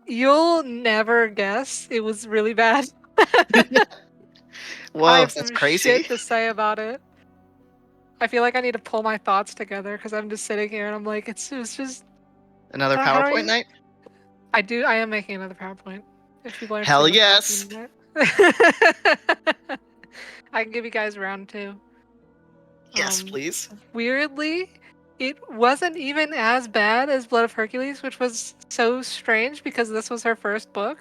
You'll never guess. It was really bad. Whoa, I have that's some crazy. shit to say about it. I feel like I need to pull my thoughts together because I'm just sitting here and I'm like, it's just Another how do PowerPoint night? I am making another PowerPoint. If people are Hell interested in yes! PowerPoint. I can give you guys round 2. Yes, please. Weirdly, it wasn't even as bad as Blood of Hercules, which was so strange because this was her first book.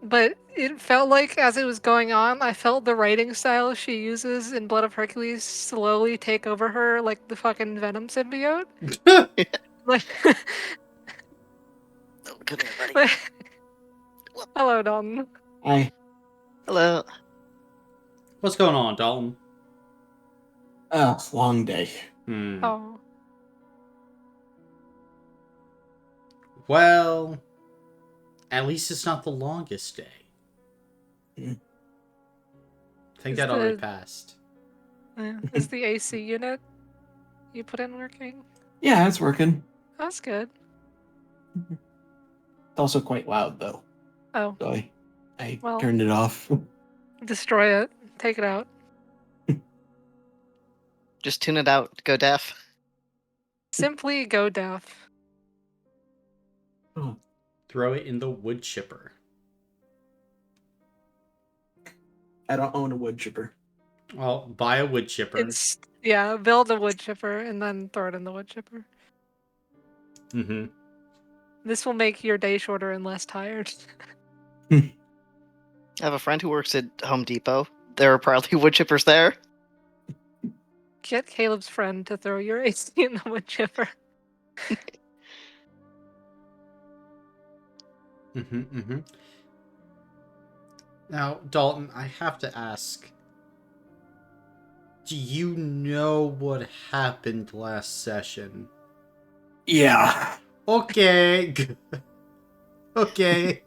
But it felt like as it was going on, I felt the writing style she uses in Blood of Hercules slowly take over her like the fucking Venom symbiote. Like, Oh, come here, buddy. like hello, Dalton. Hi. Hello. What's going on, Dalton? Long day. Oh, Well, at least it's not the longest day. Mm. I think Is that already the- passed. is the AC unit you put in working? Yeah, it's working. That's good. It's also quite loud though. Oh, So I Well. turned it off. destroy it. Take it out. Just tune it out. Go deaf. Simply go deaf. Throw it in the wood chipper. I don't own a wood chipper. Well, buy a wood chipper. Build a wood chipper and then throw it in the wood chipper. Mm-hmm. This will make your day shorter and less tired. I have a friend who works at Home Depot. There are probably wood chippers there. Get Caleb's friend to throw your AC in the wood chipper. Mm-hmm, mm-hmm. Now, Dalton, I have to ask. Do you know what happened last session? Yeah. Okay. Okay.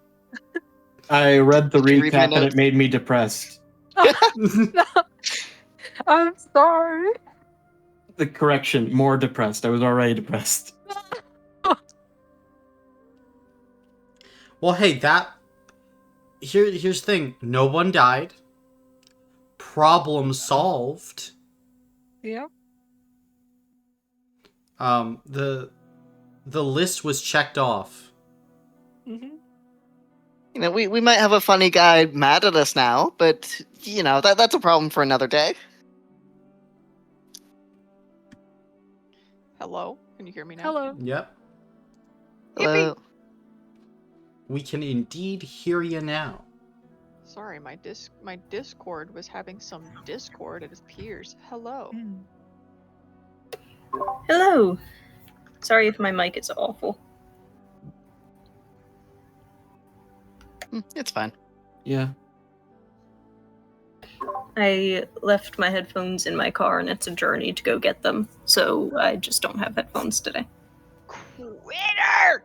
I read the Did you read my recap and notes? it made me depressed. No. I'm sorry. The correction, more depressed. I was already depressed. Well, hey, here's the thing. No one died. Problem solved. Yeah. The list was checked off. Mm-hmm. You know, we might have a funny guy mad at us now, but you know that's a problem for another day. Hello? Can you hear me now? Hello. Yep. Hello. We can indeed hear you now. Sorry, my Discord was having some discord. It appears. Hello. Hello. Sorry if my mic is awful. It's fine. Yeah. I left my headphones in my car and it's a journey to go get them, so I just don't have headphones today. Quitter!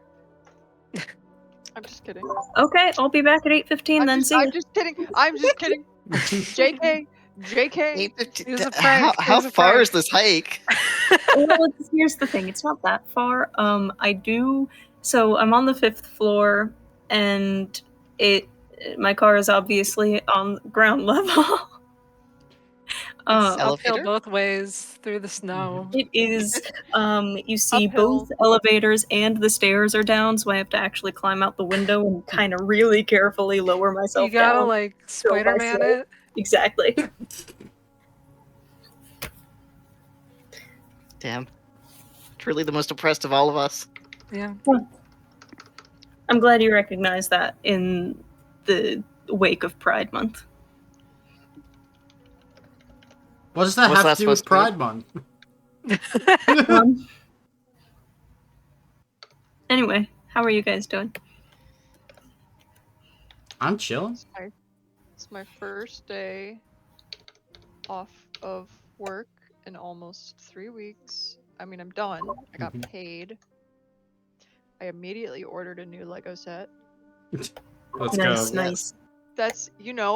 I'm just kidding. Okay, I'll be back at 8:15 then. See ya. I'm just kidding. I'm just kidding. JK. JK. It was a prank. It How was a far prank. is this hike? Well, here's the thing. It's not that far. So I'm on the 5th floor, and my car is obviously on ground level. It's uphill Elevator? both ways through the snow. It is. You see, Uphill. both elevators and the stairs are down, so I have to actually climb out the window and kind of really carefully lower myself You gotta down. like Spider-Man myself. it. Exactly. Damn. Truly the most oppressed of all of us. Yeah. I'm glad you recognize that in the wake of Pride Month. What does that What's have that to do with supposed to Pride Month? Anyway, how are you guys doing? I'm chilling. It's my first day off of work in almost 3 weeks. I mean, I'm done. I got paid. I immediately ordered a new Lego set. Let's Nice, go. nice. That's,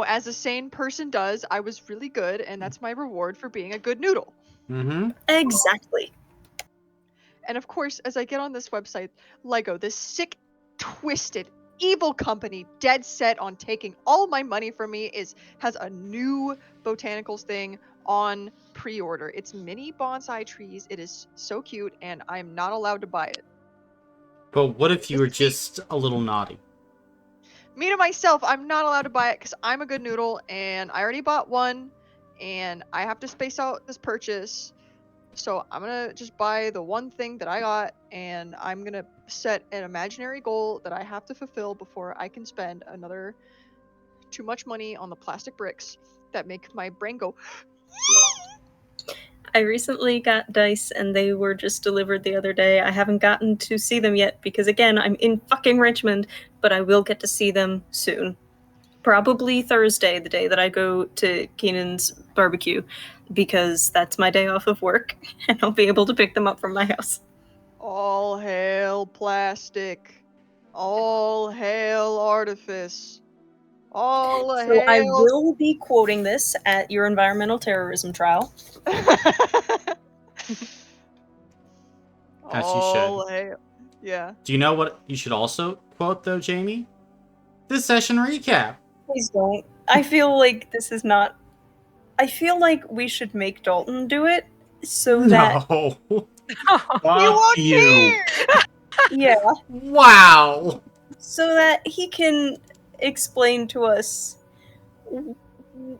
as a sane person does, I was really good, and that's my reward for being a good noodle. Mm-hmm. Exactly. And of course, as I get on this website, Lego, this sick twisted, evil company, dead set on taking all my money from me, has a new botanicals thing on pre-order. It's mini bonsai trees. It is so cute, and I'm not allowed to buy it. But what if you were just a little naughty? Me to myself, I'm not allowed to buy it because I'm a good noodle, and I already bought one, and I have to space out this purchase. So I'm gonna just buy the one thing that I got, and I'm gonna set an imaginary goal that I have to fulfill before I can spend another too much money on the plastic bricks that make my brain go. I recently got dice and they were just delivered the other day. I haven't gotten to see them yet because, again, I'm in fucking Richmond, but I will get to see them soon. Probably Thursday, the day that I go to Keenan's barbecue, because that's my day off of work and I'll be able to pick them up from my house. All hail plastic. All hail artifice. All So hail. I will be quoting this at your environmental terrorism trial. As you should. All hail. Yeah. Do you know what you should also quote, though, Jamie? This session recap. Please don't. I feel like this is not... I feel like we should make Dalton do it so that... No. Fuck you. Yeah. Wow. So that he can explain to us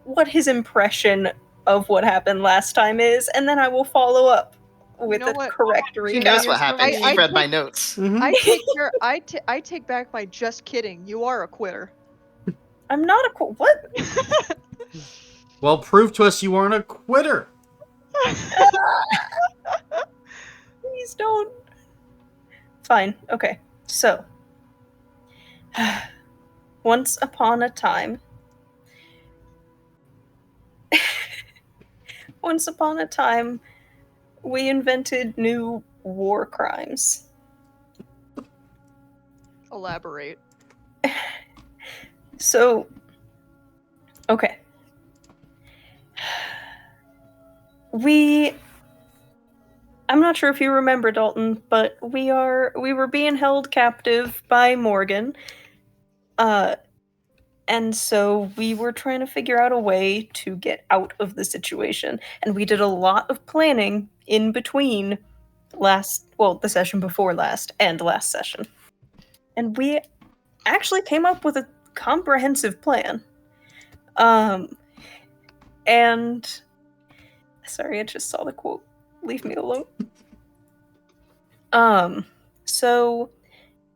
what his impression of what happened last time is, and then I will follow up with know a what? correct He recap. knows what happened. He read my notes. Mhm. I take back my just kidding. You are a quitter. I'm not a what? Well, prove to us you aren't a quitter. Please don't. Fine. Okay. So, once upon a time, we invented new war crimes. Elaborate. So, okay. I'm not sure if you remember, Dalton, but we were being held captive by Morgan. And so we were trying to figure out a way to get out of the situation. And we did a lot of planning in between the session before last and last session. And we actually came up with a comprehensive plan. And sorry, I just saw the quote. Leave me alone. So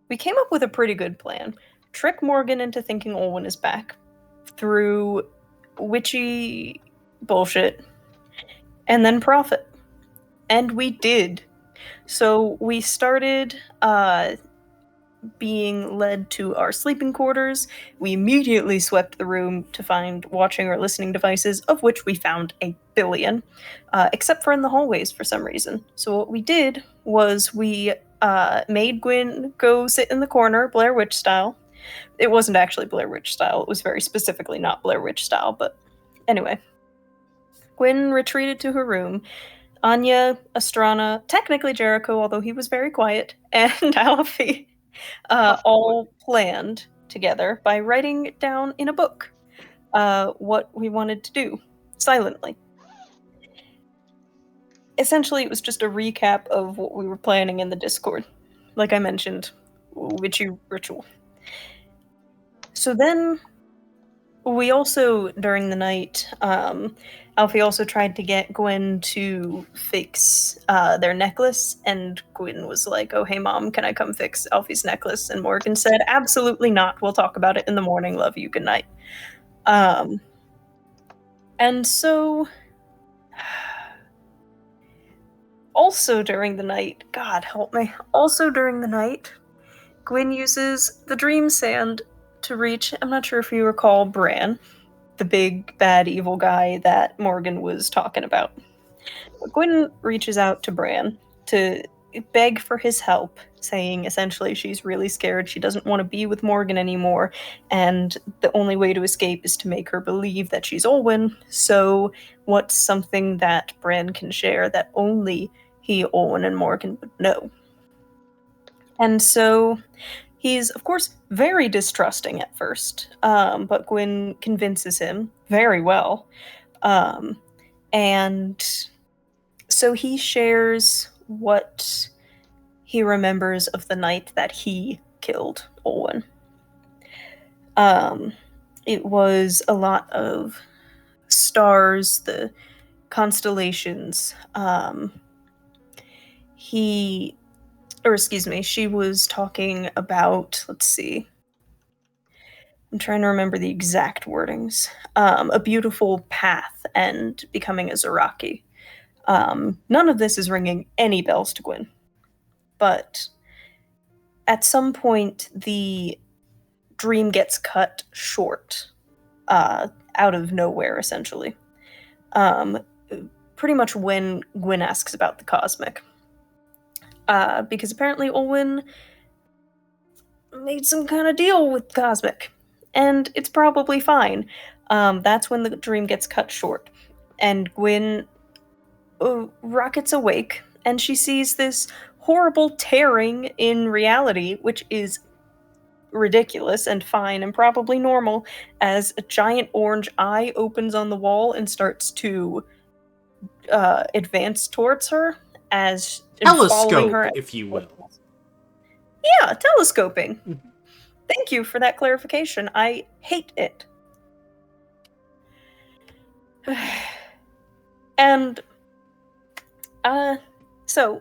we came up with a pretty good plan. Trick Morgan into thinking Olwen is back through witchy bullshit, and then profit. And we did. So we started being led to our sleeping quarters. We immediately swept the room to find watching or listening devices, of which we found a billion, except for in the hallways for some reason. So what we did was we made Gwyn go sit in the corner, Blair Witch style. It wasn't actually Blair Witch style. It was very specifically not Blair Witch style, but anyway. Gwyn retreated to her room. Anja, Astranna, technically Jericho, although he was very quiet, and Alphie all planned together by writing down in a book what we wanted to do, silently. Essentially, it was just a recap of what we were planning in the Discord. Like I mentioned, witchy ritual. So then, we also, during the night, Alphie also tried to get Gwyn to fix their necklace, and Gwyn was like, oh, hey, Mom, can I come fix Alphie's necklace? And Morgan said, absolutely not. We'll talk about it in the morning. Love you. Good night. And so, also during the night, God help me, also during the night, Gwyn uses the dream sand to reach, I'm not sure if you recall, Bran, the big, bad, evil guy that Morgan was talking about. But Gwyn reaches out to Bran to beg for his help, saying essentially she's really scared, she doesn't want to be with Morgan anymore, and the only way to escape is to make her believe that she's Olwen, so what's something that Bran can share that only he, Olwen, and Morgan would know? And so He's, of course, very distrusting at first, but Gwyn convinces him very well. And so he shares what he remembers of the night that he killed Olwen. It was a lot of stars, the constellations. She was talking about, let's see, I'm trying to remember the exact wordings. A beautiful path and becoming a Zaraki. None of this is ringing any bells to Gwyn. But at some point, the dream gets cut short. Out of nowhere, essentially. Pretty much when Gwyn asks about the cosmic. Because apparently Olwen made some kind of deal with cosmic. And it's probably fine. That's when the dream gets cut short. And Gwyn rockets awake, and she sees this horrible tearing in reality, which is ridiculous and fine and probably normal, as a giant orange eye opens on the wall and starts to advance towards her as following her, if you will. Yeah, telescoping. Thank you for that clarification. I hate it. And so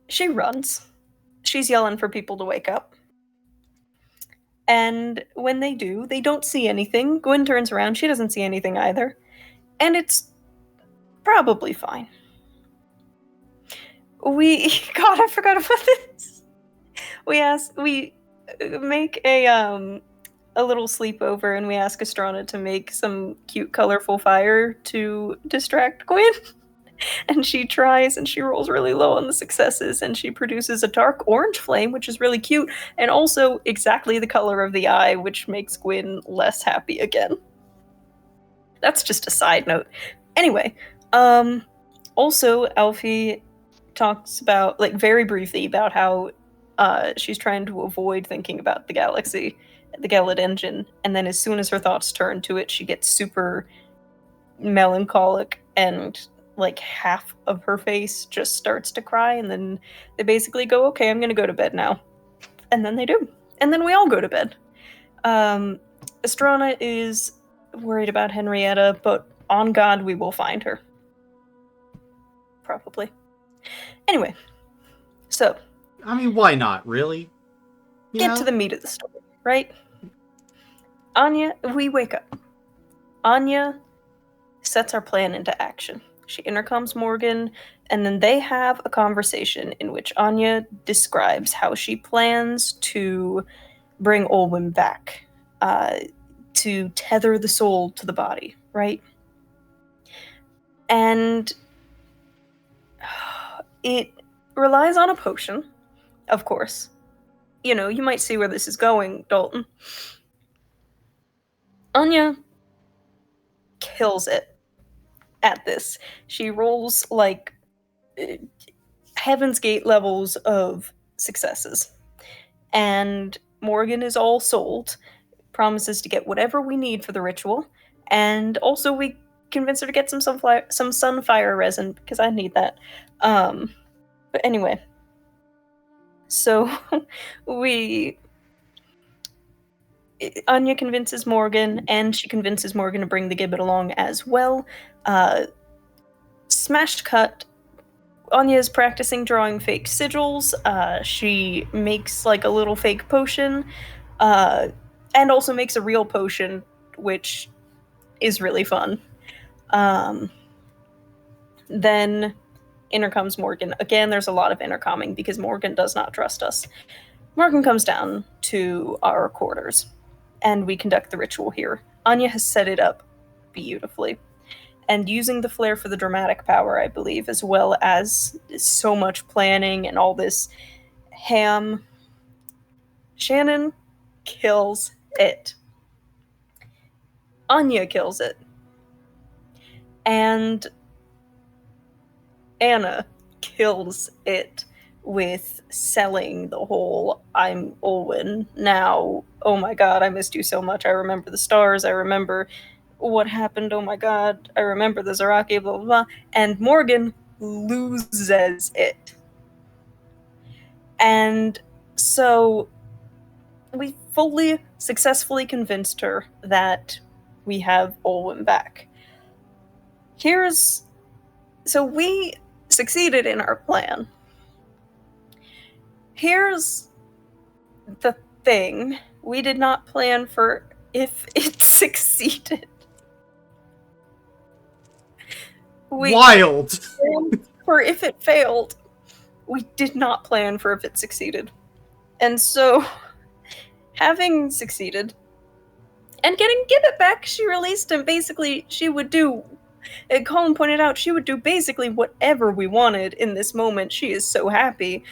she runs. She's yelling for people to wake up. And when they do, they don't see anything. Gwyn turns around, she doesn't see anything either. And it's probably fine. God, I forgot about this. We make a little sleepover, and we ask Astranna to make some cute, colorful fire to distract Gwyn. And she tries, and she rolls really low on the successes, and she produces a dark orange flame, which is really cute, and also exactly the color of the eye, which makes Gwyn less happy again. That's just a side note. Anyway, also, Alphie talks about, like, very briefly about how she's trying to avoid thinking about the galaxy, the Gelid engine, and then as soon as her thoughts turn to it, she gets super melancholic, and like half of her face just starts to cry, and then they basically go, okay, I'm gonna go to bed now. And then they do. And then we all go to bed. Astranna is worried about Henrietta, but on God, we will find her. Probably. Anyway, so. I mean, why not, really? Get to the meat of the story, right? Anja, we wake up. Anja sets our plan into action. She intercoms Morgan, and then they have a conversation in which Anja describes how she plans to bring Olwen back, to tether the soul to the body, right? And it relies on a potion, of course. You know, you might see where this is going, Dalton. Anja kills it at this. She rolls like Heaven's Gate levels of successes. And Morgan is all sold, promises to get whatever we need for the ritual, and also we convince her to get some sunfire resin, because I need that. But anyway, so Anja convinces Morgan, and she convinces Morgan to bring the gibbet along as well. Smashed cut. Anja is practicing drawing fake sigils. She makes like a little fake potion, and also makes a real potion, which is really fun. Then intercomes Morgan. Again, there's a lot of intercoming because Morgan does not trust us. Morgan comes down to our quarters, and we conduct the ritual here. Anja has set it up beautifully. And using the flare for the dramatic power, I believe, as well as so much planning and all this ham, Shannon kills it. Anja kills it. And Anna kills it with selling the whole I'm Olwen now. Oh my god, I missed you so much. I remember the stars. I remember what happened. Oh my god, I remember the Zaraki, blah, blah, blah. And Morgan loses it. And so we fully successfully convinced her that we have Olwen back. So we succeeded in our plan. Here's the thing. We did not plan for if it succeeded. We Wild! planned for if it failed. We did not plan for if it succeeded. And so, having succeeded, and getting Gibbet back, she released him. Basically, she would do, and Colin pointed out, she would do basically whatever we wanted in this moment. She is so happy.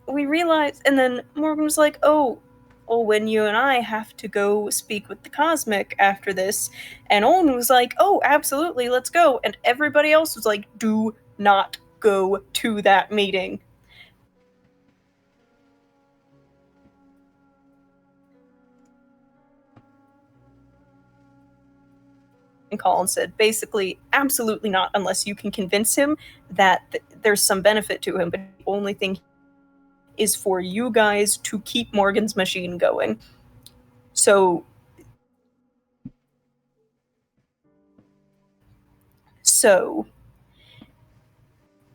We realized, and then Morgan was like, oh, when you and I have to go speak with the Cosmic after this. And Olwen was like, oh, absolutely, let's go. And everybody else was like, do not go to that meeting. And Colin said, basically, absolutely not, unless you can convince him that there's some benefit to him. But the only thing is for you guys to keep Morgan's machine going. So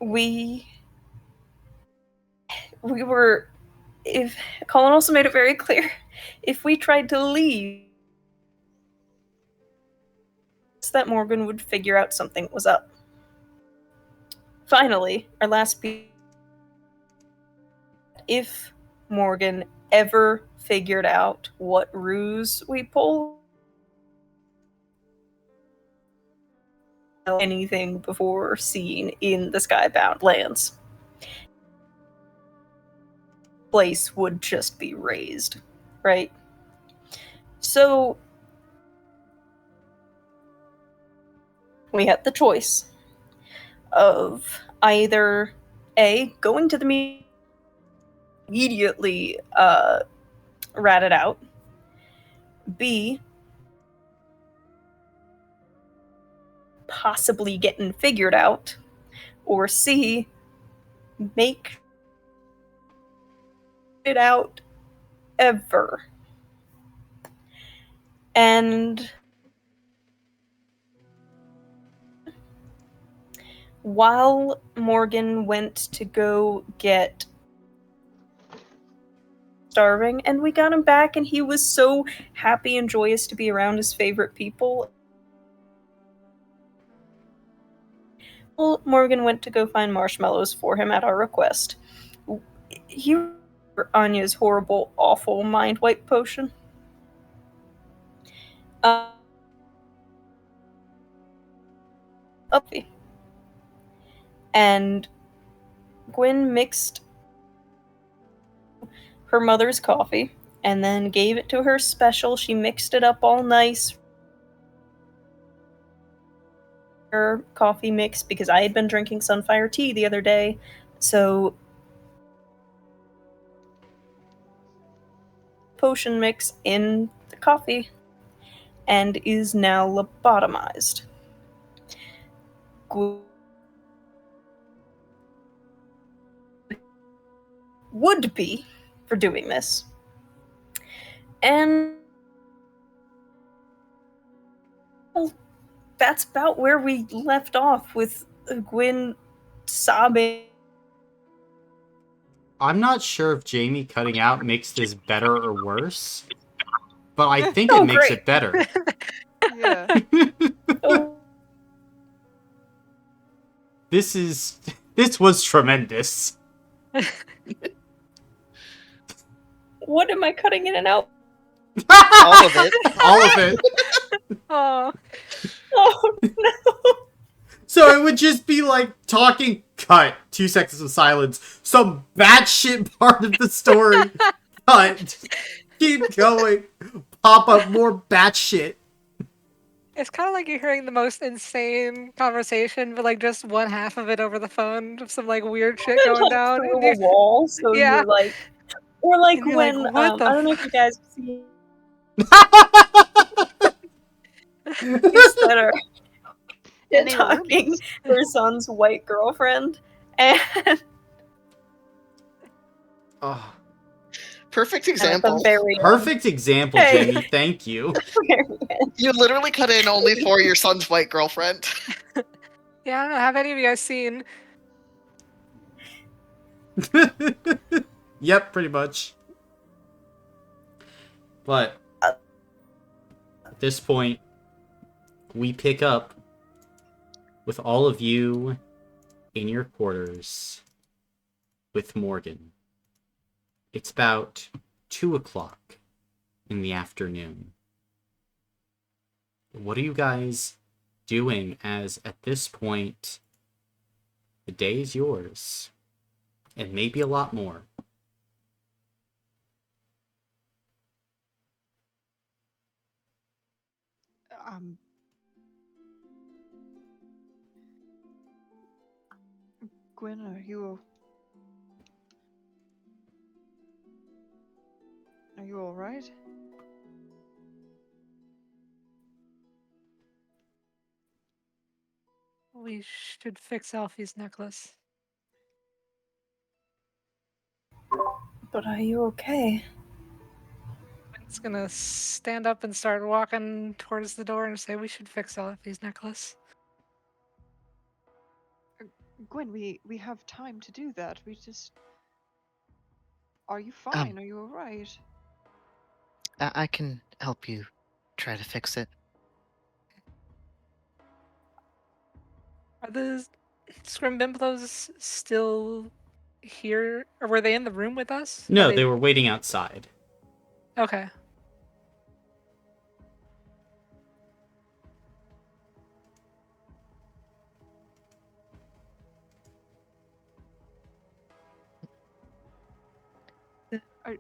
we were, if Colin also made it very clear, if we tried to leave, that Morgan would figure out something was up. Finally, our last piece, if Morgan ever figured out what ruse we pulled, anything before seen in the Skybound lands, place would just be razed, right? So we had the choice of either A, going to the meeting, immediately rat it out, B, possibly getting figured out, or C, make it out ever. And while Morgan went to go get starving, and we got him back, and he was so happy and joyous to be around his favorite people. Well, Morgan went to go find marshmallows for him at our request. You remember Anya's horrible, awful mind wipe potion? Alphie. And Gwyn mixed her mother's coffee and then gave it to her special. She mixed it up all nice. Her coffee mix, because I had been drinking Sunfire tea the other day. So potion mix in the coffee and is now lobotomized. Would be for doing this. And well, that's about where we left off, with Gwyn sobbing. I'm not sure if Jamie cutting out makes this better or worse, but I think Oh, it makes great. it better. Yeah. Oh, This was tremendous. what am I cutting in and out? All of it. All of it. Oh, Oh no. So it would just be like talking, cut, 2 seconds of silence, some batshit part of the story, cut, keep going, pop up more batshit. It's kind of like you're hearing the most insane conversation, but like just one half of it over the phone, of some like weird shit going like down. through And a wall, so yeah, you're like, or like and you're like, when what the? I don't know if you guys have seen these that are And they were talking roommates. their son's white girlfriend, and Oh, Perfect at the example. very perfect example, Hey. Jamie. Thank you. You literally cut in only for your son's white girlfriend. Yeah, I don't know. Have any of you guys seen? Yep, pretty much. But at this point, we pick up with all of you in your quarters with Morgan. It's about 2:00 in the afternoon. What are you guys doing as at this point the day is yours? And maybe a lot more. Um, Gwyn, are you all right? We should fix Alphie's necklace. But are you okay? It's gonna stand up and start walking towards the door and say, "We should fix Alphie's necklace." Gwyn, we have time to do that. We just. Are you Um, fine? Are you all right? I can help you try to fix it. Are the Scrimbimblos still here, or were they in the room with us? Are No, they were waiting outside. Okay.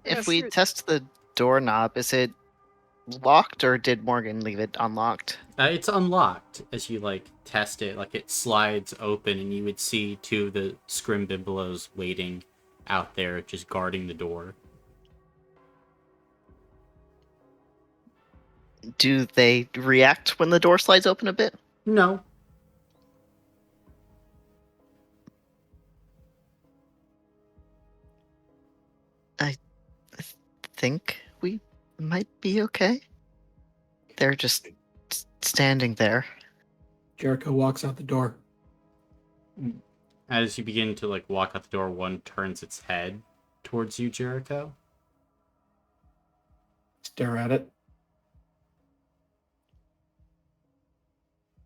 If we test the doorknob, is it locked or did Morgan leave it unlocked? It's unlocked as you test it. It slides open, and you would see two of the Scrimbimblos waiting out there, just guarding the door. Do they react when the door slides open a bit? No. I think we might be okay. They're just standing there. Jericho walks out the door. As you begin to walk out the door, one turns its head towards you, Jericho. Stare at it.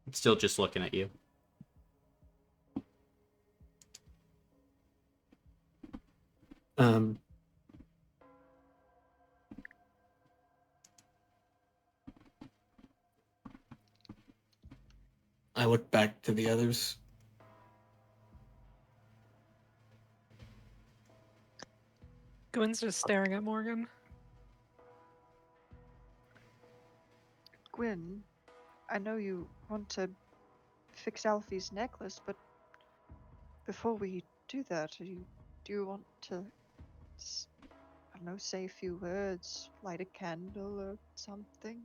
It's still just looking at you. I look back to the others. Gwyn's just staring at Morgan. Gwyn, I know you want to fix Alfie's necklace, but before we do that, do you want to, I don't know, say a few words, light a candle or something?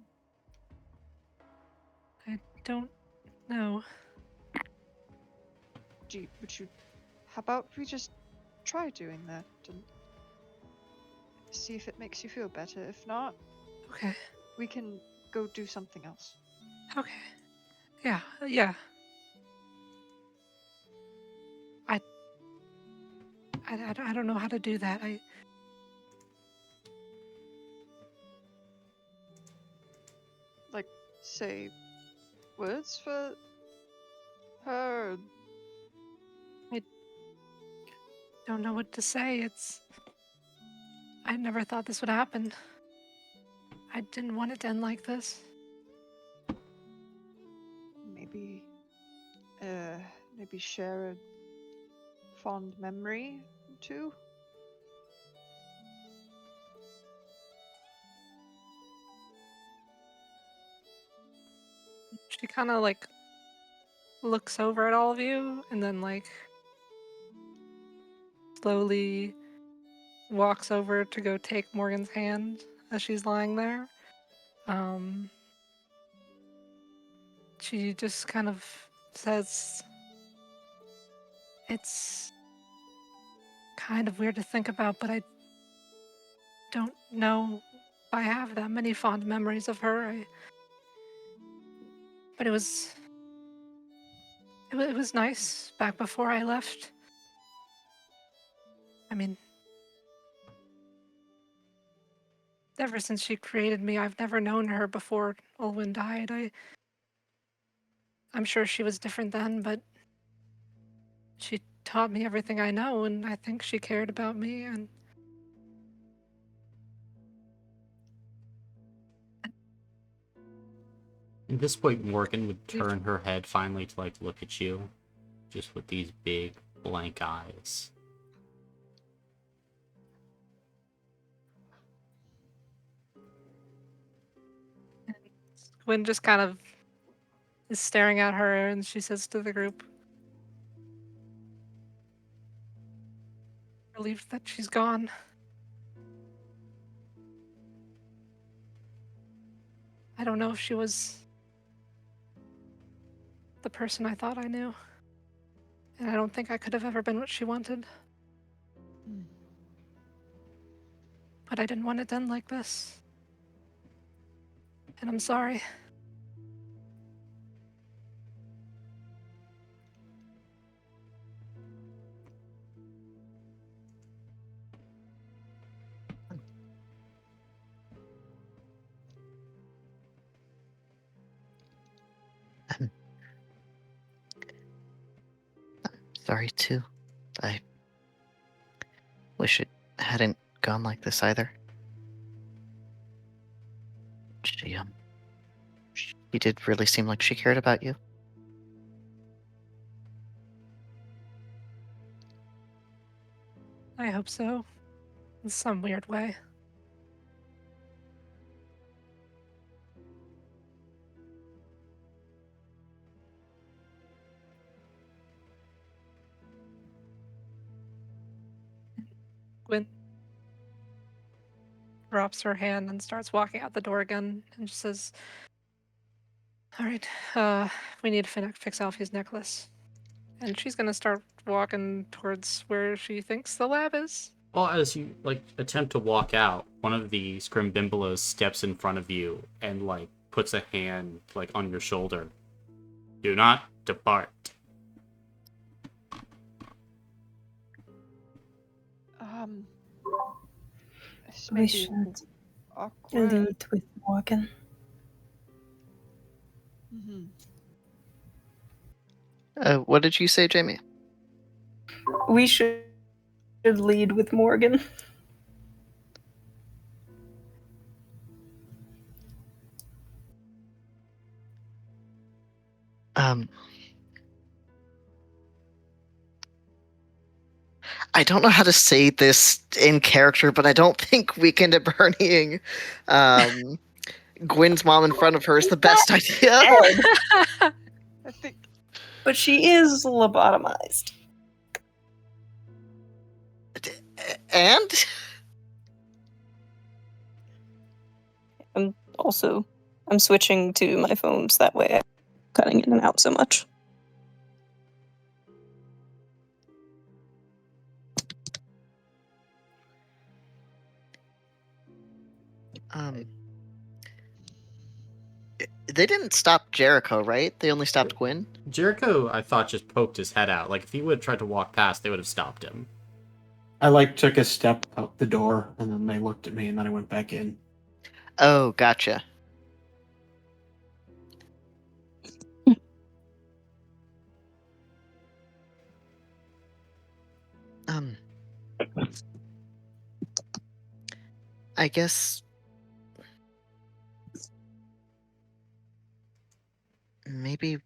I don't know. How about we just try doing that and see if it makes you feel better? If not, Okay. we can go do something else. Okay. Yeah. Yeah. I don't know how to do that. Say words for her. Don't know what to say. I never thought this would happen. I didn't want it to end like this. Maybe share a fond memory too. she kind of like looks over at all of you and then like slowly walks over to go take Morgan's hand as she's lying there. She just kind of says, "It's kind of weird to think about, but I don't know if I have that many fond memories of her. But it was nice back before I left. I mean, ever since she created me, I've never known her before Olwyn died. I'm sure she was different then, but she taught me everything I know, and I think she cared about me, and At this point, Morgan would turn her head finally to like look at you, just with these big blank eyes. Gwyn just kind of is staring at her, and she says to the group, "Relieved that she's gone. I don't know if she was the person I thought I knew, and I don't think I could have ever been what she wanted. But I didn't want it done like this. And I'm sorry." Sorry too. I wish it hadn't gone like this either. She did really seem like she cared about you. I hope so. In some weird way. Gwyn drops her hand and starts walking out the door again, and she says, "All right, we need to fix Alphie's necklace." And she's gonna start walking towards where she thinks the lab is. Well, as you like attempt to walk out, one of the Scrimbimbelos steps in front of you and like puts a hand like on your shoulder. Do not depart. This We may be should awkward. lead with Morgan. What did you say, Jamie? We should lead with Morgan. I don't know how to say this in character, but I don't think Weekend at Bernieing Gwyn's mom in front of her is the best idea. I think But she is lobotomized. And? I'm switching to my phones, that way I'm cutting in and out so much. They didn't stop Jericho, right? They only stopped Gwyn? Jericho, I thought, just poked his head out. Like if he would have tried to walk past, they would have stopped him. I like took a step out the door, and then they looked at me, and then I went back in. Oh, gotcha. I guess maybe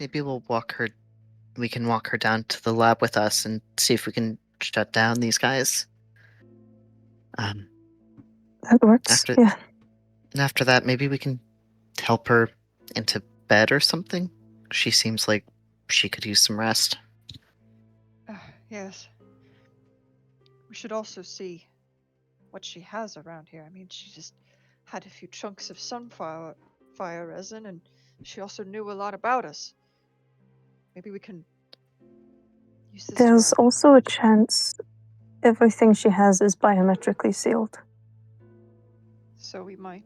we'll we can walk her down to the lab with us and see if we can shut down these guys. That works, yeah. After that, maybe we can help her into bed or something? She seems like she could use some rest. Yes. We should also see what she has around here. I mean, she just had a few chunks of sunflower fire resin, and she also knew a lot about us. Maybe we can use this There's to our... also a chance everything she has is biometrically sealed. So we might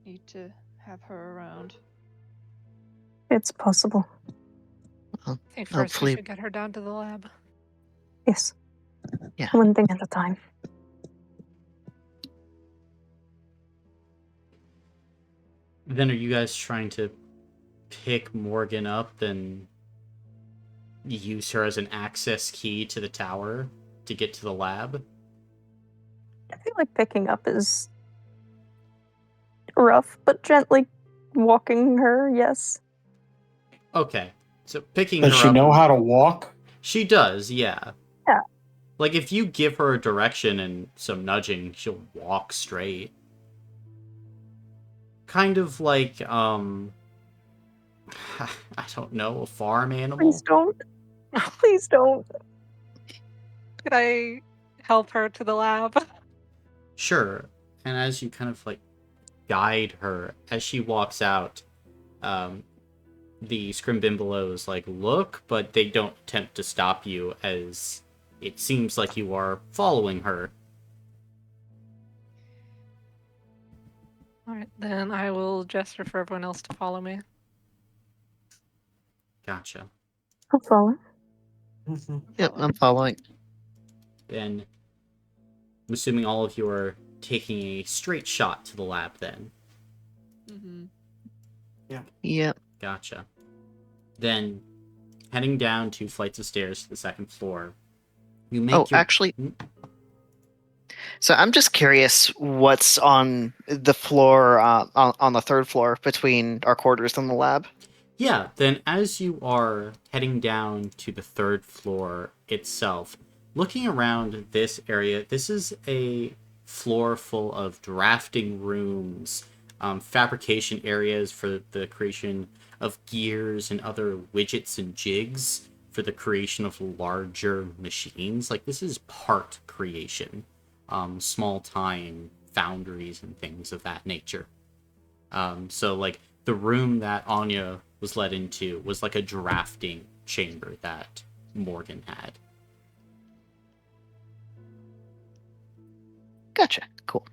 need to have her around. It's possible. Well, I think first we hopefully, should get her down to the lab. Yes. Yeah. One thing at a time. Then are you guys trying to pick Morgan up and use her as an access key to the tower to get to the lab? I feel like picking up is rough, but gently walking her, yes. Okay, so picking Does her she up. know how to walk? She does, yeah. Yeah. Like if you give her a direction and some nudging, she'll walk straight. Kind of like I don't know, a farm animal. Please don't. Please don't. Could I help her to the lab? Sure. And as you kind of like guide her as she walks out, the Scrimbimbelows like look, but they don't attempt to stop you as it seems like you are following her. Alright, then I will gesture for everyone else to follow me. Gotcha. I'll follow. Yep, I'm following. Then I'm assuming all of you are taking a straight shot to the lab then. Mm-hmm. Yep. Gotcha. Then, heading down 2 flights of stairs to the 2nd floor, you make Actually, so I'm just curious what's on the floor, on the 3rd floor between our quarters and the lab. Yeah, then as you are heading down to the 3rd floor itself, looking around this area, this is a floor full of drafting rooms, fabrication areas for the creation of gears and other widgets and jigs for the creation of larger machines. Like, this is part creation. Small time foundries and things of that nature. So, like, the room that Anja was led into was like a drafting chamber that Morgan had. Gotcha. Cool.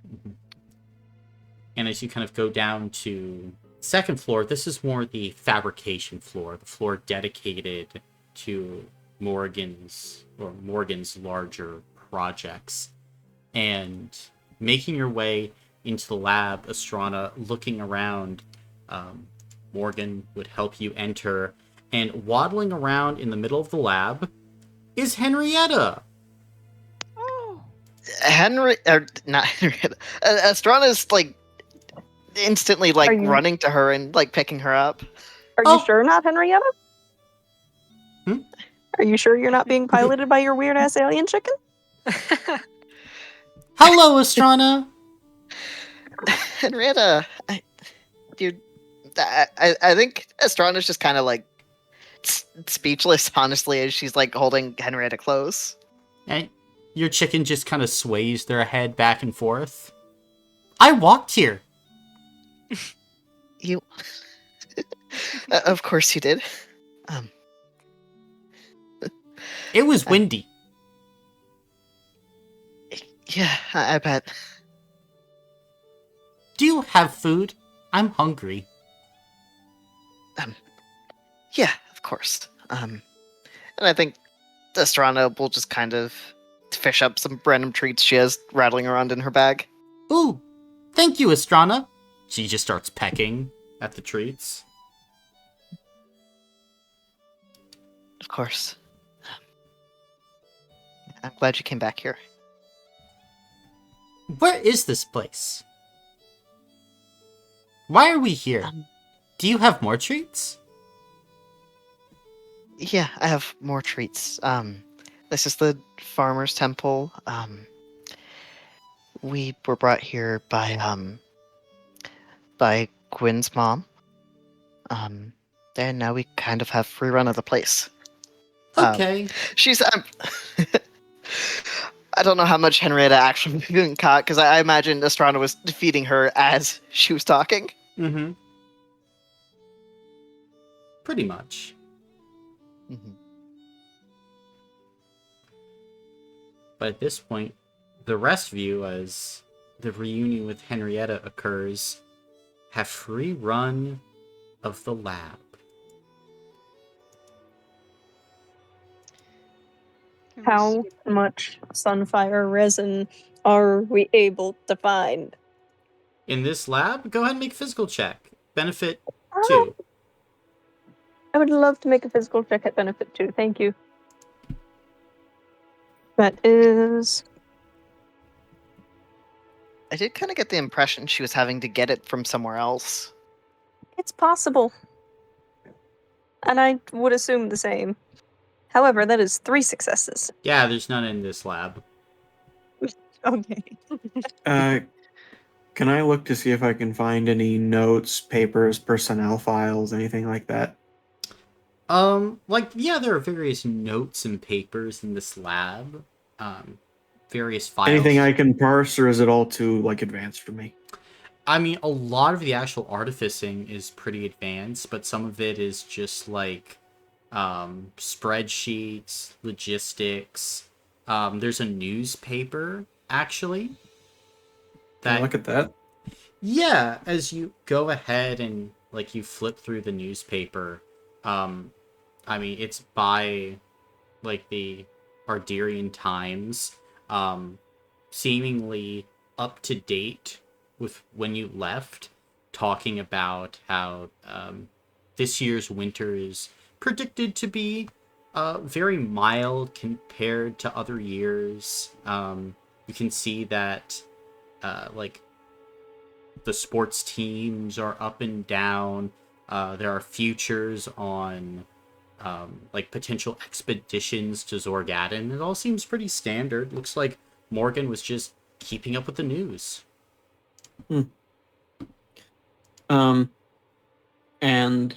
And as you kind of go down to 2nd floor, this is more the fabrication floor, the floor dedicated to Morgan's larger projects. And making your way into the lab, Astranna, looking around, Morgan would help you enter. And waddling around in the middle of the lab is Henrietta. Oh, Not Henrietta. Astranna's like instantly like running to her and like picking her up. Are you sure not Henrietta? Hmm? Are you sure you're not being piloted by your weird ass alien chicken? Hello, Astranna. Henrietta, I think Astranna's just kind of like speechless, honestly, as she's like holding Henrietta close. And your chicken just kind of sways their head back and forth. I walked here. You, of course you did. It was windy. Yeah, I bet. Do you have food? I'm hungry. Yeah, of course. And I think Astranna will just kind of fish up some random treats she has rattling around in her bag. Ooh, thank you, Astranna. She just starts pecking at the treats. Of course. I'm glad you came back here. Where is this place? Why are we here? Do you have more treats? Yeah, I have more treats. This is the Farmer's Temple. We were brought here by Gwyn's mom. There, now we kind of have free run of the place. Okay. She's. I don't know how much Henrietta actually caught, because I imagine Astranna was defeating her as she was talking. Mm-hmm. Pretty much. Mm-hmm. But at this point, the rest of you, as the reunion with Henrietta occurs, have free run of the lab. Can we How see- much sunfire resin are we able to find? In this lab, go ahead and make a physical check. Benefit Ah, 2. I would love to make a physical check at benefit 2. Thank you. That is. I did kind of get the impression she was having to get it from somewhere else. It's possible. And I would assume the same. However, that is 3 successes. Yeah, there's none in this lab. Okay. Can I look to see if I can find any notes, papers, personnel files, anything like that? Yeah, there are various notes and papers in this lab. Various files. Anything I can parse, or is it all too advanced for me? I mean, a lot of the actual artificing is pretty advanced, but some of it is just spreadsheets, logistics. There's a newspaper, actually. Can I look at that? Yeah, as you go ahead and you flip through the newspaper, I mean, it's by the Arderian Times, seemingly up to date with when you left, talking about how this year's winter is predicted to be very mild compared to other years. You can see that the sports teams are up and down. There are futures on potential expeditions to Zorgadon. It all seems pretty standard. Looks like Morgan was just keeping up with the news. And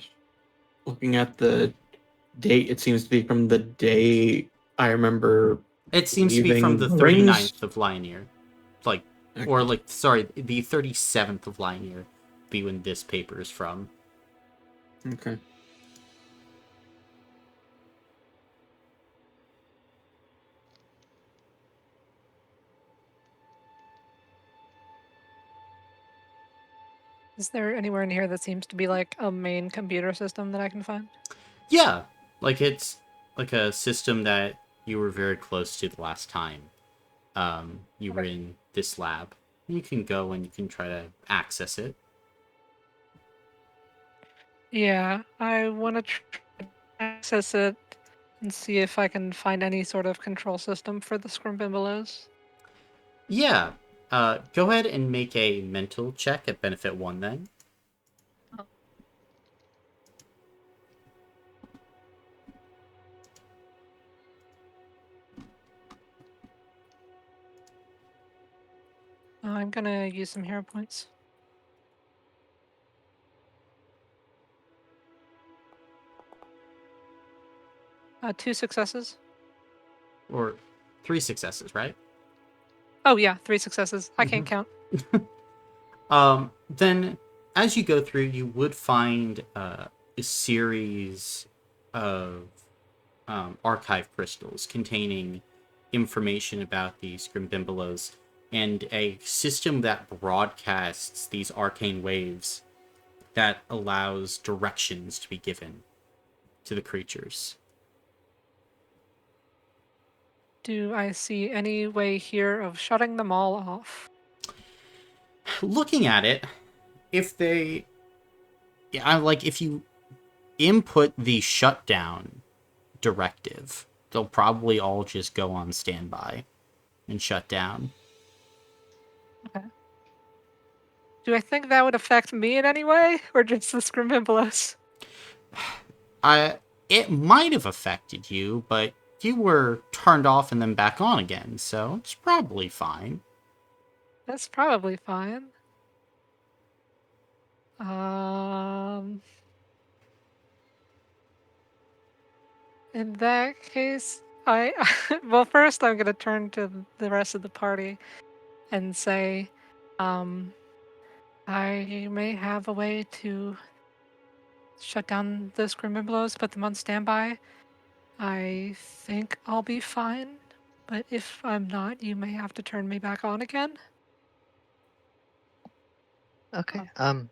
looking at the date, it seems to be from the day I remember. It seems to be from the leaving 39th Rings. of Linear. Okay. The 37th of Linear be when this paper is from. Okay. Is there anywhere in here that seems to be like a main computer system that I can find? Yeah, it's like a system that you were very close to the last time you were in this lab. You can go and you can try to access it. Yeah, I want to try to access it and see if I can find any sort of control system for the Scrimbimbelos. Yeah. Go ahead and make a mental check at benefit 1 then. I'm gonna use some hero points. Two successes. Or 3 successes, right? Oh yeah, 3 successes. I can't count. Then as you go through, you would find a series of archive crystals containing information about the Scrimbimbelos and a system that broadcasts these arcane waves that allows directions to be given to the creatures. Do I see any way here of shutting them all off? Looking at it, if you input the shutdown directive, they'll probably all just go on standby and shut down. Okay. Do I think that would affect me in any way, or just the Scrimbimbelos? It might have affected you, but you were turned off and then back on again, so it's probably fine. That's probably fine. In that case, I well, first I'm gonna turn to the rest of the party and say, I may have a way to shut down those Grimminblows, put them on standby. I think I'll be fine, but if I'm not, you may have to turn me back on again. Okay. Oh.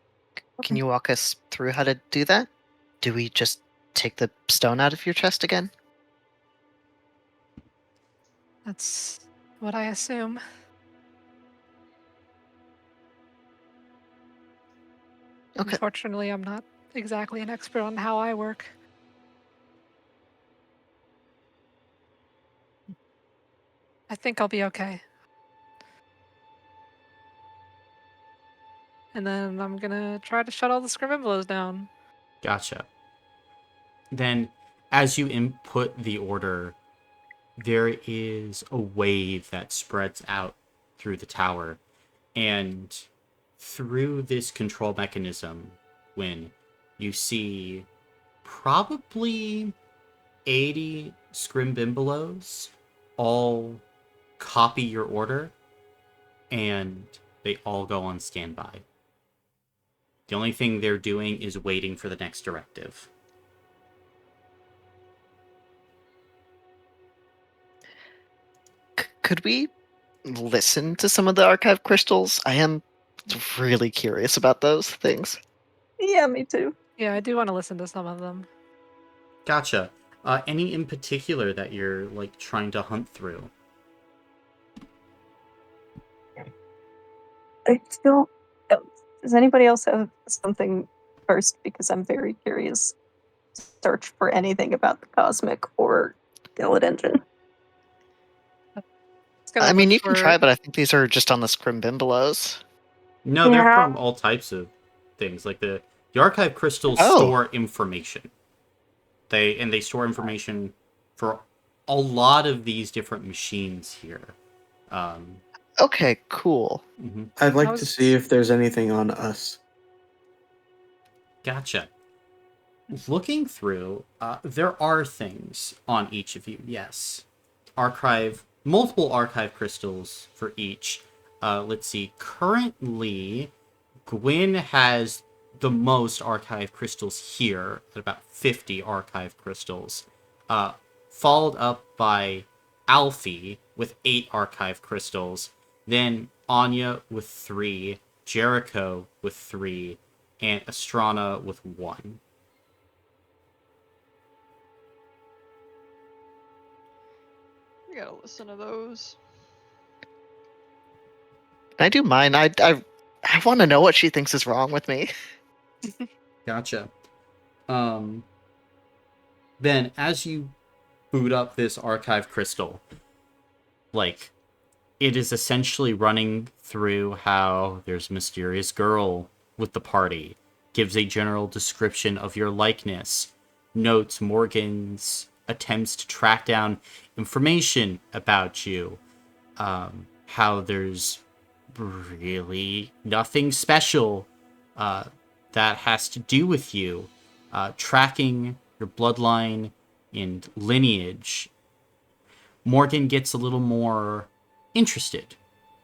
Can you walk us through how to do that? Do we just take the stone out of your chest again? That's what I assume. Okay. Unfortunately, I'm not exactly an expert on how I work. I think I'll be okay. And then I'm gonna try to shut all the Scrimminblows down. Gotcha. Then, as you input the order, there is a wave that spreads out through the tower. And through this control mechanism, when you see probably 80 Scrimbimbelos all copy your order, and they all go on standby. The only thing they're doing is waiting for the next directive. Could we listen to some of the archive crystals? I am really curious about those things. Yeah, me too. Yeah, I do want to listen to some of them. Gotcha. Any in particular that you're like trying to hunt through? I still. Does anybody else have something first? Because I'm very curious. Search for anything about the cosmic or Gillet engine. Just gonna I mean, look you can for. try, but I think these are just on the Scrimbimbelos. No, they're Yeah. from all types of things. Like the archive crystals Oh. store information. They store information for a lot of these different machines here. Okay, cool. Mhm. I'd like How's- to see if there's anything on us. Gotcha. Looking through, there are things on each of you. Yes, multiple archive crystals for each. Let's see. Currently, Gwyn has the most archive crystals here at about 50 archive crystals, followed up by Alphie with 8 archive crystals, then Anja with 3, Jericho with 3, and Astranna with 1. We gotta listen to those. Can I do mine? I want to know what she thinks is wrong with me. Gotcha. Then as you boot up this archive crystal, like, it is essentially running through how there's a mysterious girl with the party, gives a general description of your likeness, notes Morgan's attempts to track down information about you, how there's really nothing special that has to do with you, tracking your bloodline and lineage. Morgan gets a little more interested,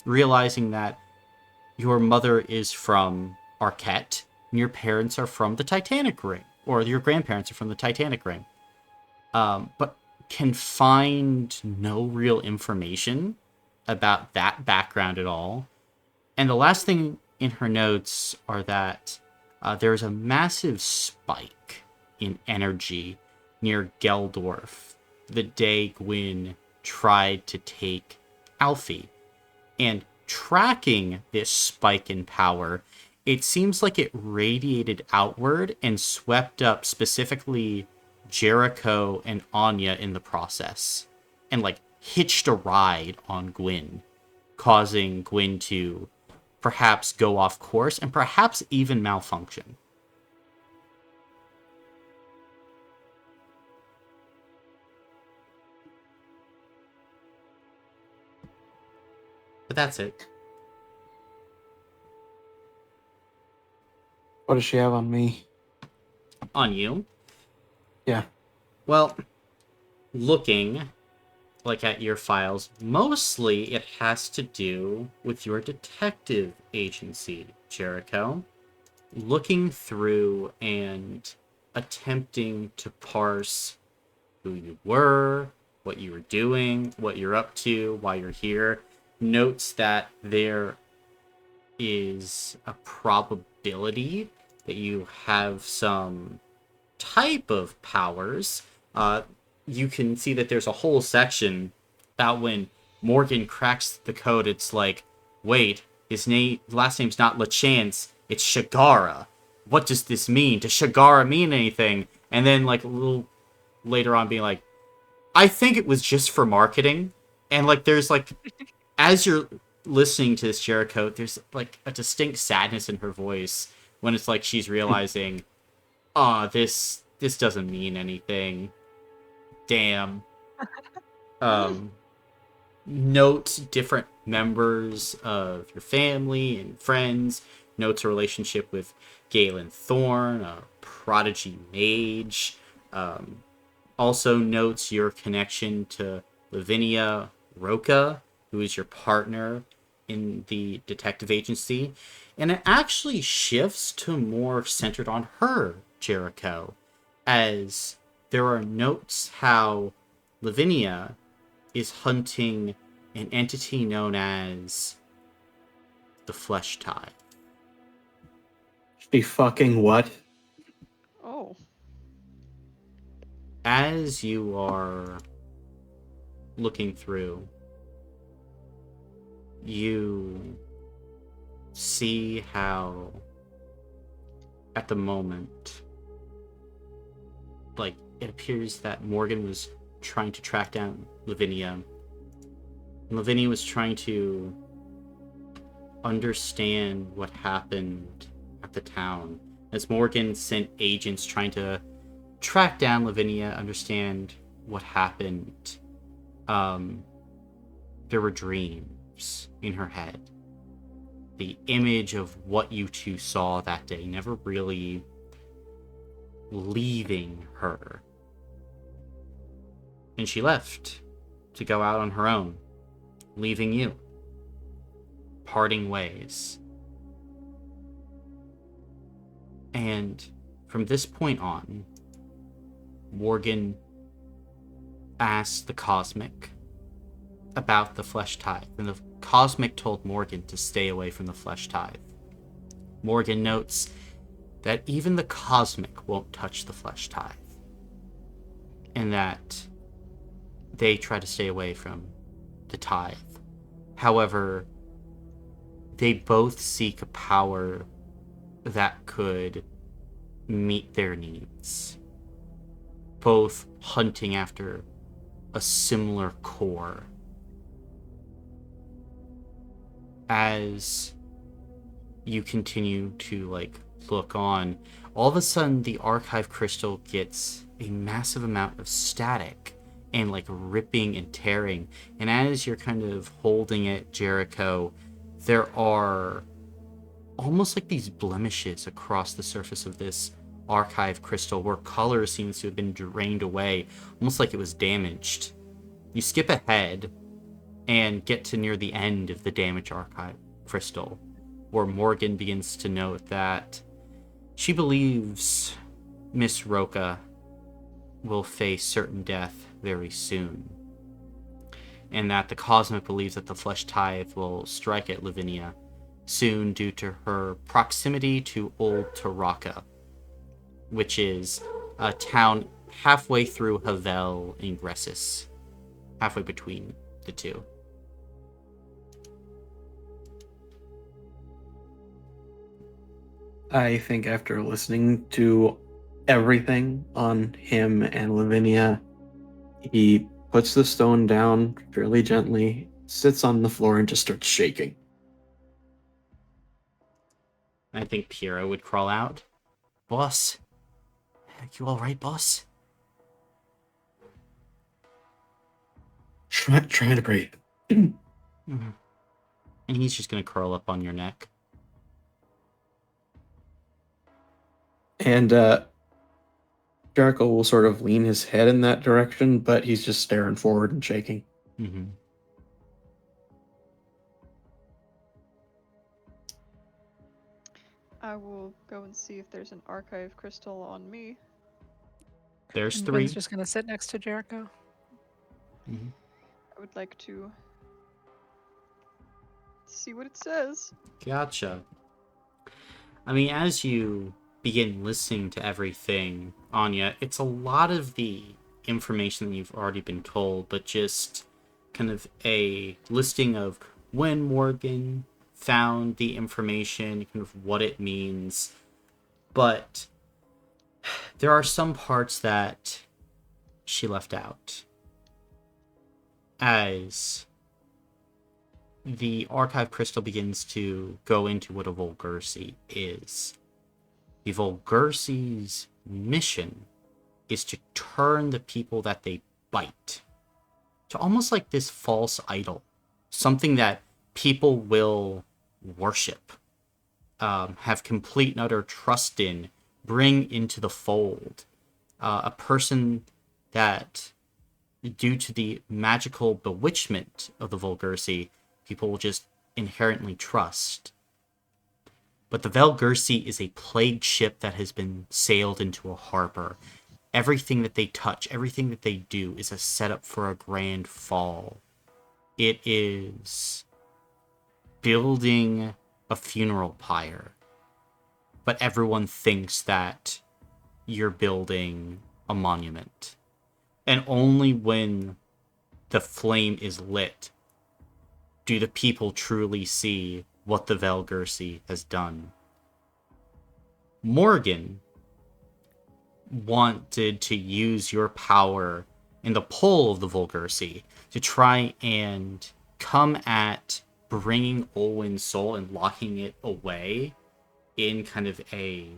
realizing that your mother is from Arquette and your parents are from the Titanic Ring, or your grandparents are from the Titanic Ring, but can find no real information about that background at all. And the last thing in her notes are that there's a massive spike in energy near Geldorf the day Gwyn tried to take Alphie. And tracking this spike in power, it seems like it radiated outward and swept up specifically Jericho and Anja in the process. And like hitched a ride on Gwyn, causing Gwyn to perhaps go off course and perhaps even malfunction. But that's it. What does she have on me? On you? Yeah. Well, looking like at your files, mostly it has to do with your detective agency, Jericho. Looking through and attempting to parse who you were, what you were doing, what you're up to, why you're here, notes that there is a probability that you have some type of powers. You can see that there's a whole section about when Morgan cracks the code. It's like, wait, his last name's not LaChance, it's Shagara. What does this mean? Does Shagara mean anything? And then, like, a little later on being like, I think it was just for marketing. And, like, there's, like, as you're listening to this, Jericho, there's, like, a distinct sadness in her voice when it's like she's realizing, this doesn't mean anything. Damn. Note different members of your family and friends. Notes a relationship with Galen Thorne, a prodigy mage. Also notes your connection to Lavinia Roca, who is your partner in the detective agency. And it actually shifts to more centered on her, Jericho, as there are notes how Lavinia is hunting an entity known as the Flesh Tide. She fucking what? Oh. As you are looking through, you see how at the moment, like, it appears that Morgan was trying to track down Lavinia. And Lavinia was trying to understand what happened at the town. As Morgan sent agents trying to track down Lavinia, understand what happened, there were dreams in her head. The image of what you two saw that day never really leaving her. And she left to go out on her own, leaving you. Parting ways. And from this point on, Morgan asked the Cosmic about the Flesh Tithe, and the Cosmic told Morgan to stay away from the Flesh Tithe. Morgan notes that even the Cosmic won't touch the Flesh Tithe, and that they try to stay away from the Tithe. However, they both seek a power that could meet their needs, both hunting after a similar core. As you continue to, like, look on, all of a sudden the archive crystal gets a massive amount of static and, like, ripping and tearing. And as you're kind of holding it, Jericho, there are almost like these blemishes across the surface of this archive crystal where color seems to have been drained away, almost like it was damaged. You skip ahead and get to near the end of the damaged archive crystal, where Morgan begins to note that she believes Miss Roca will face certain death very soon, and that the Cosmic believes that the Flesh Tithe will strike at Lavinia soon due to her proximity to Old Taraka, which is a town halfway through Havel and Gressis, halfway between the two. I think after listening to everything on him and Lavinia, he puts the stone down fairly gently, sits on the floor, and just starts shaking. I think Piero would crawl out. Boss? You alright, boss? Trying to breathe. Mm-hmm. And he's just gonna curl up on your neck. And Jericho will sort of lean his head in that direction, but he's just staring forward and shaking. Mm-hmm. I will go and see if there's an archive crystal on me. There's And 3. Gwyn's just gonna sit next to Jericho. Mm-hmm. I would like to see what it says. Gotcha. I mean, as you begin listening to everything, Anja, it's a lot of the information that you've already been told, but just kind of a listing of when Morgan found the information, kind of what it means. But there are some parts that she left out. As the archive crystal begins to go into what a Volgersi is. The Volgersi's mission is to turn the people that they bite to almost like this false idol, something that people will worship, have complete and utter trust in, bring into the fold. A person that, due to the magical bewitchment of the Volgersi, people will just inherently trust. But the Valgursi is a plagued ship that has been sailed into a harbor. Everything that they touch, everything that they do is a setup for a grand fall. It is building a funeral pyre. But everyone thinks that you're building a monument. And only when the flame is lit do the people truly see what the Valgursi has done. Morgan wanted to use your power in the pull of the Volgersi to try and come at bringing Olwen's soul and locking it away in kind of a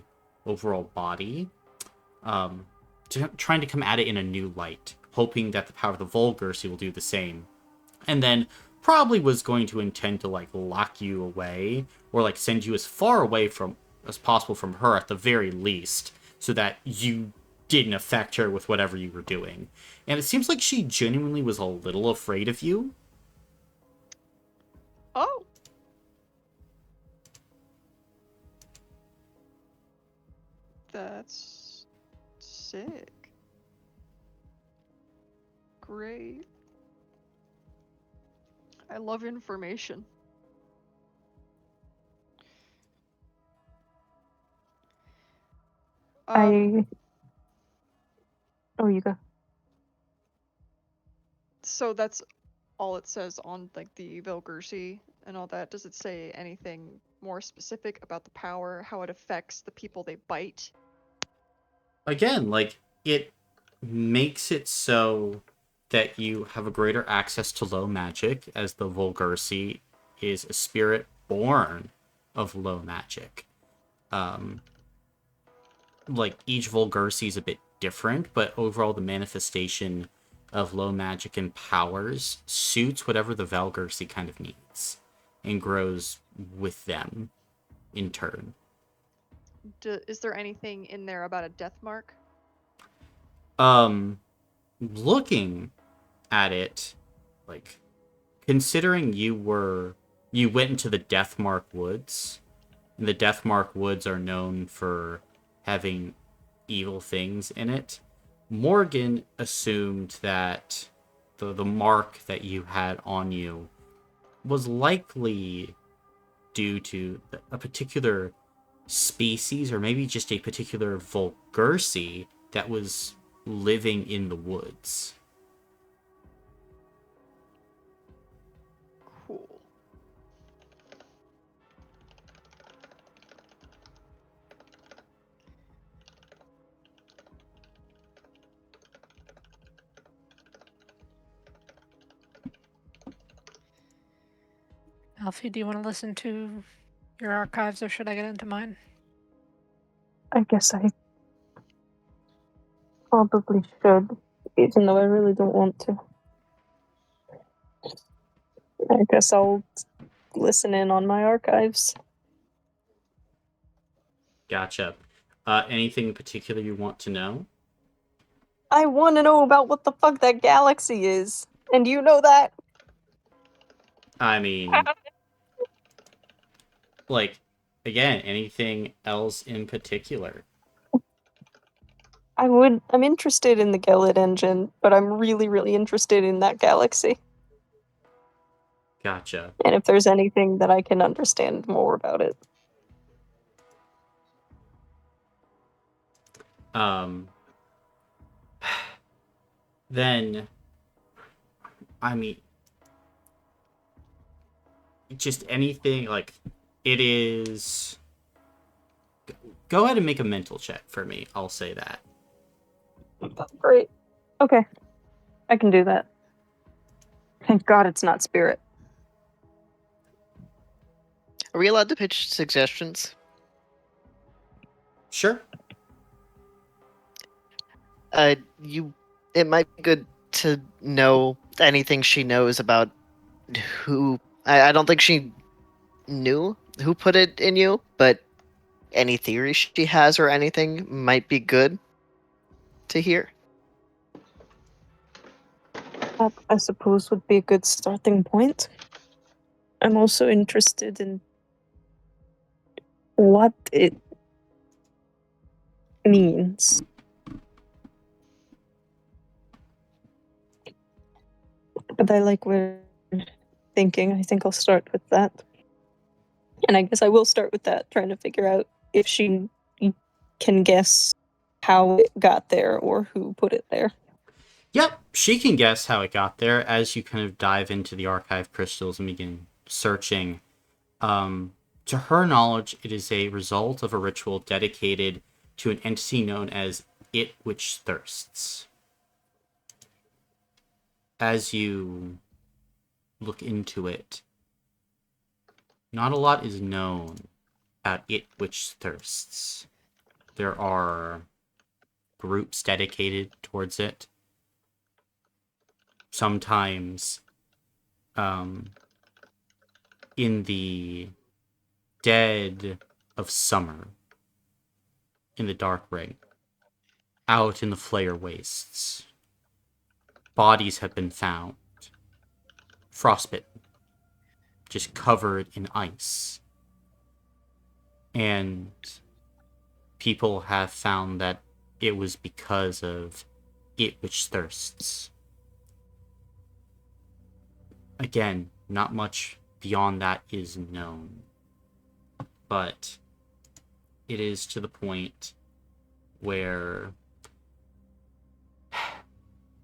overall body, trying to come at it in a new light, hoping that the power of the Volgersi will do the same. And then probably was going to intend to like lock you away or like send you as far away from as possible from her at the very least, so that you didn't affect her with whatever you were doing. And it seems like she genuinely was a little afraid of you. Oh! That's sick. Great. I love information. Oh, you go. So that's all it says on like the Vilgursi and all that. Does it say anything more specific about the power, how it affects the people they bite? Again, like, it makes it so that you have a greater access to low magic, as the Volgersi is a spirit born of low magic. Like, each Volgersi is a bit different, but overall the manifestation of low magic and powers suits whatever the Valgursi kind of needs and grows with them in turn. Is there anything in there about a death mark? Looking at it, like, considering you went into the Deathmark Woods, and the Deathmark Woods are known for having evil things in it, Morgan assumed that the mark that you had on you was likely due to a particular species, or maybe just a particular Volgersi that was living in the woods. Cool. Alphie, do you want to listen to your archives or should I get into mine? I guess I probably should, even though I really don't want to. I guess I'll listen in on my archives. Gotcha. Anything in particular you want to know? I want to know about what the fuck that galaxy is. And you know that? I mean, like, again, anything else in particular? I'm interested in the Gelid engine, but I'm really, really interested in that galaxy. Gotcha. And if there's anything that I can understand more about it. Then, I mean, just anything, like, it is... Go ahead and make a mental check for me, I'll say that. Great. Okay. I can do that. Thank God it's not spirit. Are we allowed to pitch suggestions? Sure. It might be good to know anything she knows about who. I don't think she knew who put it in you, but any theory she has or anything might be good to hear. That, I suppose, would be a good starting point. I'm also interested in what it means. But I like where you're thinking. I think I'll start with that. And I guess I will start with that, trying to figure out if she can guess how it got there or who put it there. Yep, she can guess how it got there as you kind of dive into the archive crystals and begin searching. To her knowledge, it is a result of a ritual dedicated to an entity known as It Which Thirsts. As you look into it, not a lot is known about It Which Thirsts. There are groups dedicated towards it. Sometimes, in the dead of summer, in the dark ring, out in the Flayer wastes, bodies have been found, frostbitten, just covered in ice. And people have found that it was because of It Which Thirsts. Again, not much beyond that is known. But it is to the point where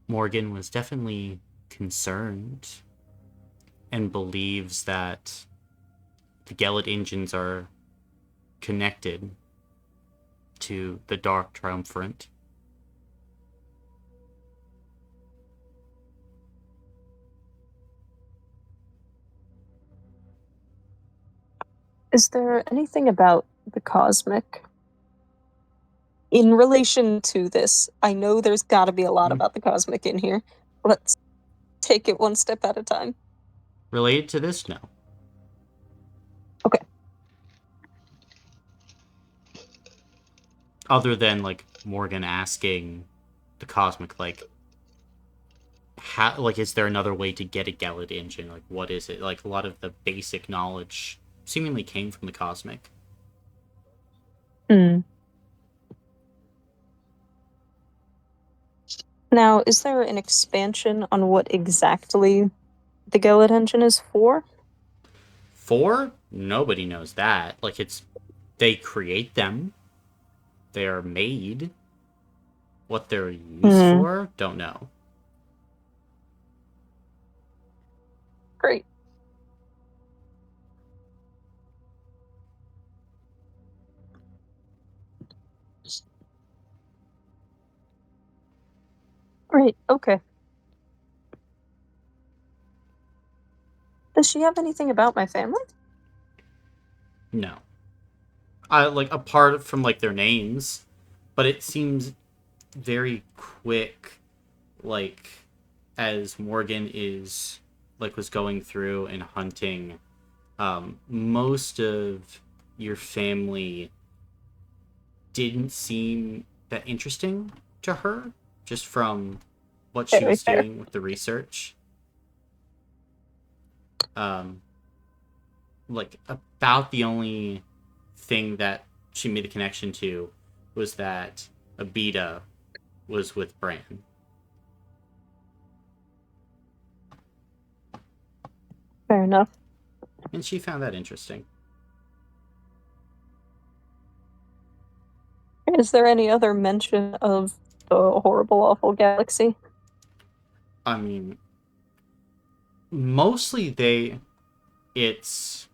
Morgan was definitely concerned and believes that the Gelid engines are connected to the Dark Triumvirate. Is there anything about the cosmic in relation to this? I know there's got to be a lot about the cosmic in here. Let's take it one step at a time. Related to this, no. Okay. Other than, like, Morgan asking the cosmic, like, how, like, is there another way to get a Gelid engine? Like, what is it? Like, a lot of the basic knowledge seemingly came from the cosmic. Now, is there an expansion on what exactly the Gelid engine is for? For? Nobody knows that. Like, they create them. They are made. What they're used for? Don't know. Great. Great, okay. Does she have anything about my family? No. Like, apart from, like, their names. But it seems very quick, like, as Morgan was going through and hunting, most of your family didn't seem that interesting to her. just from what she Very was fair. doing with the research. Like, about the only thing that she made a connection to was that Abita was with Bran. Fair enough. And she found that interesting. Is there any other mention of the horrible, awful galaxy? I mean, mostly it's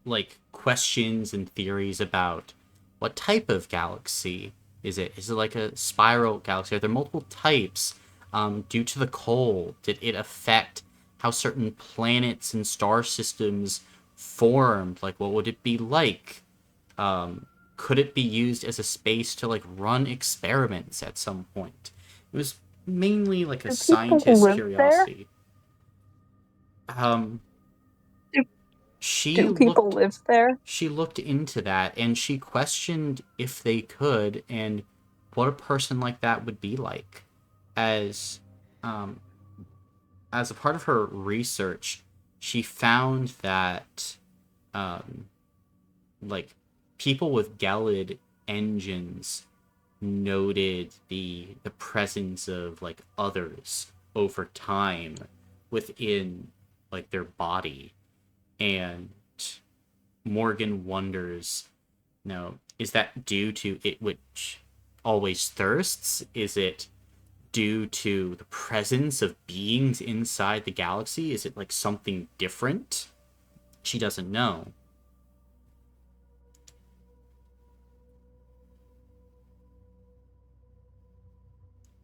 like questions and theories about what type of galaxy is it? Is it like a spiral galaxy? Are there multiple types? Due to the cold, did it affect how certain planets and star systems formed? Like, what would it be like? Could it be used as a space to like run experiments at some point? It was mainly like a Do people scientist's live there? curiosity. Um, Do- she Do people looked live there? she looked into that and she questioned if they could and what a person like that would be like. As um, as a part of her research, she found that um, like people with Gelid engines noted the presence of like others over time within like their body, and Morgan wonders, is that due to it which always thirsts? Is it due to the presence of beings inside the galaxy? Is it like something different? She doesn't know.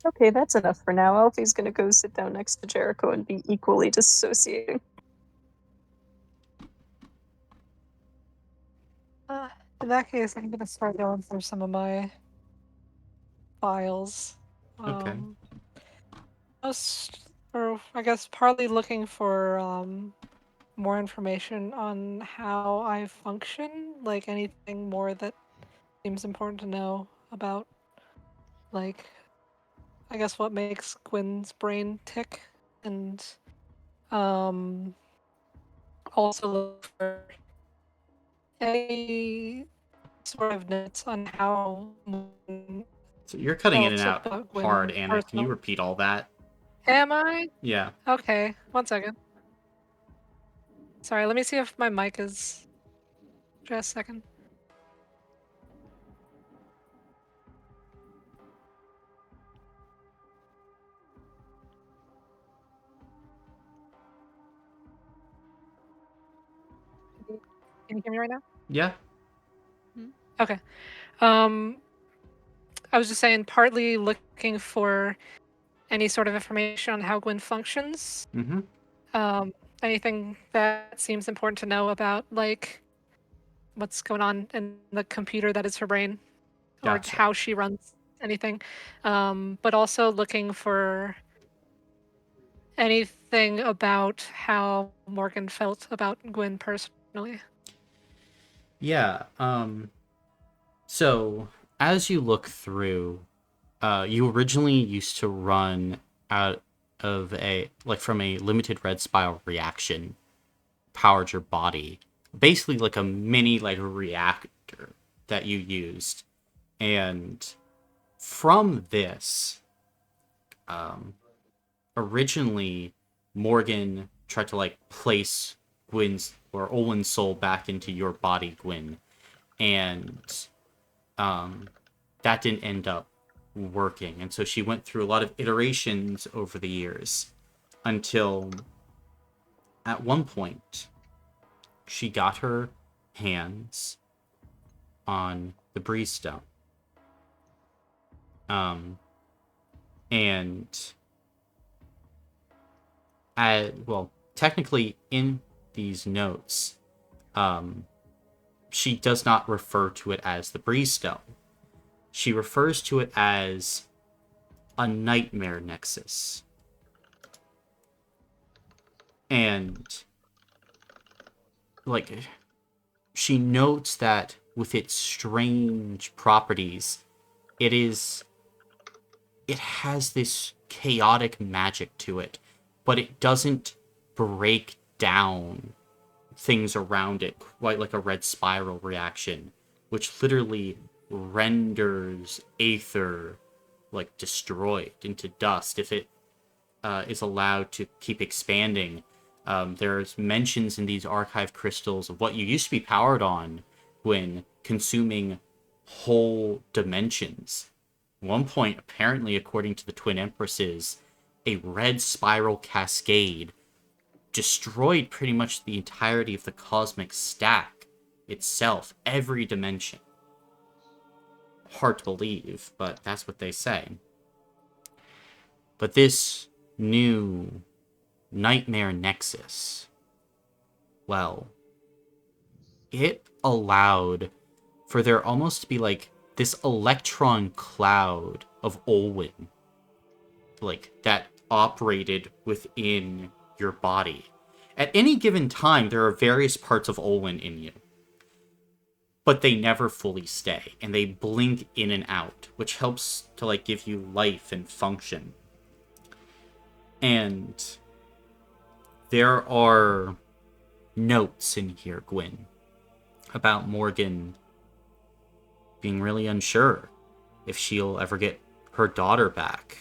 Okay, that's enough for now. Alfie's gonna go sit down next to Jericho and be equally disassociating. In that case, I'm gonna start going through some of my files. Okay. Or I guess partly looking for more information on how I function, like anything more that seems important to know about, like, I guess what makes Gwyn's brain tick, and um, also look for any sort of notes on how Morgan So you're cutting in and felt out about hard, Gwyn Anna. Can you personally. repeat all that? Am I? Yeah. Okay, 1 second. Sorry, let me see if my mic is. Just a second. Can you hear me right now? Yeah. Okay. I was just saying, partly looking for any sort of information on how Gwyn functions. Mm-hmm. Anything that seems important to know about, like, what's going on in the computer that is her brain, or Gotcha. how she runs anything. But also looking for anything about how Morgan felt about Gwyn personally. Yeah. So as you look through, you originally used to run out of from a limited red spiral reaction powered your body, basically like a mini like reactor that you used. And from this, originally Morgan tried to like place Gwyn's or Owen's soul back into your body, Gwyn, and that didn't end up working. And so she went through a lot of iterations over the years until at one point she got her hands on the Breeze Stone. And technically in these notes, she does not refer to it as the Breeze Stone. She refers to it as a nightmare nexus. And like she notes that with its strange properties, it is it has this chaotic magic to it, but it doesn't break down things around it quite like a red spiral reaction, which literally renders aether like destroyed into dust if it is allowed to keep expanding. There's mentions in these archive crystals of what you used to be powered on when consuming whole dimensions. At one point, apparently, according to the Twin Empresses, a red spiral cascade destroyed pretty much the entirety of the cosmic stack itself, every dimension. Hard to believe, but that's what they say. But this new Nightmare Nexus, well, it allowed for there almost to be like this electron cloud of Olwen, like that operated within your body. At any given time, there are various parts of Olwen in you, but they never fully stay, and they blink in and out, which helps to like give you life and function. And there are notes in here, Gwyn, about Morgan being really unsure if she'll ever get her daughter back.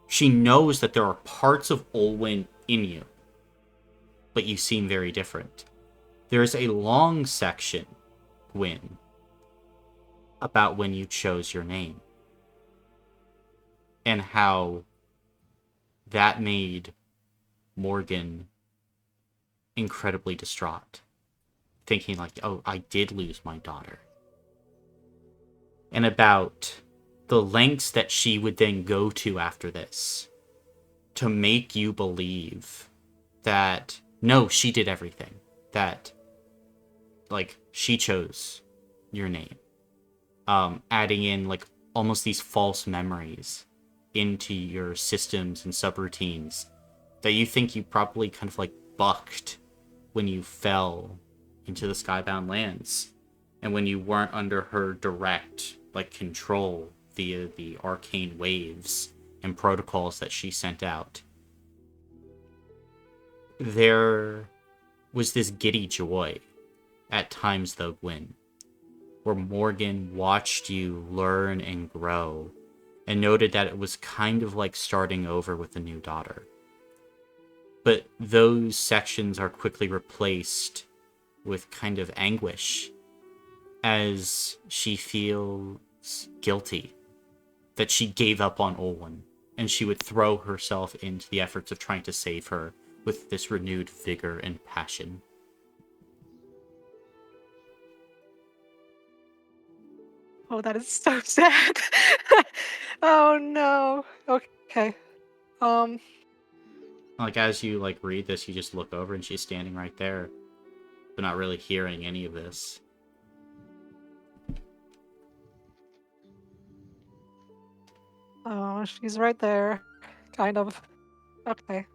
She knows that there are parts of Olwen in you, but you seem very different. There's a long section, Gwyn, about when you chose your name, and how that made Morgan incredibly distraught, thinking like, oh, I did lose my daughter. And about the lengths that she would then go to after this to make you believe that, no, she did everything. That, like, she chose your name. Adding in, like, almost these false memories into your systems and subroutines that you think you probably kind of, like, bucked when you fell into the Skybound Lands. And when you weren't under her direct, like, control via the arcane waves and protocols that she sent out. There was this giddy joy at times, though, Gwyn, where Morgan watched you learn and grow and noted that it was kind of like starting over with a new daughter. But those sections are quickly replaced with kind of anguish as she feels guilty that she gave up on Olwen, and she would throw herself into the efforts of trying to save her with this renewed vigor and passion. Oh, that is so sad. Oh no. Okay. Like, as you, like, read this, you just look over and she's standing right there, but not really hearing any of this. Oh, she's right there. Kind of. Okay.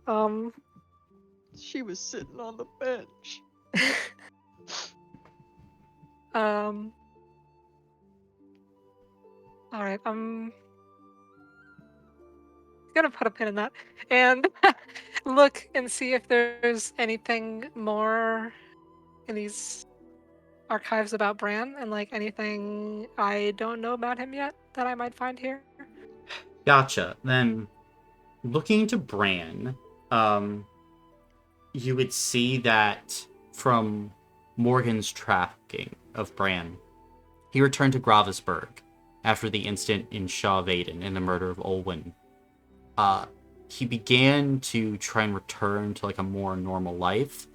She was sitting on the bench. All right. I'm gonna put a pin in that and look and see if there's anything more in these archives about Bran and like anything I don't know about him yet that I might find here. Gotcha. Then, looking into Bran, you would see that from Morgan's tracking of Bran, he returned to Gravesburg after the incident in Shah Vaden and the murder of Olwen. He began to try and return to like a more normal life,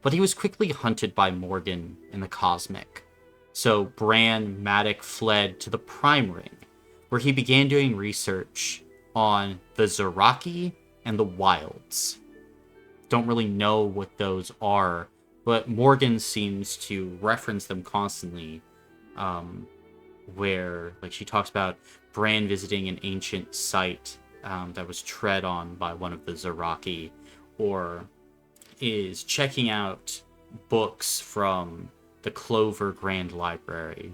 but he was quickly hunted by Morgan in the Cosmic. So Bran Matic fled to the Prime Ring, where he began doing research on the Zaraki and the Wilds. Don't really know what those are, but Morgan seems to reference them constantly, where like she talks about Bran visiting an ancient site that was tread on by one of the Zaraki, or is checking out books from the Clover Grand Library,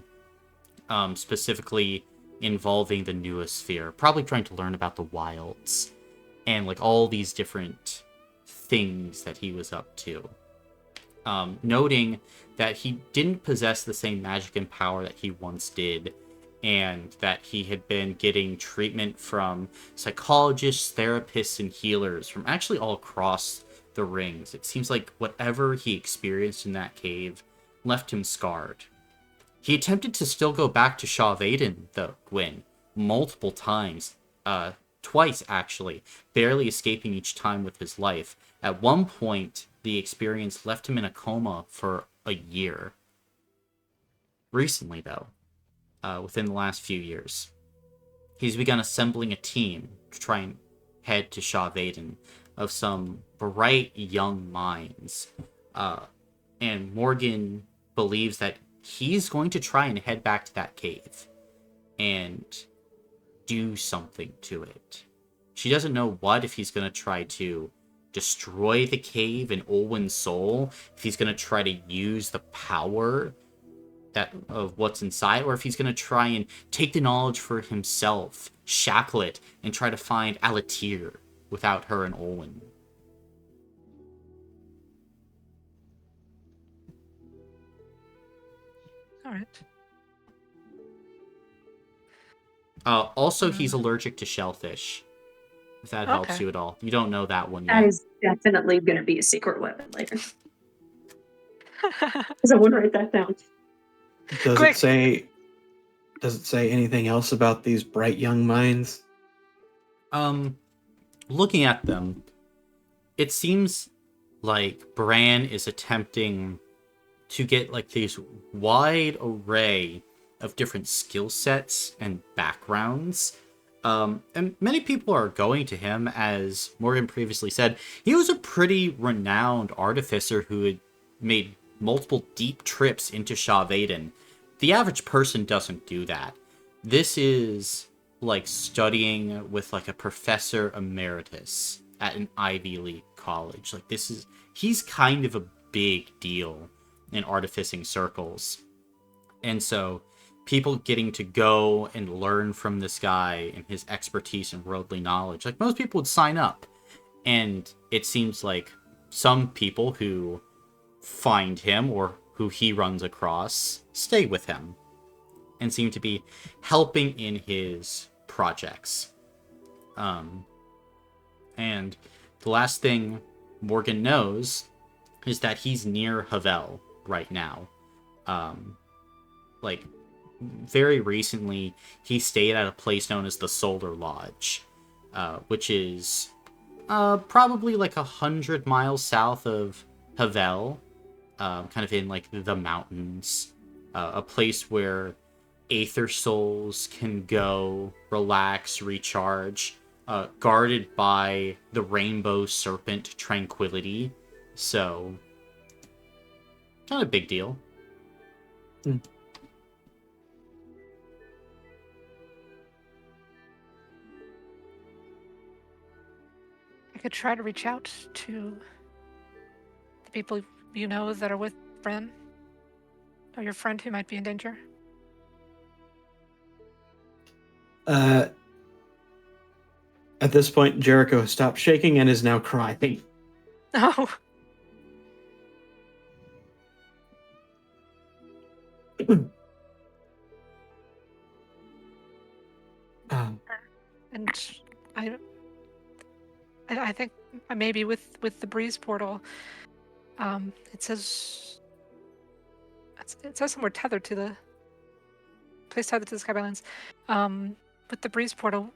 specifically involving the newest sphere, probably trying to learn about the wilds and like all these different things that he was up to. Noting that he didn't possess the same magic and power that he once did, and that he had been getting treatment from psychologists, therapists, and healers from actually all across the rings. It seems like whatever he experienced in that cave left him scarred. He attempted to still go back to Shah Vaden, though, Gwyn, multiple times. Twice, actually, barely escaping each time with his life. At one point, the experience left him in a coma for a year. Recently, though, within the last few years, he's begun assembling a team to try and head to Shah Vaden of some bright young minds. And Morgan believes that he's going to try and head back to that cave and do something to it. She doesn't know what, if he's going to try to destroy the cave and Olwen's soul, if he's going to try to use the power that of what's inside, or if he's going to try and take the knowledge for himself, shackle it, and try to find Alatir without her and Olwen. All right. Also, he's allergic to shellfish, if that helps Okay. you at all. You don't know that one That yet. is definitely going to be a secret weapon later. Someone write that down. Does Quick. it say anything else about these bright young minds? Looking at them, it seems like Bran is attempting to get like this wide array of different skill sets and backgrounds. And many people are going to him, as Morgan previously said. He was a pretty renowned artificer who had made multiple deep trips into Shah Vaden. The average person doesn't do that. This is like studying with like a professor emeritus at an Ivy League college. Like he's kind of a big deal in artificing circles. And so people getting to go and learn from this guy and his expertise and worldly knowledge, like most people would sign up. And it seems like some people who find him or who he runs across stay with him and seem to be helping in his projects. And the last thing Morgan knows is that he's near Havel right now. Like, very recently, he stayed at a place known as the Solar Lodge, which is probably like 100 miles south of Havel, kind of in like the mountains, a place where Aether souls can go, relax, recharge, guarded by the Rainbow Serpent Tranquility. So, not a big deal. I could try to reach out to the people you know that are with Bren, or your friend who might be in danger. At this point, Jericho has stopped shaking and is now crying. Oh, and I think maybe with the breeze portal, it says somewhere tethered to the place tethered to the Skylands. With the breeze portal,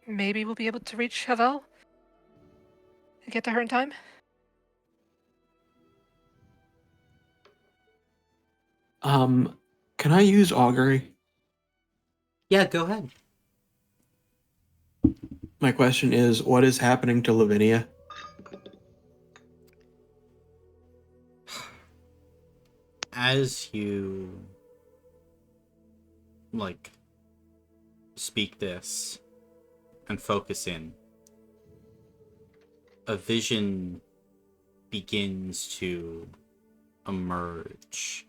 maybe we'll be able to reach Havel and get to her in time. Can I use augury? Yeah, go ahead. My question is, what is happening to Lavinia? As you like speak this and focus in, a vision begins to emerge.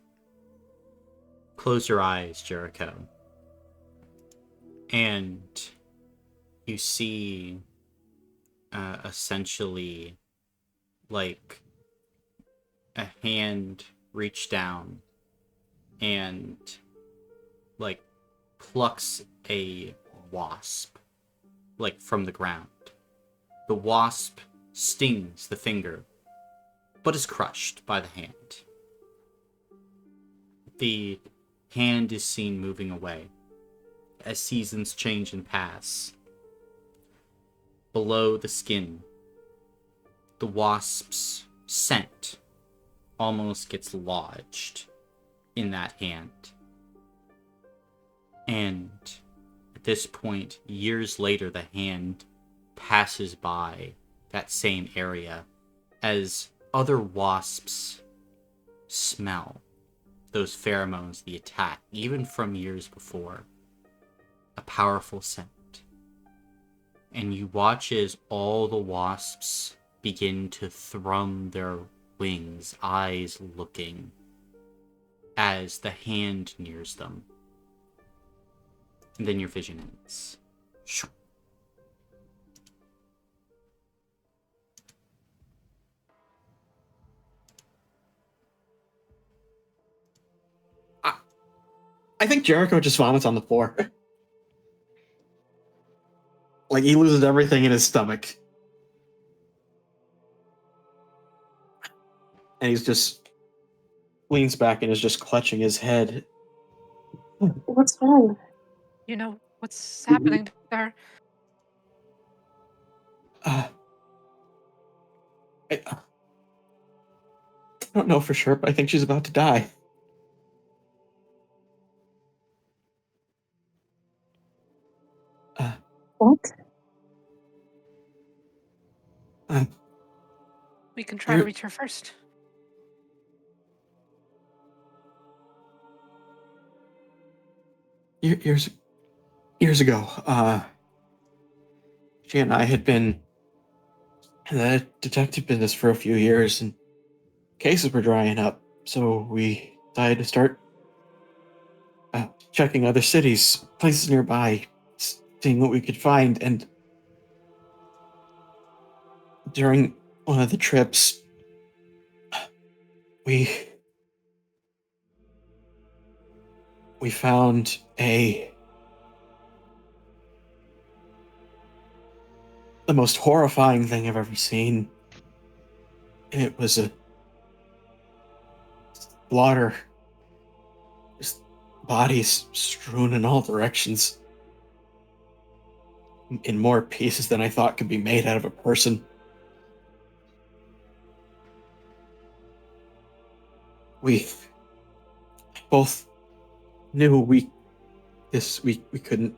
Close your eyes, Jericho. And you see essentially like a hand reach down and like plucks a wasp like from the ground. The wasp stings the finger, but is crushed by the hand. The hand is seen moving away as seasons change and pass. Below the skin, the wasp's scent almost gets lodged in that hand. And at this point, years later, the hand passes by that same area as other wasps smell those pheromones, the attack, even from years before. A powerful scent. And you watch as all the wasps begin to thrum their wings, eyes looking, as the hand nears them. And then your vision ends. I think Jericho just vomits on the floor. Like, he loses everything in his stomach. And he's just leans back and is just clutching his head. What's wrong? You know what's happening there? I don't know for sure, but I think she's about to die. What? We can try to reach her first. Years ago, she and I had been in the detective business for a few years, and cases were drying up, so we decided to start checking other cities, places nearby, seeing what we could find, and during one of the trips, we found the most horrifying thing I've ever seen. It was a slaughter. Just bodies strewn in all directions. In more pieces than I thought could be made out of a person. We both knew we couldn't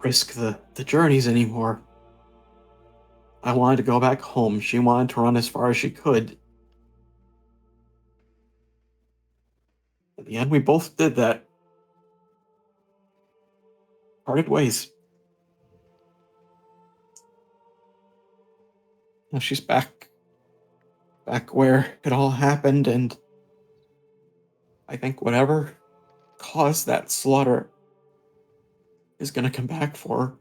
risk the journeys anymore. I wanted to go back home. She wanted to run as far as she could. At the end, we both did that. Parted ways. Now she's back where it all happened, and I think whatever caused that slaughter is gonna come back for her.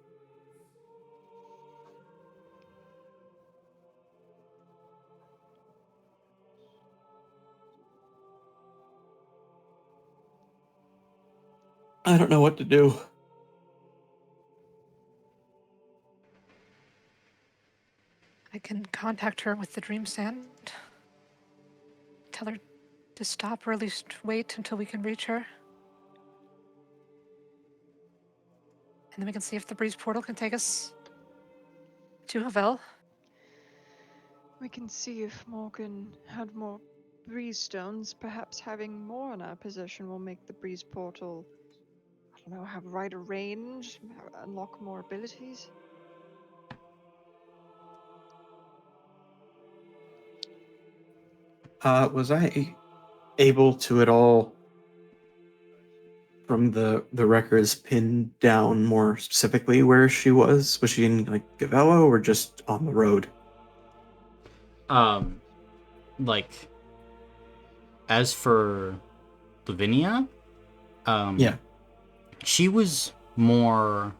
I don't know what to do. I can contact her with the dream sand. Tell her to stop or at least wait until we can reach her. And then we can see if the breeze portal can take us to Havel. We can see if Morgan had more breeze stones. Perhaps having more in our possession will make the breeze portal, I don't know, have wider range, unlock more abilities. Was I able to at all, from the records, pin down more specifically where she was? Was she in like Gavello or just on the road? Like, as for Lavinia, Yeah. She was more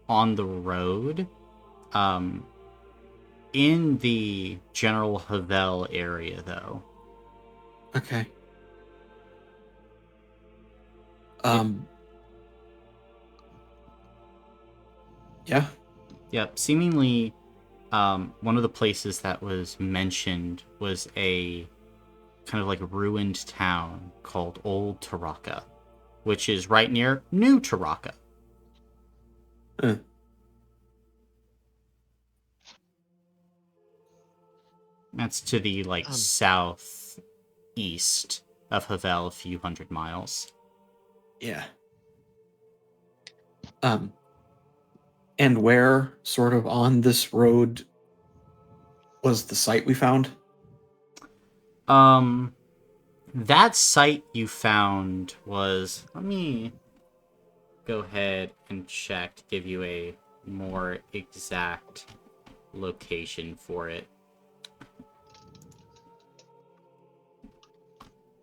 on the road, in the general Havel area, though. Okay. Yeah. Yep, seemingly, one of the places that was mentioned was a kind of like ruined town called Old Taraka, which is right near New Taraka. Uh, That's to the southeast of Havel, a few hundred miles. yeah. And where, sort of on this road, was the site we found? That site you found was... Let me go ahead and check to give you a more exact location for it.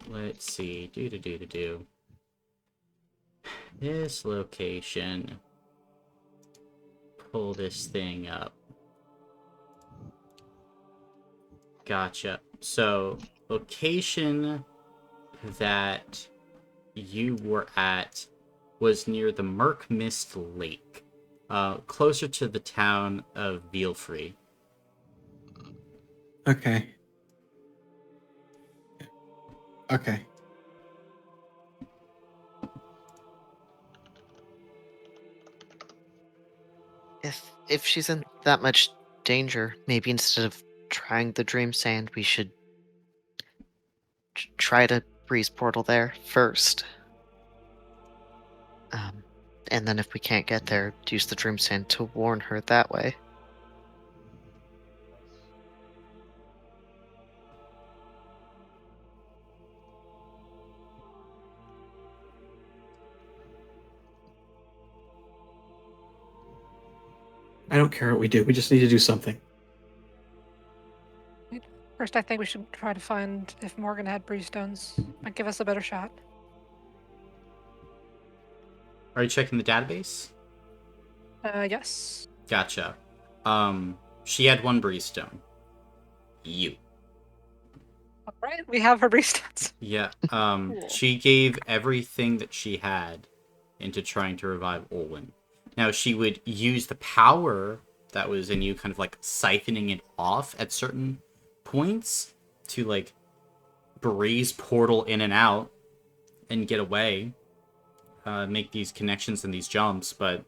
Let's see. This location. Pull this thing up. Gotcha. So, location that you were at was near the Murk Mist Lake, closer to the town of Vielfree. Okay. Okay. If she's in that much danger, maybe instead of trying the dream sand, we should try to breeze portal there first. And then if we can't get there, use the dream sand to warn her that way. I don't care what we do. We just need to do something. First, I think we should try to find if Morgan had breeze stones. Might give us a better shot. Are you checking the database? Yes. Gotcha. She had one breeze stone. You. All right, we have her breeze stones. Yeah. Cool. She gave everything that she had into trying to revive Olwen. Now, she would use the power that was in you, kind of like siphoning it off at certain points to like breeze portal in and out and get away, make these connections and these jumps, but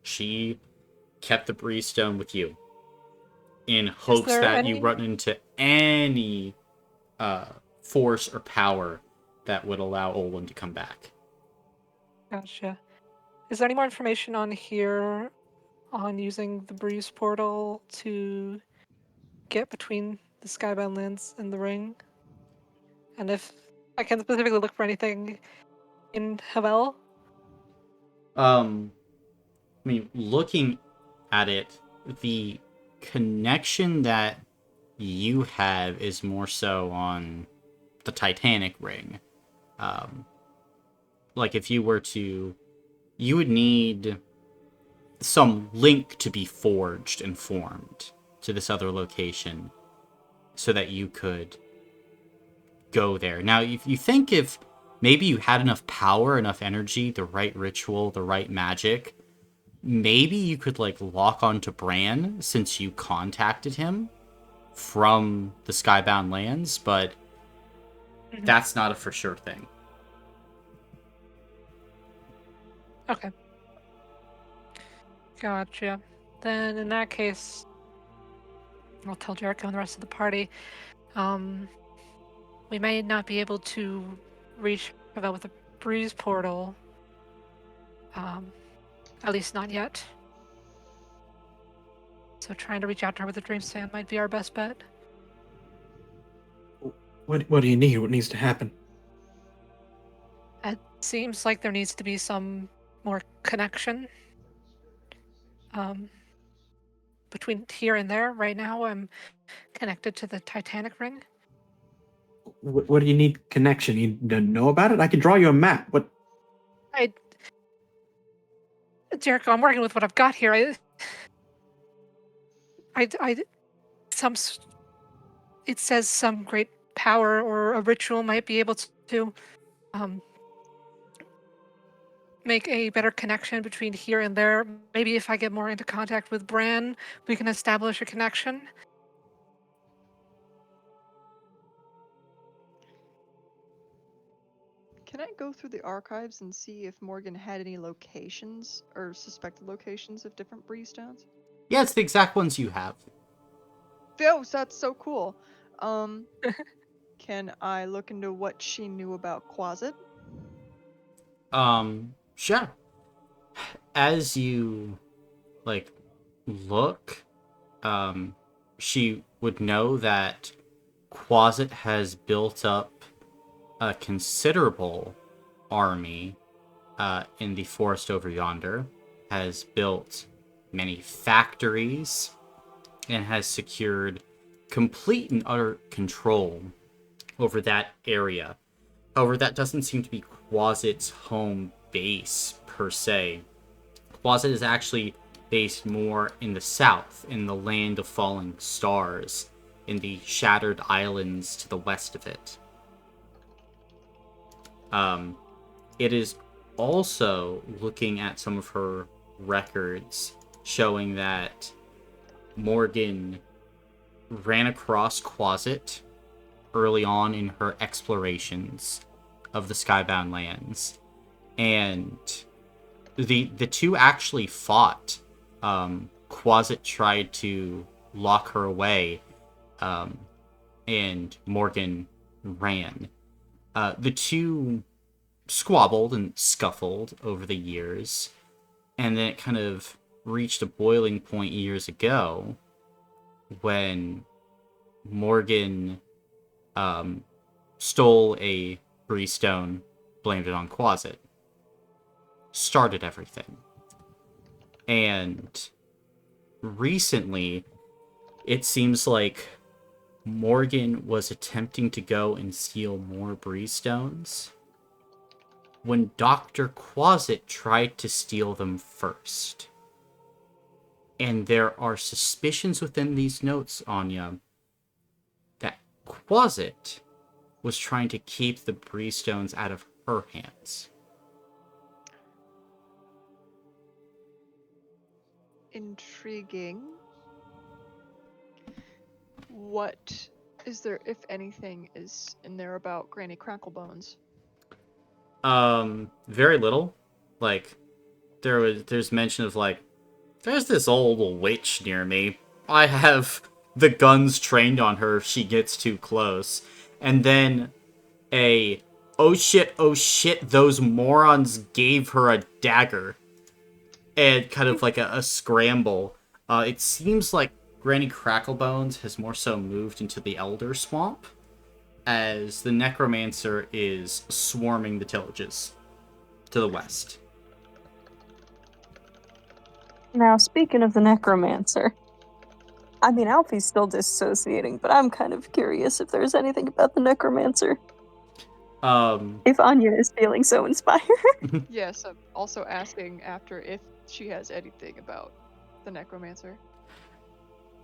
she kept the breeze stone with you in hopes there that any- you run into any force or power that would allow Olwen to come back. Gotcha. Is there any more information on here on using the breeze portal to get between the Skybound lands and the ring? And if I can specifically look for anything in Havel? I mean, looking at it, the connection that you have is more so on the Titanic ring. Like if you were to, you would need some link to be forged and formed to this other location so that you could go there. Now, if you think if maybe you had enough power, enough energy, the right ritual, the right magic, maybe you could like lock onto Bran since you contacted him from the Skybound lands, but that's not a for sure thing. Okay. Gotcha. Then in that case, I'll tell Jericho and the rest of the party. We may not be able to reach Havel with a breeze portal. At least not yet. So trying to reach out to her with the dream sand might be our best bet. What do you need? What needs to happen? It seems like there needs to be some more connection. Between here and there. Right now, I'm connected to the Titanic ring. What do you need connection? You don't know about it? I can draw you a map. What? Jericho, I'm working with what I've got here. I some it says some great power or a ritual might be able to um, make a better connection between here and there. Maybe if I get more into contact with Bran, we can establish a connection. Can I go through the archives and see if Morgan had any locations or suspected locations of different Breestones? Yeah, it's the exact ones you have. Oh, that's so cool. Can I look into what she knew about Quasit? Sure. As you look, she would know that Quasit has built up a considerable army in the forest over yonder, has built many factories, and has secured complete and utter control over that area. However, that doesn't seem to be Quasit's home base, per se. Quasit is actually based more in the south, in the land of falling stars, in the shattered islands to the west of it. It is also looking at some of her records showing that Morgan ran across Quasit early on in her explorations of the Skybound lands, and the two actually fought. Quasit tried to lock her away, and Morgan ran. The two squabbled and scuffled over the years, and then it kind of reached a boiling point years ago when Morgan stole a Breestone, blamed it on Quasit, started everything. And recently, it seems like Morgan was attempting to go and steal more Breestones when Dr. Quasit tried to steal them first. And there are suspicions within these notes, Anja, that Quasit was trying to keep the Breestones out of her hands. Intriguing. What is there, if anything, is in there about Granny Cracklebones? Very little. Like, there's mention of there's this old witch near me. I have the guns trained on her if she gets too close. And then oh shit, those morons gave her a dagger. And kind of like a scramble. It seems like Granny Cracklebones has more so moved into the Elder Swamp, as the Necromancer is swarming the tillages to the west. Now, speaking of the Necromancer, I mean, Alphie's still dissociating, but I'm kind of curious if there's anything about the Necromancer. If Anja is feeling so inspired. Yes, I'm also asking after if she has anything about the Necromancer.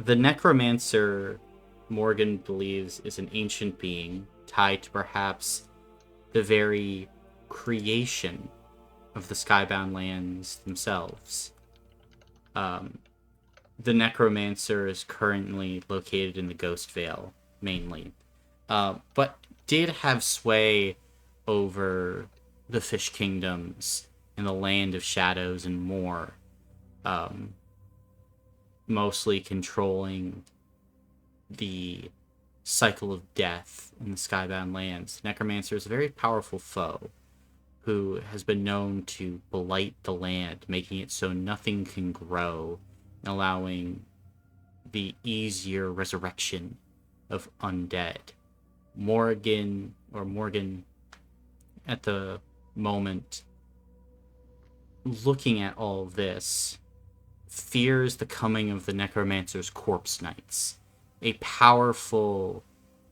The Necromancer, Morgan believes, is an ancient being tied to perhaps the very creation of the Skybound lands themselves. The Necromancer is currently located in the Ghost Vale, mainly, but did have sway over the Fish Kingdoms and the Land of Shadows and more, mostly controlling the cycle of death in the Skybound lands. Necromancer is a very powerful foe who has been known to blight the land, making it so nothing can grow, and allowing the easier resurrection of undead. Morgan, at the moment, looking at all of this, fears the coming of the Necromancer's Corpse Knights, a powerful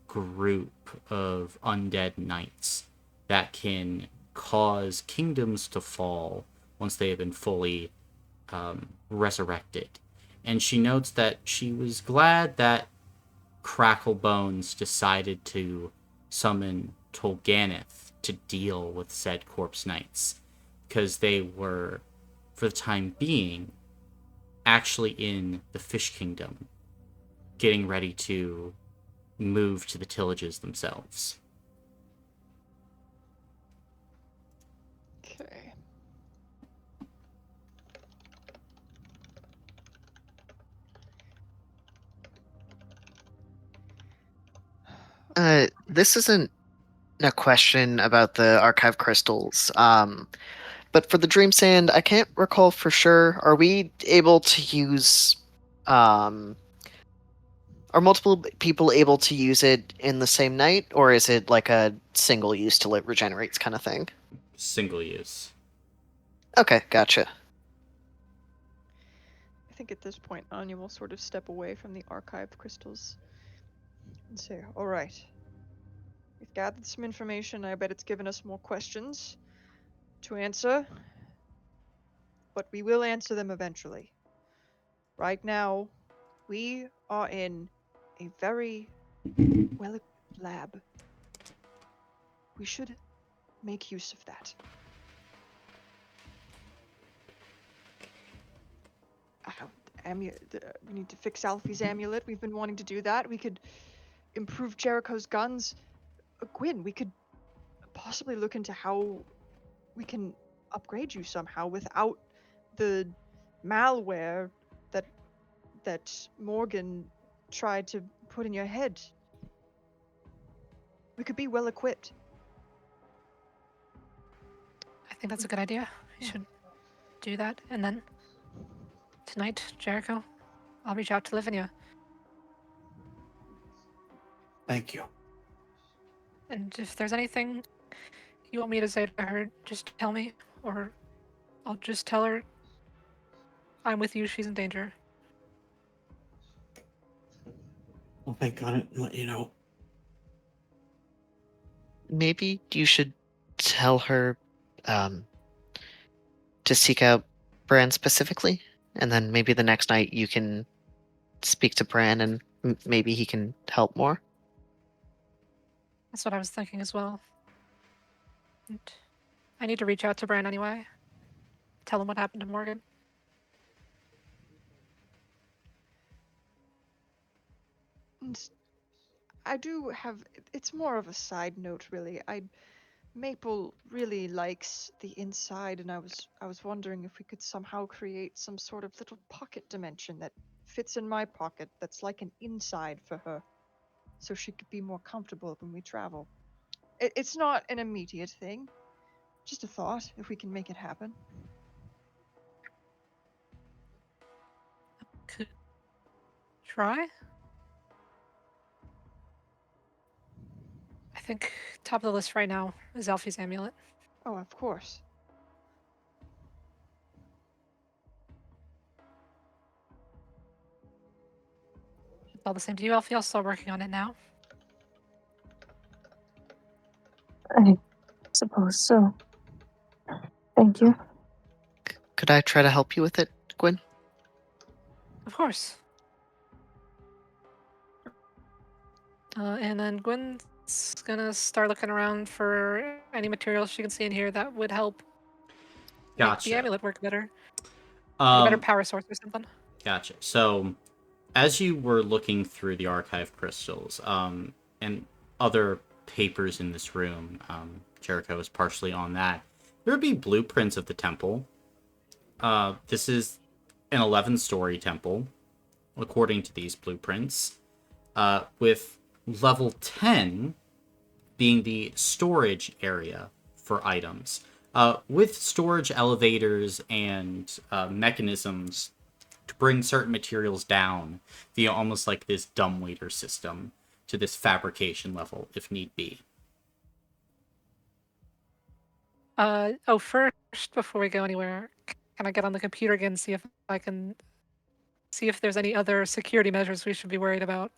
group of undead knights that can cause kingdoms to fall once they have been fully resurrected. And she notes that she was glad that Cracklebones decided to summon Tolganeth to deal with said corpse knights, because they were, for the time being, actually in the Fish Kingdom, getting ready to move to the Tillages themselves. Okay. This isn't a question about the archive crystals. But for the dream sand, I can't recall for sure. Are we able to use um are multiple people able to use it in the same night, or is it like a single use till it regenerates kind of thing? Single use. Okay, gotcha. I think at this point, Anja will sort of step away from the archive crystals and say, all right, we've gathered some information. I bet it's given us more questions to answer, but we will answer them eventually. Right now, we are in a very well-equipped lab. We should make use of that. We need to fix Alphie's amulet. We've been wanting to do that. We could improve Jericho's guns. Gwyn, we could possibly look into how we can upgrade you somehow without the malware that Morgan tried to put in your head. We could be well equipped. I think that's a good idea. We should do that. And then tonight, Jericho, I'll reach out to Lavinia. Thank you. And if there's anything you want me to say to her, just tell me, or I'll just tell her I'm with you, she's in danger. I'll think on it and let you know. Maybe you should tell her to seek out Bran specifically, and then maybe the next night you can speak to Bran and maybe he can help more. That's what I was thinking as well. And I need to reach out to Bran anyway. Tell him what happened to Morgan. And I do have. It's more of a side note, really. Maple really likes the inside, and I was wondering if we could somehow create some sort of little pocket dimension that fits in my pocket. That's like an inside for her, so she could be more comfortable when we travel. It's not an immediate thing. Just a thought. If we can make it happen. Could try? I think top of the list right now is Alphie's amulet. Oh, of course. It's all the same to you, Alphie. I'll start working on it now. I suppose so. Thank you. Could I try to help you with it, Gwyn? Of course. And then Gwyn's gonna start looking around for any materials she can see in here that would help make the Gotcha. amulet work better. Like a better Um, power source or something. Gotcha. So, as you were looking through the archive crystals, and other papers in this room, Jericho is partially on that. There would be blueprints of the temple. This is an 11-story temple, according to these blueprints, with level 10 being the storage area for items, with storage elevators and mechanisms to bring certain materials down via almost like this dumbwaiter system to this fabrication level, if need be. First, before we go anywhere, can I get on the computer again and see if I can see if there's any other security measures we should be worried about?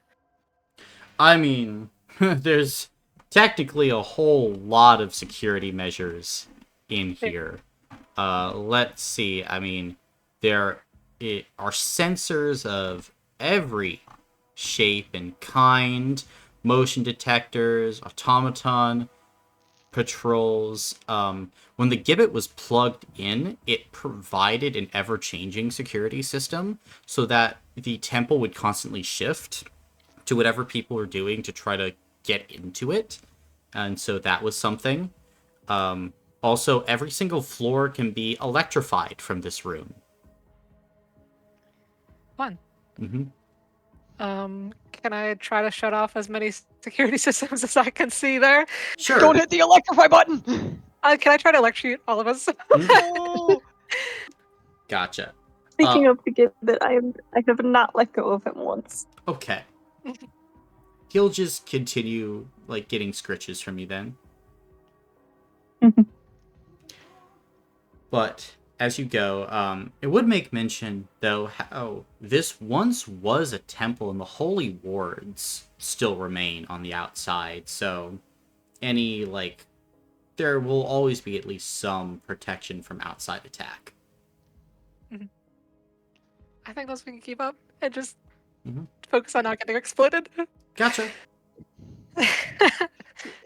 I mean, there's technically a whole lot of security measures in here. Let's see. I mean, there are sensors of every shape and kind, motion detectors, automaton, patrols. When the gibbet was plugged in, it provided an ever-changing security system so that the temple would constantly shift to whatever people were doing to try to get into it. And so that was something. Also, every single floor can be electrified from this room. Fun. Mm-hmm. Can I try to shut off as many security systems as I can see there? Sure. Don't hit the electrify button! Can I try to electrocute all of us? No! Gotcha. Speaking of the gibbet, I have not let go of him once. Okay. He'll just continue, like, getting scritches from you then. But as you go, it would make mention, though, how this once was a temple and the holy wards still remain on the outside. So any, like, there will always be at least some protection from outside attack. I think those we can keep up and just Mhm. focus on not getting exploded. Gotcha.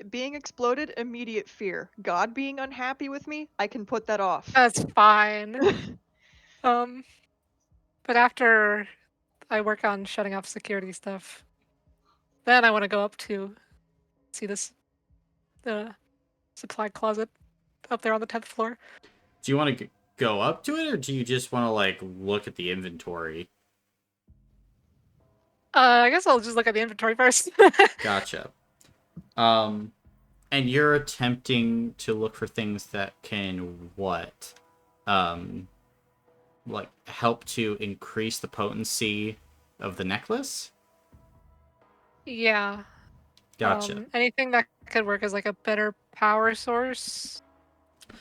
Being exploded, immediate fear. God being unhappy with me, I can put that off. That's fine. But after I work on shutting off security stuff, then I want to go up to see the supply closet up there on the 10th floor. Do you want to go up to it, or do you just want to, like, look at the inventory? I guess I'll just look at the inventory first. Gotcha. And you're attempting to look for things that can what? Like, help to increase the potency of the necklace? Yeah. Gotcha. Anything that could work as like a better power source for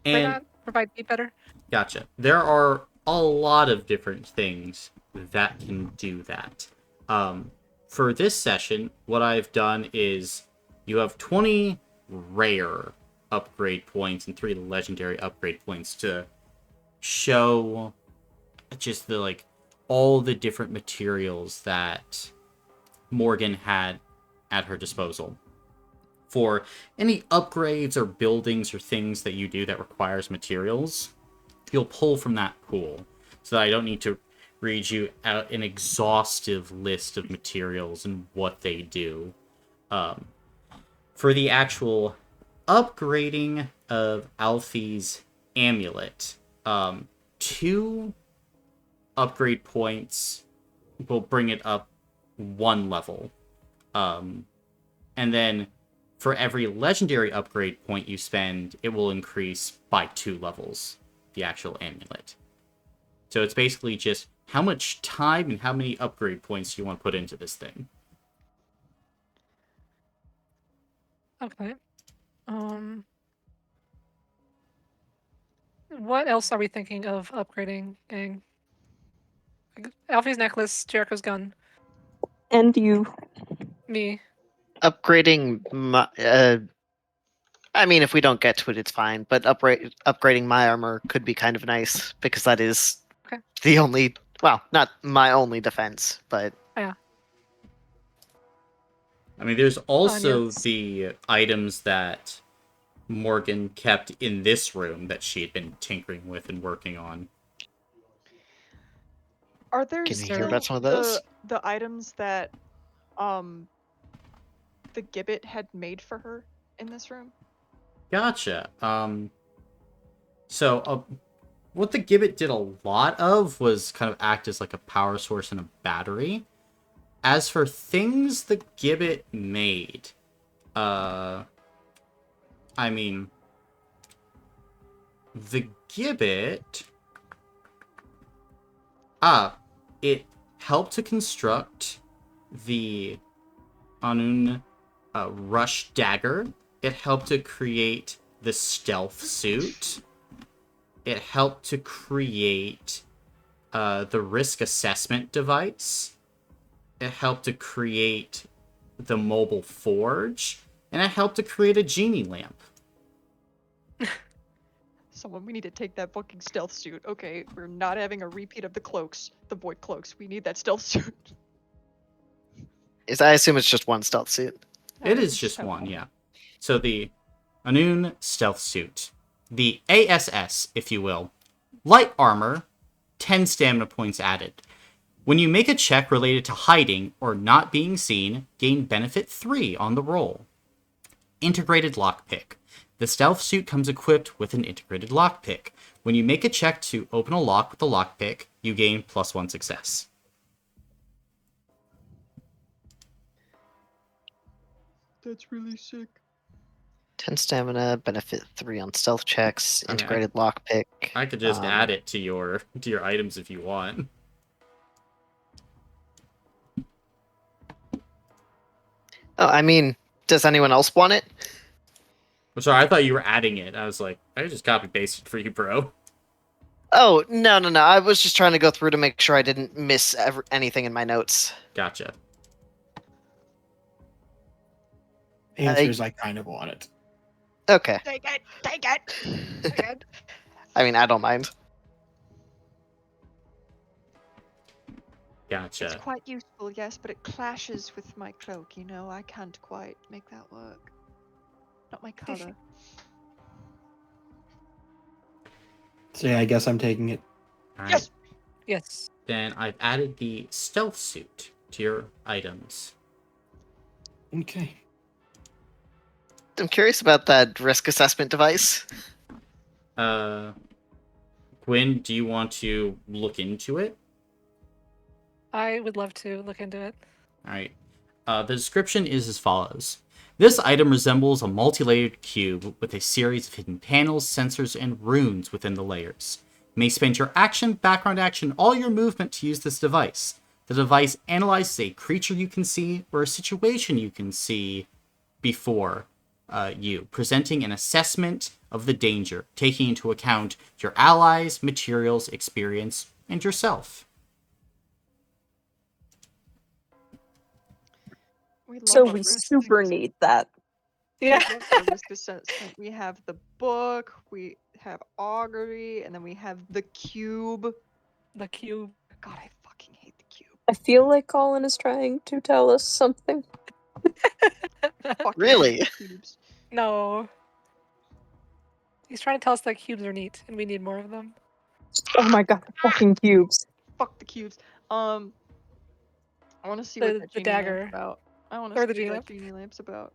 And that, provide me better. gotcha. There are a lot of different things that can do that. For this session, what I've done is you have 20 rare upgrade points and 3 legendary upgrade points to show just the, like, all the different materials that Morgan had at her disposal. For any upgrades or buildings or things that you do that requires materials, you'll pull from that pool, so that I don't need to read you out an exhaustive list of materials and what they do. For the actual upgrading of Alphie's amulet, 2 upgrade points will bring it up 1 level. And then for every legendary upgrade point you spend, it will increase by 2 levels, the actual amulet. So it's basically just how much time and how many upgrade points you want to put into this thing. Okay. What else are we thinking of upgrading, gang? Alfie's necklace, Jericho's gun, And you. me. Upgrading my, I mean, if we don't get to it, it's fine. But upgrading my armor could be kind of nice because that is Okay. the only, well, not my only defense, but Yeah. I mean, there's also Anya's. the items that Morgan kept in this room that she had been tinkering with and working on. Are there Can you hear still about some of those? the items that the gibbet had made for her in this room? Gotcha. So what the gibbet did a lot of was kind of act as like a power source and a battery. As for things the gibbet made, I mean, the gibbet, it helped to construct the Anun rush dagger. It helped to create the stealth suit. It helped to create the risk assessment device. It helped to create the mobile forge. and it helped to create a genie lamp. Someone, we need to take that fucking stealth suit. Okay, we're not having a repeat of the cloaks, the void cloaks. We need that stealth suit. I assume it's just one stealth suit. It is just one, yeah. So the Anun stealth suit. The ASS, if you will. Light armor, 10 stamina points added. When you make a check related to hiding or not being seen, gain benefit 3 on the roll. Integrated lockpick. The stealth suit comes equipped with an integrated lockpick. When you make a check to open a lock with the lockpick, you gain +1 success. That's really sick. 10 stamina, benefit 3 on stealth checks, I mean, integrated lockpick. I could just add it to your items if you want. Oh, I mean, does anyone else want it? I'm sorry, I thought you were adding it. I was like, I just copy pasted for you, bro. Oh, no. I was just trying to go through to make sure I didn't miss anything in my notes. Gotcha. The answer is I kind of want it. Okay. Take it! Take it! Take it! I mean, I don't mind. Gotcha. It's quite useful, yes, but it clashes with my cloak, you know? I can't quite make that work. Not my color. So yeah, I guess I'm taking it. All right. Yes! Yes. Then I've added the stealth suit to your items. Okay. I'm curious about that risk assessment device. Gwyn, do you want to look into it? I would love to look into it. All right. The description is as follows. This item resembles a multi-layered cube with a series of hidden panels, sensors, and runes within the layers. You may spend your action, background action, all your movement to use this device. The device analyzes a creature you can see or a situation you can see before you, presenting an assessment of the danger, taking into account your allies, materials, experience, and yourself. So love we our risk super assessment. need that. Yeah. We love our risk assessment. We have the book, we have augury, and then we have the cube. The cube. God, I fucking hate the cube. I feel like Colin is trying to tell us something. Fucking Really? hate cubes. No. He's trying to tell us that cubes are neat and we need more of them. Oh my god, the fucking cubes. Fuck the cubes. I want to see The- what that the genie dagger. lamp's about. I want Or to the see genie what lamp. that genie lamp's about.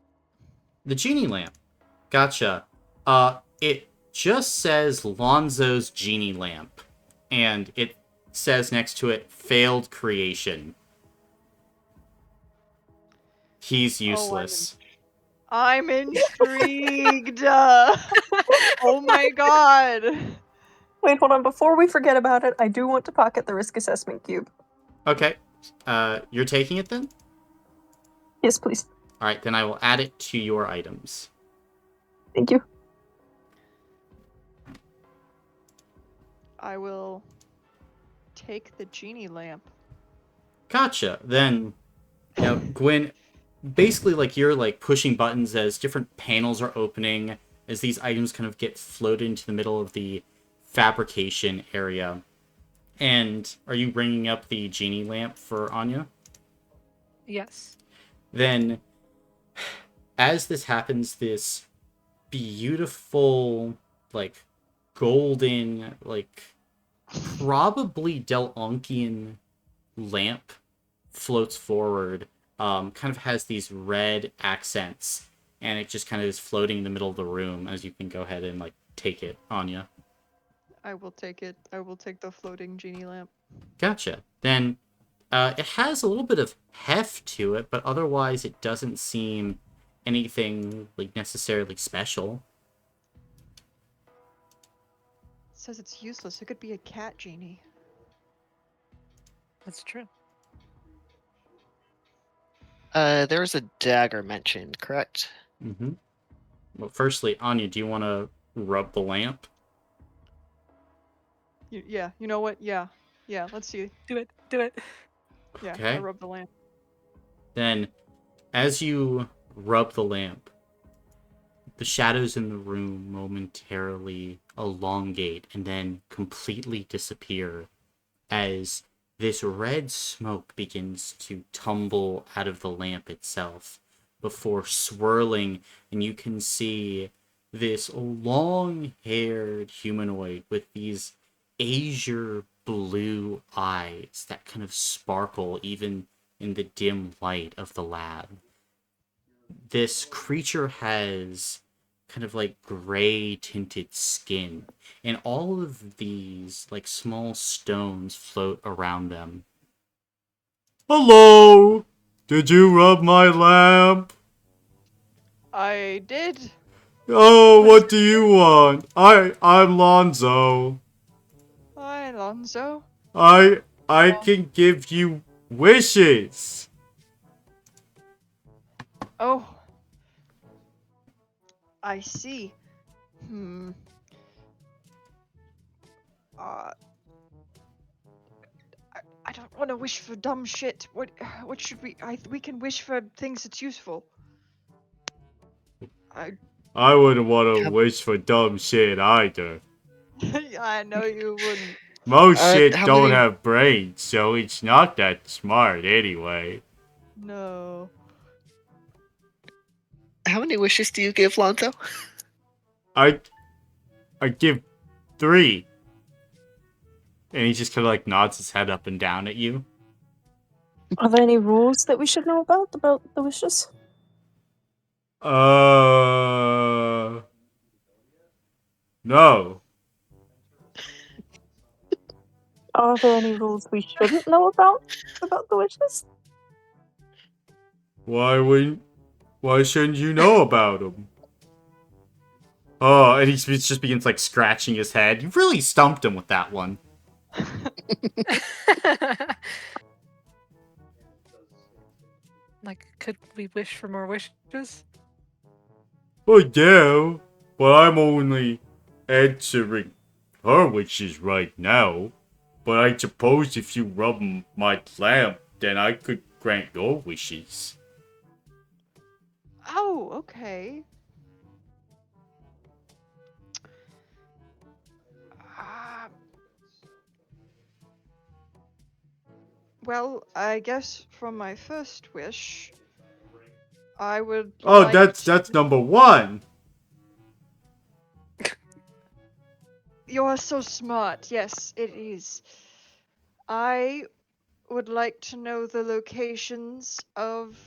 The genie lamp. Gotcha. It just says Lonzo's genie lamp. And it says next to it, failed creation. He's useless. I'm intrigued. Oh my god. Wait, hold on. Before we forget about it, I do want to pocket the risk assessment cube. Okay. You're taking it then? Yes, please. Alright, then I will add it to your items. Thank you. I will take the genie lamp. Gotcha. Then, you know, Gwyn, basically, like, you're, like, pushing buttons as different panels are opening, as these items kind of get floated into the middle of the fabrication area. And are you bringing up the genie lamp for Anja? Yes. Then, as this happens, this beautiful, like, golden, like, probably Delonkian lamp floats forward. Kind of has these red accents, and it just kind of is floating in the middle of the room, as you can go ahead and, like, take it, Anja. I will take it. I will take the floating genie lamp. Gotcha. Then, it has a little bit of heft to it, but otherwise it doesn't seem anything, like, necessarily special. It says it's useless. It could be a cat genie. That's true. There was a dagger mentioned, correct? Mm-hmm. Well, firstly, Anja, do you want to rub the lamp? Yeah, you know what? Yeah. Yeah, let's see. Do it. Do it. Yeah, Okay. I rub the lamp. Then, as you rub the lamp, The shadows in the room momentarily elongate and then completely disappear as this red smoke begins to tumble out of the lamp itself before swirling, and you can see this long-haired humanoid with these azure blue eyes that kind of sparkle even in the dim light of the lab. This creature has kind of like gray tinted skin, and all of these like small stones float around them. Hello! Did you rub my lamp? I did. Oh, what do you want? I'm Lonzo. Hi, Alonzo. I can give you wishes. Oh. I see. Uh, I don't want to wish for dumb shit. What should we? We can wish for things that's useful. I wouldn't want to How- wish for dumb shit either. I know you wouldn't. Most shit how don't many have brains, so it's not that smart anyway. No. how many wishes do you give, Lonzo? I give 3. And he just kind of like nods his head up and down at you. Are there any rules that we should know about the wishes? No. Are there any rules we shouldn't know about the wishes? Why shouldn't you know about him? Oh, and he just begins like scratching his head. You really stumped him with that one. Like, could we wish for more wishes? Oh yeah, but I'm only answering her wishes right now. But I suppose if you rub my lamp, then I could grant your wishes. Oh, okay. Uh, well, I guess for my first wish, I would. Oh, like that's number 1. You are so smart. Yes, it is. I would like to know the locations of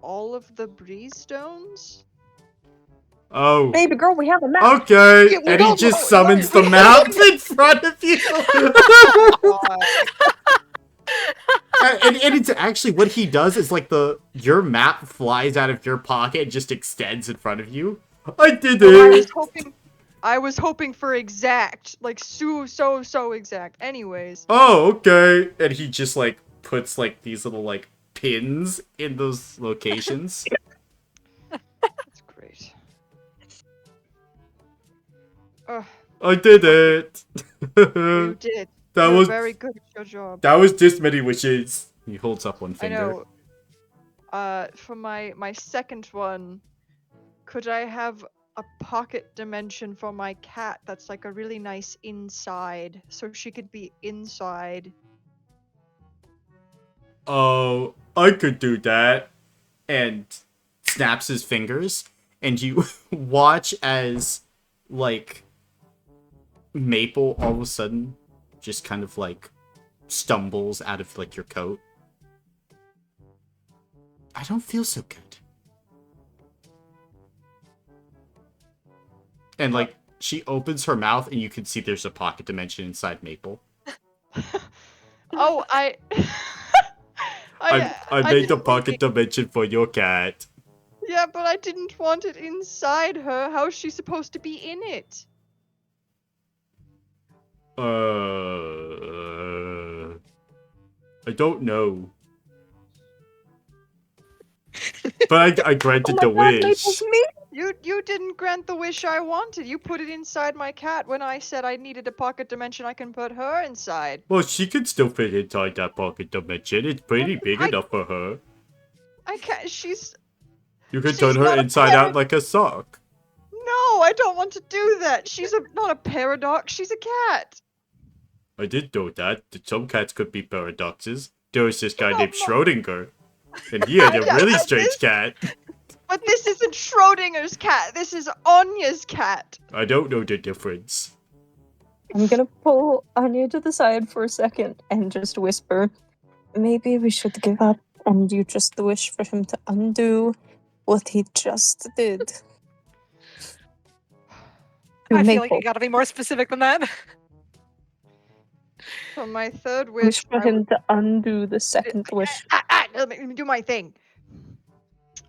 all of the breeze stones. Oh, Baby girl, we have a map. okay. Yeah, we And he don't just know. summons the map in front of you. And it's actually what he does is like your map flies out of your pocket and just extends in front of you. I did it. I was hoping for exact, like so exact. Anyways, Oh, okay. And he just like puts like these little like pins in those locations. that's great. I did it. You did. That You're was very good at your job. that was just many wishes. He holds up one I finger. know. For my second one, could I have a pocket dimension for my cat that's like a really nice inside, so she could be inside? Oh, I could do that. And snaps his fingers, and you watch as like Maple all of a sudden just kind of like stumbles out of like your coat. I don't feel so good. And like she opens her mouth and you can see there's a pocket dimension inside Maple. Oh, I made the didn't pocket think dimension for your cat. Yeah, but I didn't want it inside her. How's she supposed to be in it? I don't know. But I granted the wish. Maple's me. You didn't grant the wish I wanted. You put it inside my cat when I said I needed a pocket dimension I can put her inside. Well, she could still fit inside that pocket dimension. It's pretty big enough for her. I can't. You could She's turn her not a inside out parrot. like a sock. No, I don't want to do that. She's not a paradox. She's a cat. I did know that. Some cats could be paradoxes. There was this guy No, named no. Schrodinger. And he had a Yeah, really but strange cat. But this isn't Schrodinger's cat. This is Anya's cat. I don't know the difference. I'm gonna pull Anya to the side for a second and just whisper, maybe we should give up and you just wish for him to undo what he just did. To I feel like Maple. you gotta be more specific than that. So my third Wish wish. for him to undo the second wish. Let me do my thing.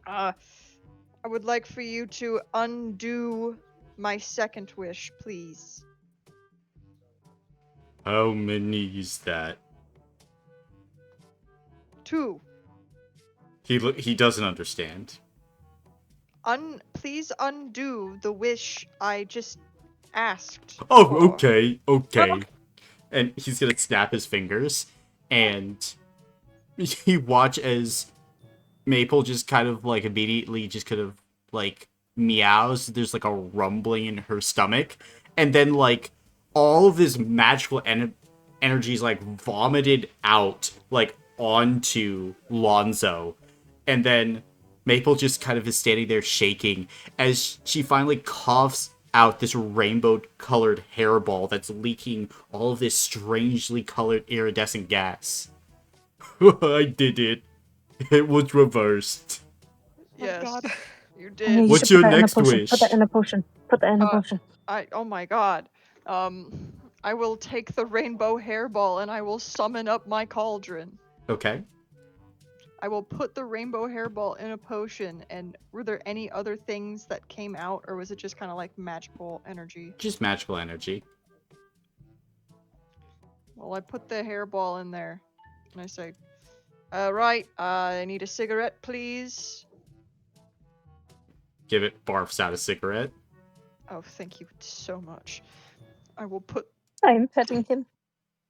I would like for you to undo my second wish, please. How many is that? 2. He doesn't understand. Please undo the wish I just asked. Oh, for. okay. And he's gonna snap his fingers, and you watch as Maple just kind of like immediately just kind of like meows. There's like a rumbling in her stomach, and then like all of this magical energy is like vomited out like onto Lonzo, and then Maple just kind of is standing there shaking as she finally coughs out this rainbow-colored hairball that's leaking all of this strangely colored iridescent gas. I did it. It was reversed. Yes, God. you Anya, did. you What's should your put that in a next potion. wish? Put that in a potion. Put that in a Uh, potion. Oh my god. I will take the rainbow hairball and I will summon up my cauldron. Okay. I will put the rainbow hairball in a potion, and were there any other things that came out, or was it just kind of like magical energy? Just magical energy. Well, I put the hairball in there, and I say, right, I need a cigarette, please. Give it barfs out a cigarette. Oh, thank you so much. I will put I'm petting him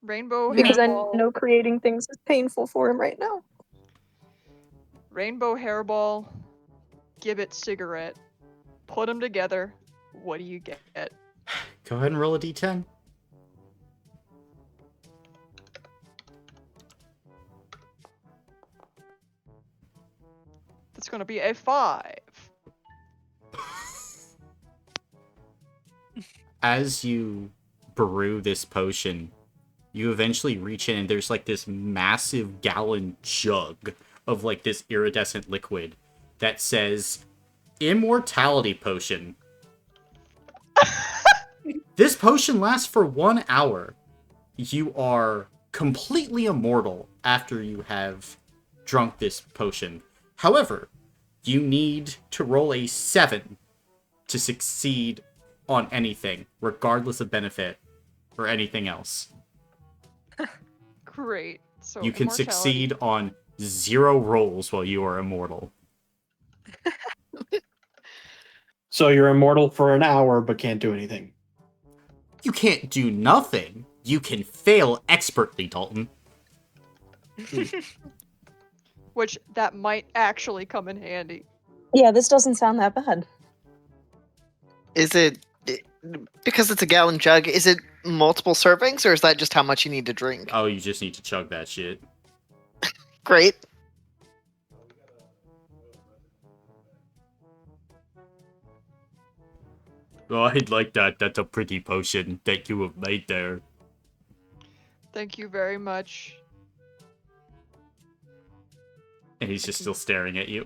rainbow because I hairball, know creating things is painful for him right now. rainbow hairball, gibbet cigarette, put them together. What do you get? Go ahead and roll a d10. It's gonna be a 5. As you brew this potion, you eventually reach in and there's like this massive gallon jug of like this iridescent liquid that says Immortality Potion. This potion lasts for 1 hour. You are completely immortal after you have drunk this potion. However, you need to roll a 7 to succeed on anything, regardless of benefit or anything else. Great. So You can immortality. succeed on 0 rolls while you are immortal. So you're immortal for an hour, but can't do anything. You can't do nothing. You can fail expertly, Dalton. Which that might actually come in handy. Yeah, this doesn't sound that bad. Is it because it's a gallon jug? Is it multiple servings, or is that just how much you need to drink? Oh, you just need to chug that shit. Great. Oh, I'd like that. That's a pretty potion that you have made there. Thank you very much. And he's just still staring at you.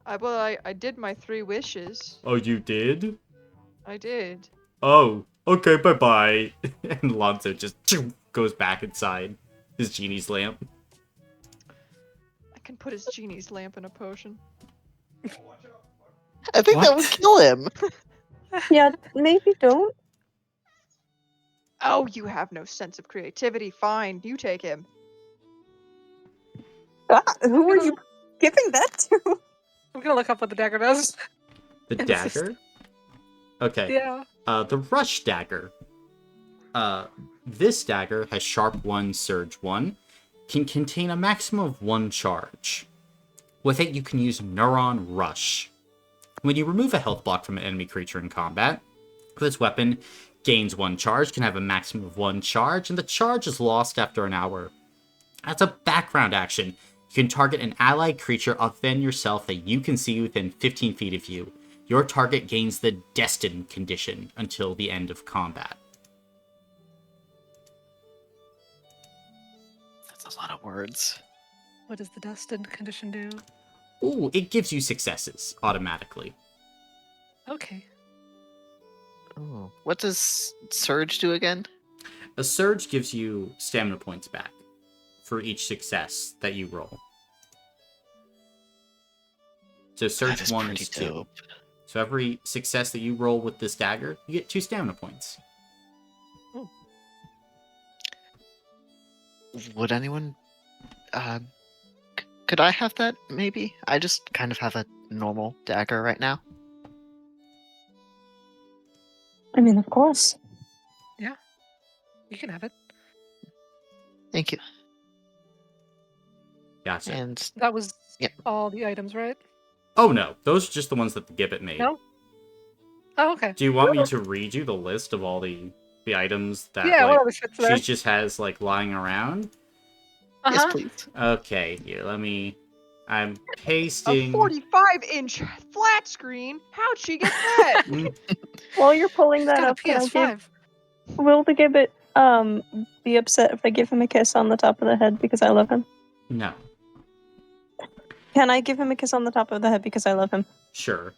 I did my 3 wishes. Oh, you did? I did. Oh, okay, bye-bye. And Lonzo just goes back inside his genie's lamp. I can put his genie's lamp in a potion. I think that would What? kill him. Yeah, maybe don't. Oh, you have no sense of creativity. Fine, you take him. Ah, who are you giving that to? I'm gonna look up what the dagger does. The dagger? Okay. Yeah. The rush dagger. This dagger has sharp 1, surge 1, can contain a maximum of 1 charge. With it, you can use Neuron Rush. When you remove a health block from an enemy creature in combat, this weapon gains 1 charge, can have a maximum of 1 charge, and the charge is lost after an hour. As a background action, you can target an allied creature other than yourself that you can see within 15 feet of you. Your target gains the Destined condition until the end of combat. That's a lot of words. What does the destined condition do? Ooh, it gives you successes automatically. Okay. Oh, what does Surge do again? A surge gives you stamina points back for each success that you roll. So surge That is 1 pretty is 2. dope. So every success that you roll with this dagger, you get 2 stamina points. Would anyone... could I have that, maybe? I just kind of have a normal dagger right now. I mean, of course. You can have it. Thank you. Gotcha. And That was Yep. all the items, right? Oh no, those are just the ones that the Gibbet made. No? Oh, okay. Do you want me to read you the list of all the items that Yeah, like whatever shit's there. she just has like lying around? yes, Uh-huh. please. Okay, here, I'm A pasting 45-inch flat screen? How'd she get that? While you're pulling She's that got a up, can I give PS5. Will the Gibbet be upset if I give him a kiss on the top of the head because I love him? No. Can I give him a kiss on the top of the head because I love him? Sure.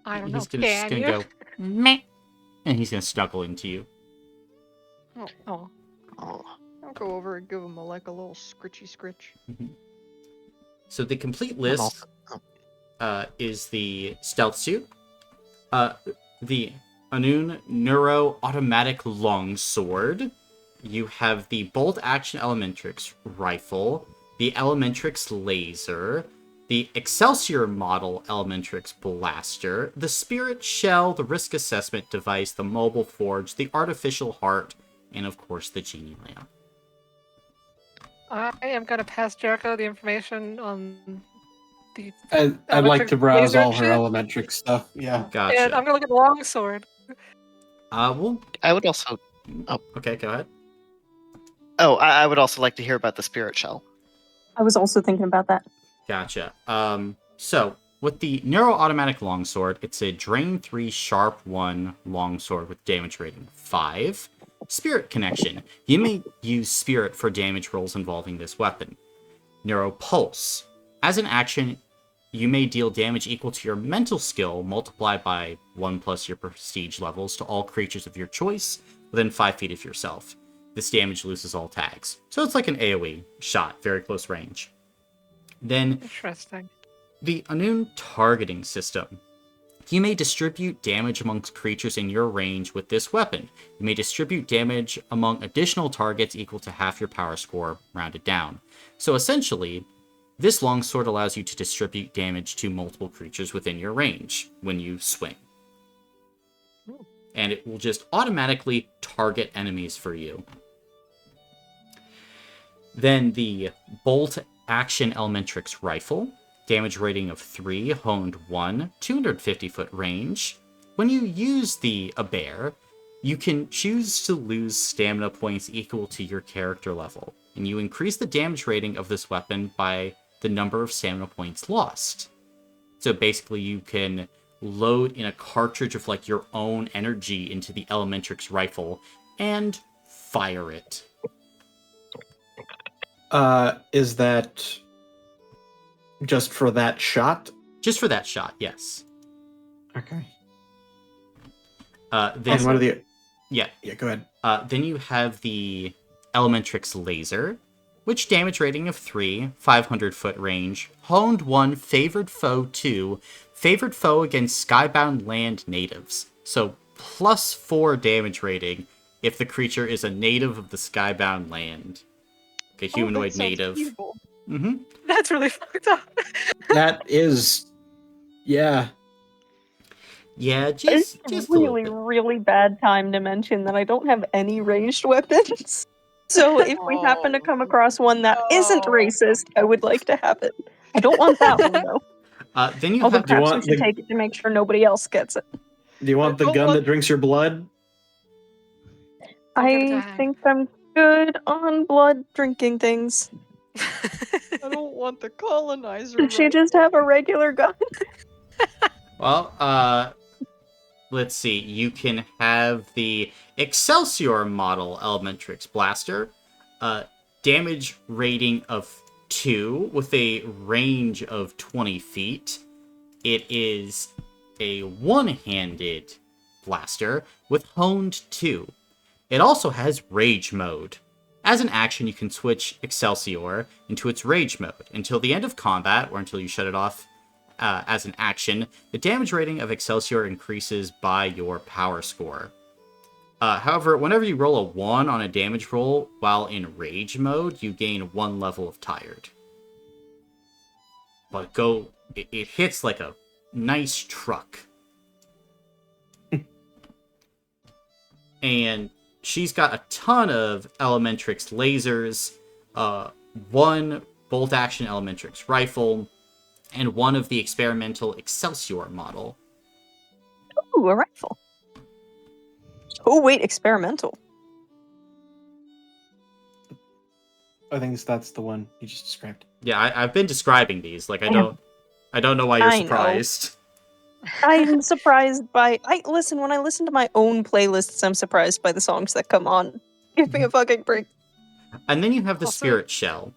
I don't know. He's just Can gonna you? go meh, and he's gonna snuggle into you. Oh. Oh, I'll go over and give him a little scritchy scritch. So the complete I'm list also- is the stealth suit, the Anun Neuro Automatic Longsword. You have the Bolt Action Elementrix Rifle, the Elementrix Laser, the Excelsior Model Elementrix Blaster, the Spirit Shell, the Risk Assessment Device, the Mobile Forge, the Artificial Heart, and of course the Genie Lamp. I am gonna pass Jericho the information on the I'd like to browse laser all her shit. elementric stuff. Yeah. And Gotcha. I'm gonna look at the longsword. Well, I would also... okay, go ahead. Oh, I would also like to hear about the Spirit Shell. I was also thinking about that. Gotcha. So with the Neuro Automatic Longsword, it's a Drain 3 Sharp 1 longsword with damage rating 5. Spirit Connection. You may use Spirit for damage rolls involving this weapon. Neuro Pulse. As an action, you may deal damage equal to your mental skill multiplied by 1 plus your prestige levels to all creatures of your choice within 5 feet of yourself. This damage loses all tags. So it's like an AoE shot, very close range. Then Interesting. the Anun Targeting System. You may distribute damage amongst creatures in your range with this weapon. You may distribute damage among additional targets equal to half your power score, rounded down. So essentially, this longsword allows you to distribute damage to multiple creatures within your range when you swing. And it will just automatically target enemies for you. Then the Bolt Action Elementrix Rifle. Damage rating of 3, honed 1, 250-foot range. When you use the bear, you can choose to lose stamina points equal to your character level, and you increase the damage rating of this weapon by the number of stamina points lost. So basically you can load in a cartridge of like your own energy into the Elementrix Rifle and fire it. Is that just for that shot? Just for that shot, yes. Okay. Then, And what are the... yeah. Yeah, go ahead. Then you have the Elementrix Laser, which damage rating of 3, 500-foot range, honed 1, favored foe 2, favored foe against skybound land natives. So plus 4 damage rating if the creature is a native of the skybound land. Like a humanoid native. Mm-hmm. That's really fucked up. That is... Yeah. Yeah, It's just a really, little really bad time to mention that I don't have any ranged weapons. So if we happen to come across one that isn't no. racist, I would like to have it. I don't want that one though. Then you Although have Do you perhaps we want should the- take it to make sure nobody else gets it. Do you want the don't gun want- that drinks your blood? I'll give it to I Hank. think I'm good on blood drinking things. I don't want the colonizer. Should she right? just have a regular gun? well, let's see. You can have the Excelsior model Elementrix Blaster, damage rating of 2 with a range of 20 feet. It is a one-handed blaster with honed 2. It also has Rage Mode. As an action, you can switch Excelsior into its Rage Mode. Until the end of combat, or until you shut it off as an action, the damage rating of Excelsior increases by your power score. However, whenever you roll a 1 on a damage roll while in Rage Mode, you gain 1 level of Tired. But it hits like a nice truck. And she's got a ton of Elementrix lasers, 1 bolt action Elementrix rifle, and 1 of the experimental Excelsior model. Ooh, a rifle. Oh wait, experimental. I think that's the one you just described. Yeah, I've been describing these. Like, I Damn. don't know why you're I know. surprised. I'm surprised by. When I listen to my own playlists, I'm surprised by the songs that come on. Give me a fucking break. And then you have the Also- Spirit Shell.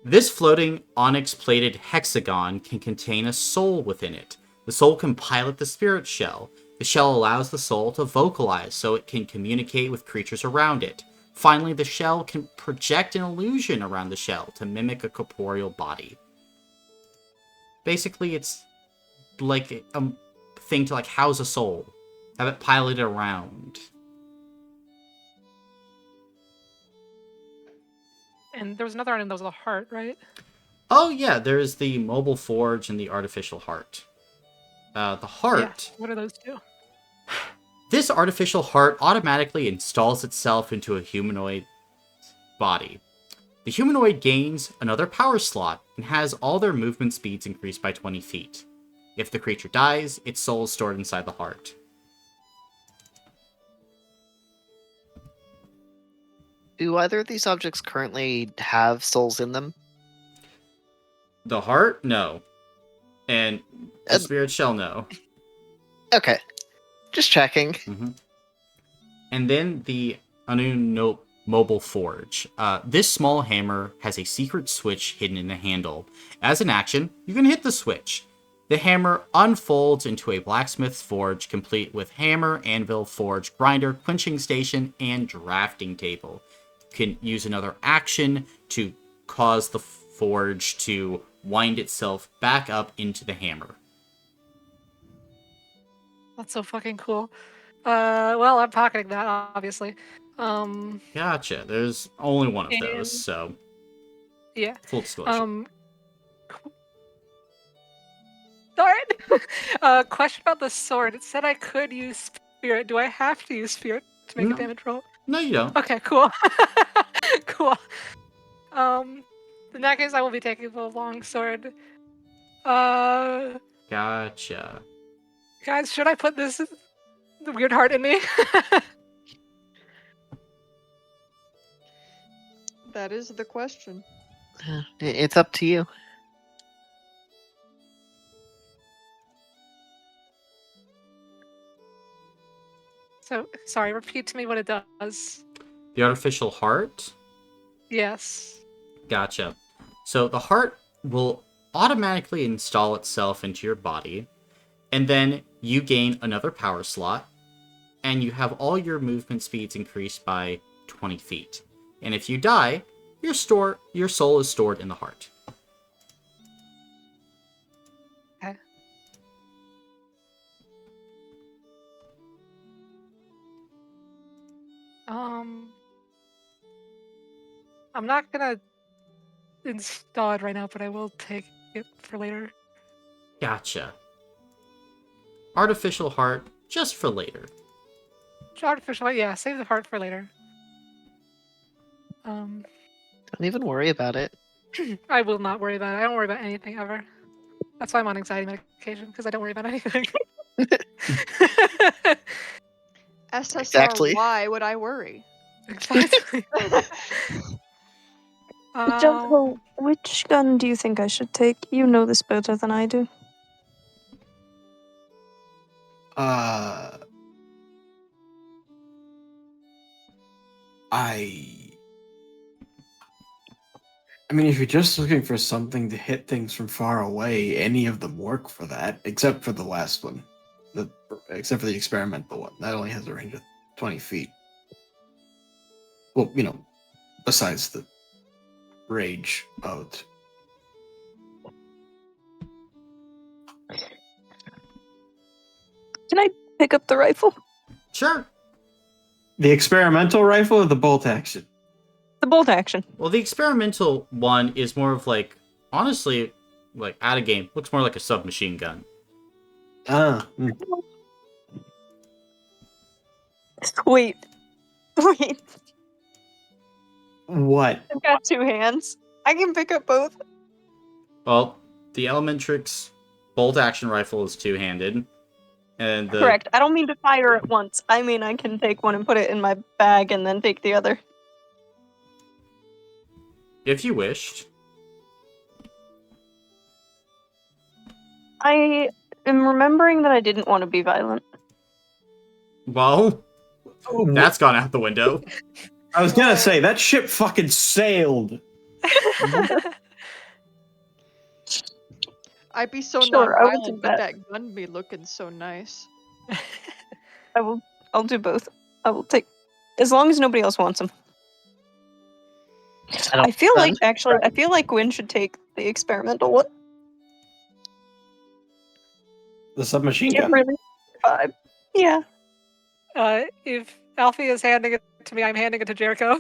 This floating onyx-plated hexagon can contain a soul within it. The soul can pilot the Spirit Shell. The shell allows the soul to vocalize so it can communicate with creatures around it. Finally, the shell can project an illusion around the shell to mimic a corporeal body. Basically, it's like a thing to like house a soul. Have it piloted around. And there was another item that was a heart, right? Oh yeah, there's the mobile forge and the artificial heart. The heart. Yeah. What are those two? This artificial heart automatically installs itself into a humanoid body. The humanoid gains another power slot and has all their movement speeds increased by 20 feet. If the creature dies, its soul is stored inside the heart. Do either of these objects currently have souls in them? The heart? No. And the Uh, spirit shell? No. Okay. Just checking. And then the Anu Mobile Forge. This small hammer has a secret switch hidden in the handle. As an action, you can hit the switch. The hammer unfolds into a blacksmith's forge, complete with hammer, anvil, forge, grinder, quenching station, and drafting table. You can use another action to cause the forge to wind itself back up into the hammer. That's so fucking cool. Well, I'm pocketing that, obviously. Gotcha. There's only one of And- those, so Yeah. full disclosure. Darn! Question about the sword. It said I could use spirit. Do I have to use spirit to make No. a damage roll? No, you don't. Okay, cool. Cool. In that case, I will be taking the long sword. Gotcha. Guys, should I put this the weird heart in me? That is the question. It's up to you. So, sorry, repeat to me what it does. The artificial heart? Yes. Gotcha. So the heart will automatically install itself into your body, and then you gain another power slot, and you have all your movement speeds increased by 20 feet. And if you die, your soul is stored in the heart. Okay. I'm not gonna install it right now, but I will take it for later. Gotcha. Artificial heart, just for later. Artificial, yeah, save the heart for later. Don't even worry about it. I will not worry about it. I don't worry about anything ever. That's why I'm on anxiety medication, because I don't worry about anything. SSR, Exactly. why would I worry? Exactly. Jericho, which gun do you think I should take? You know this better than I do. I mean, if you're just looking for something to hit things from far away, any of them work for that, except for the last one. Except for the experimental one. That only has a range of 20 feet. Well, besides the rage out. Can I pick up the rifle? Sure. The experimental rifle or the bolt action? The bolt action. Well, the experimental one is more of like, honestly, like out of game. Looks more like a submachine gun. Wait. What? I've got two hands. I can pick up both. Well, the Elementrix bolt action rifle is two-handed, and the Correct. I don't mean to fire at once. I mean I can take one and put it in my bag and then take the other. if you wished. I am remembering that I didn't want to be violent. Well, that's gone out the window. I was gonna say, that ship fucking sailed. I'd be so Sure, I will do non-violent, but that. that gun be looking so nice. I'll do both. I will take, as long as nobody else wants them. I feel like Gwyn should take the experimental one. The submachine It gun? really vibe. Yeah. If Alphie is handing it to me, I'm handing it to Jericho.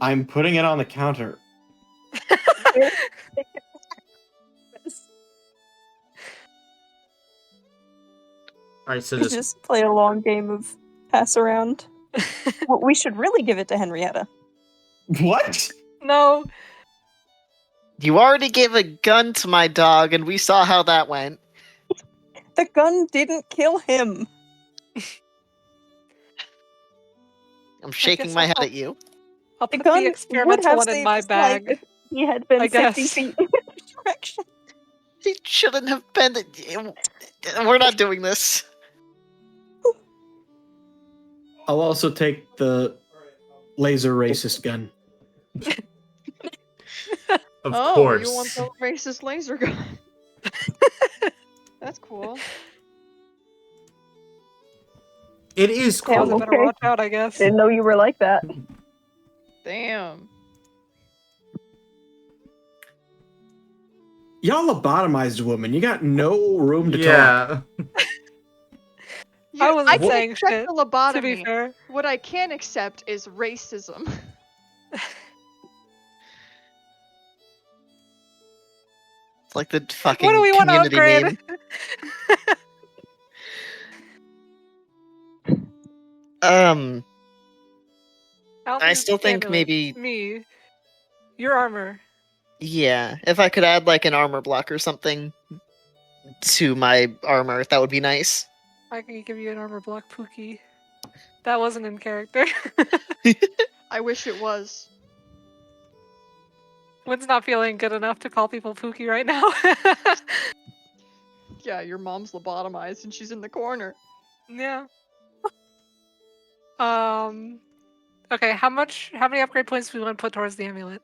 I'm putting it on the counter. Alright, so We just just play a long game of pass around. Well, we should really give it to Henrietta. What? No. You already gave a gun to my dog, and we saw how that went. The gun didn't kill him. I'm shaking guess my I'll head help. at you. I'll The put gun the would experimental have one in saved my his life bag. if he had been I 50 guess. feet in the direction. He shouldn't have been. We're not doing this. I'll also take the laser racist gun. of Oh, course. you want the racist laser gun? That's cool. It is Yeah, Well, I cool. better watch out, I guess. Didn't know you were like that. Damn. Y'all lobotomized a woman. You got no room to talk. Yeah. I wasn't can saying accept shit, the lobotomy. to be fair. What I can't accept is racism. It's like the fucking What do we want to community upgrade? meme. Alpha's still think amulet, maybe- me. Your armor. Yeah, if I could add like an armor block or something to my armor, that would be nice. I can give you an armor block, Pookie. That wasn't in character. I wish it was. Wynn's not feeling good enough to call people Pookie right now. Yeah, your mom's lobotomized and she's in the corner. Yeah. Okay, how many upgrade points do we want to put towards the amulet?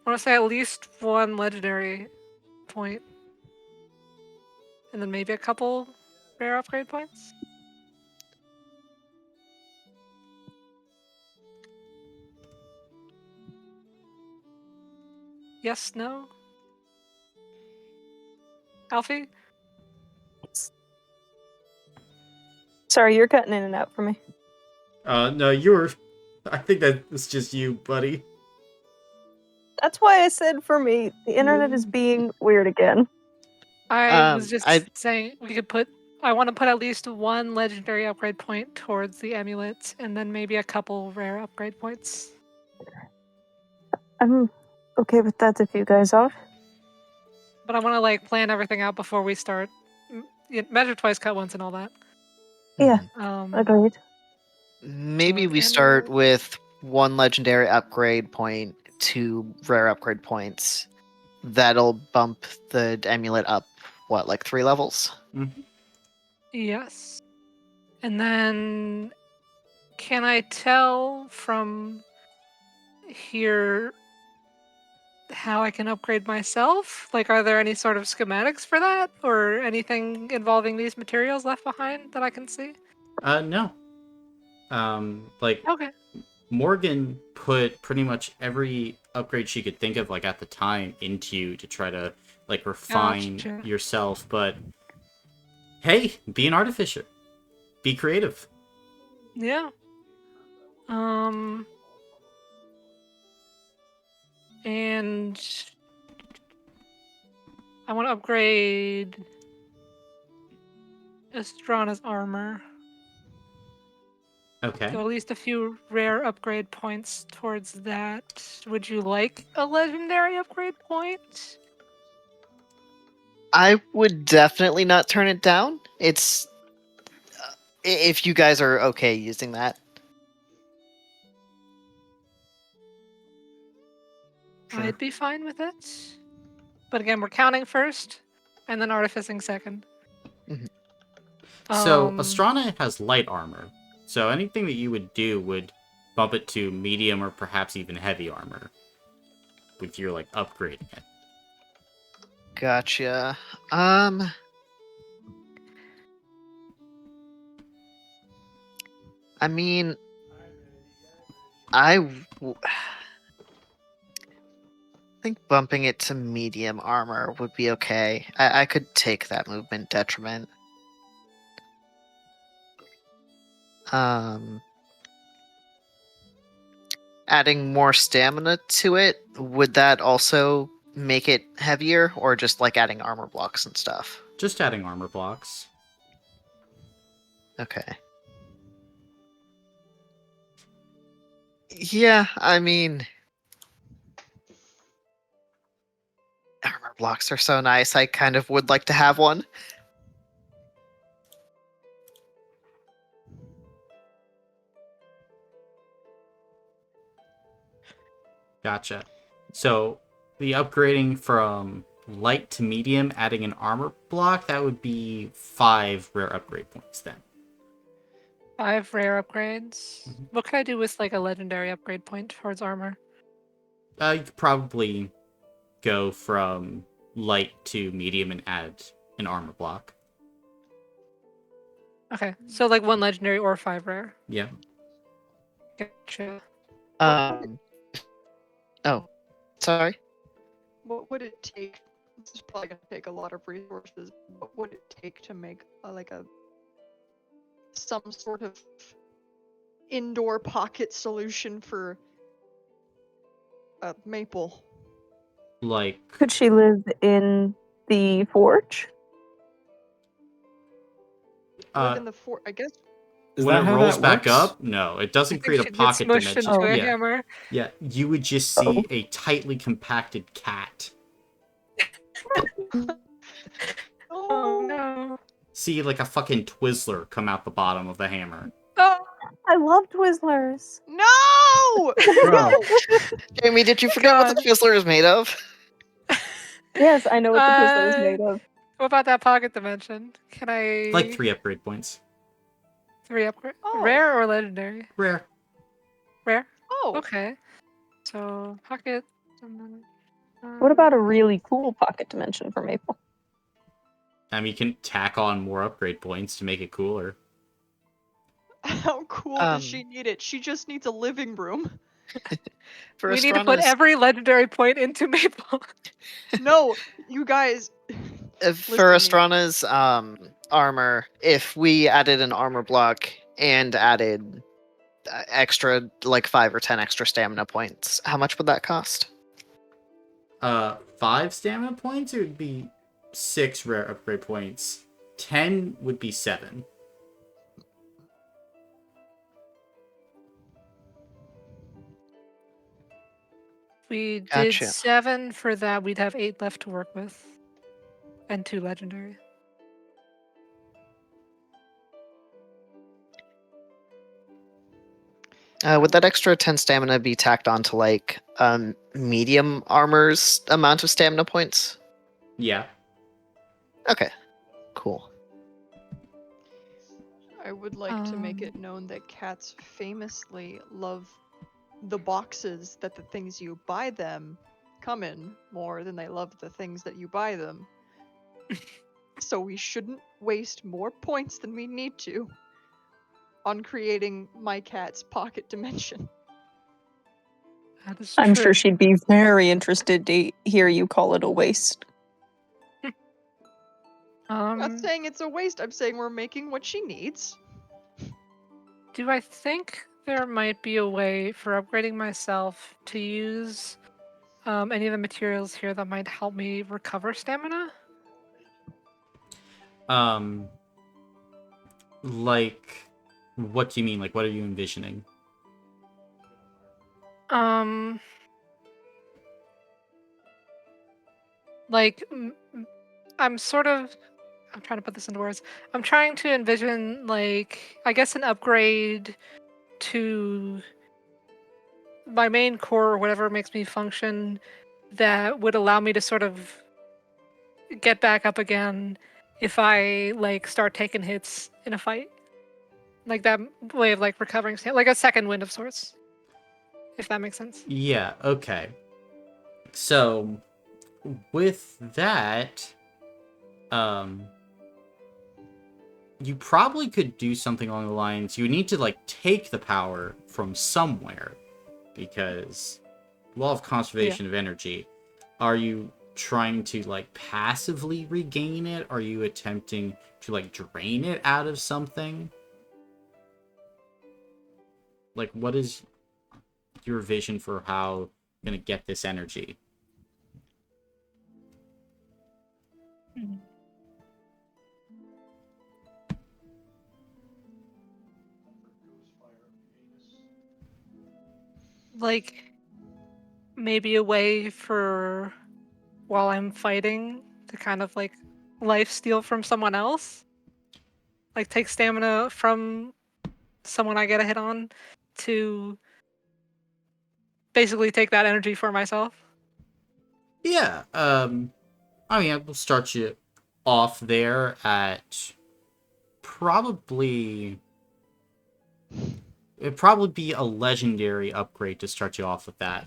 I want to say at least one legendary point. And then maybe a couple rare upgrade points? Yes, no? Alphie? Sorry, you're cutting in and out for me. No, you're. I think that it's just you, buddy. That's why I said for me. The internet is being weird again. I was just saying we could put. I want to put at least one legendary upgrade point towards the amulet, and then maybe a couple rare upgrade points. I'm okay with that if you guys are. But I want to like plan everything out before we start. Measure twice, cut once, and all that. Yeah, Mhm. agreed. Maybe So we it's start amulet. with 1 legendary upgrade point, 2 rare upgrade points. That'll bump the amulet up, what, like 3 levels? Yes. And then, can I tell from here how I can upgrade myself? Like, are there any sort of schematics for that, or anything involving these materials left behind that I can see? No. Like Okay. Morgan put pretty much every upgrade she could think of, like at the time, into you to try to like refine Gotcha. yourself. But hey, be an artificer, be creative. Yeah. And I want to upgrade Astranna's armor. Okay. So at least a few rare upgrade points towards that. Would you like a legendary upgrade point? I would definitely not turn it down. It's if you guys are okay using that. Sure. I'd be fine with it. But again, we're counting first, and then artificing second. Mhm. So Um, Astranna has light armor, so anything that you would do would bump it to medium or perhaps even heavy armor with your like upgrading it. Gotcha. I mean, think bumping it to medium armor would be okay. I could take that movement detriment. Um, Adding more stamina to it, would that also make it heavier, or just like adding armor blocks and stuff? Just adding armor blocks. Okay. Yeah, I mean, armor blocks are so nice. I kind of would like to have one. Gotcha. So the upgrading from light to medium, adding an armor block, that would be 5 rare upgrade points then. 5 rare upgrades. What could I do with like a legendary upgrade point towards armor? You could probably go from light to medium and add an armor block. Okay, so like 1 legendary or 5 rare. Yeah. Gotcha. Oh, sorry. What would it take? This is probably gonna take a lot of resources. What would it take to make some sort of indoor pocket solution for Maple? Like, Could she live in the forge? Live in the fort, I guess. Is when that it how rolls that back works? up, no, it doesn't I think create a she'd get pocket smushed dimension. into a Yeah. hammer. Yeah, you would just see a tightly compacted cat. Oh no. See like a fucking Twizzler come out the bottom of the hammer. Oh, I love Twizzlers. No! Bro. Jamie, did you forget what the God. Twizzler is made of? Yes, I know what the Twizzler is Uh, made of. what about that pocket dimension? Can I Like 3 upgrade points. 3 upgrade? Oh. Rare or legendary? Rare. Rare. Oh, Okay. So pocket. What about a really cool pocket dimension for Maple? I mean, you can tack on more upgrade points to make it cooler. how cool does she need it? She just needs a living room. For We need to put Astranna's, every legendary point into Maple. No, you guys. for Listen to me. Astranna's armor, if we added an armor block and added extra, like 5 or 10 extra stamina points, how much would that cost? 5 stamina points, it would be 6 rare upgrade points. 10 would be 7. We did Gotcha. 7 for that. We'd have 8 left to work with. And 2 legendary. Would that extra 10 stamina be tacked onto like medium armor's amount of stamina points? Yeah. Okay, cool. I would like to make it known that cats famously love the boxes that the things you buy them come in more than they love the things that you buy them. So we shouldn't waste more points than we need to on creating my cat's pocket dimension. That is I'm true. sure she'd be very interested to hear you call it a waste. I'm not saying it's a waste, I'm saying we're making what she needs. Do I think there might be a way for upgrading myself to use any of the materials here that might help me recover stamina? Like, what do you mean? Like, what are you envisioning? Like, I'm trying to put this into words. I'm trying to envision, like, I guess an upgrade to my main core or whatever makes me function that would allow me to sort of get back up again if I, like, start taking hits in a fight. Like that way of, like, recovering, like a second wind of sorts. If that makes sense. Yeah, okay. So, with that, you probably could do something along the lines, you need to, like, take the power from somewhere, because law of conservation of energy. Are you trying to, like, passively regain it? Are you attempting to, like, drain it out of something? Like, what is your vision for how you're gonna get this energy? Like, maybe a way for, while I'm fighting, to kind of, like, life steal from someone else? Like, take stamina from someone I get a hit on to basically take that energy for myself? Yeah, I mean, we'll start you off there at probably... It'd probably be a legendary upgrade to start you off with that.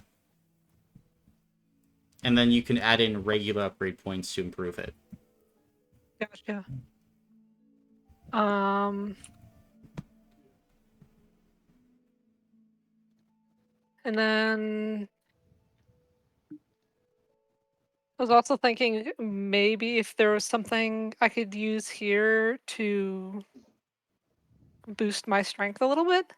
And then you can add in regular upgrade points to improve it. Gotcha. And then I was also thinking maybe if there was something I could use here to boost my strength a little bit.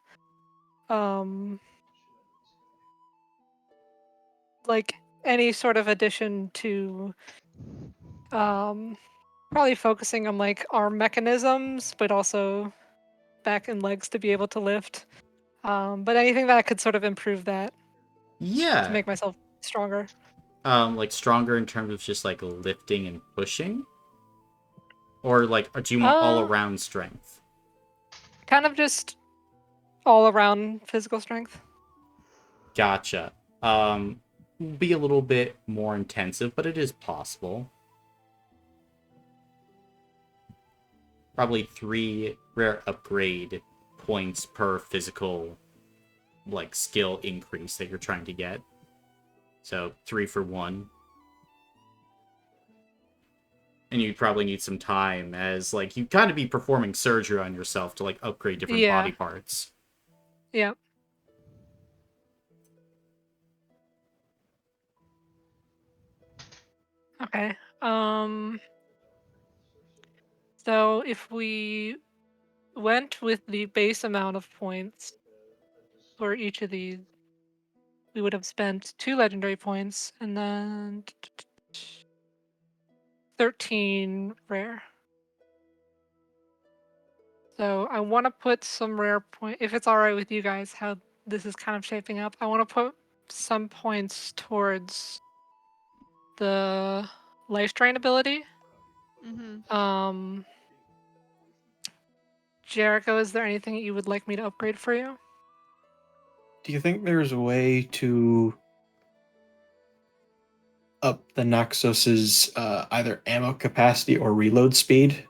Like any sort of addition to probably focusing on, like, arm mechanisms, but also back and legs to be able to lift. But anything that could sort of improve that to Yeah. make myself stronger. Like stronger in terms of just like lifting and pushing? Or like, do you want all around strength? Kind of just all around physical strength. Gotcha. Be a little bit more intensive, but it is possible. Probably 3 rare upgrade points per physical, like, skill increase that you're trying to get. So 3 for 1. And you'd probably need some time, as like you kind of be performing surgery on yourself to like upgrade different body parts. Yeah. Okay. So if we went with the base amount of points for each of these, we would have spent 2 legendary points and then 13 rare. So I want to put some rare point, if it's all right with you guys, how this is kind of shaping up. I want to put some points towards the life drain ability. Mm-hmm. Jericho, is there anything you would like me to upgrade for you? Do you think there's a way to up the Noxos's either ammo capacity or reload speed?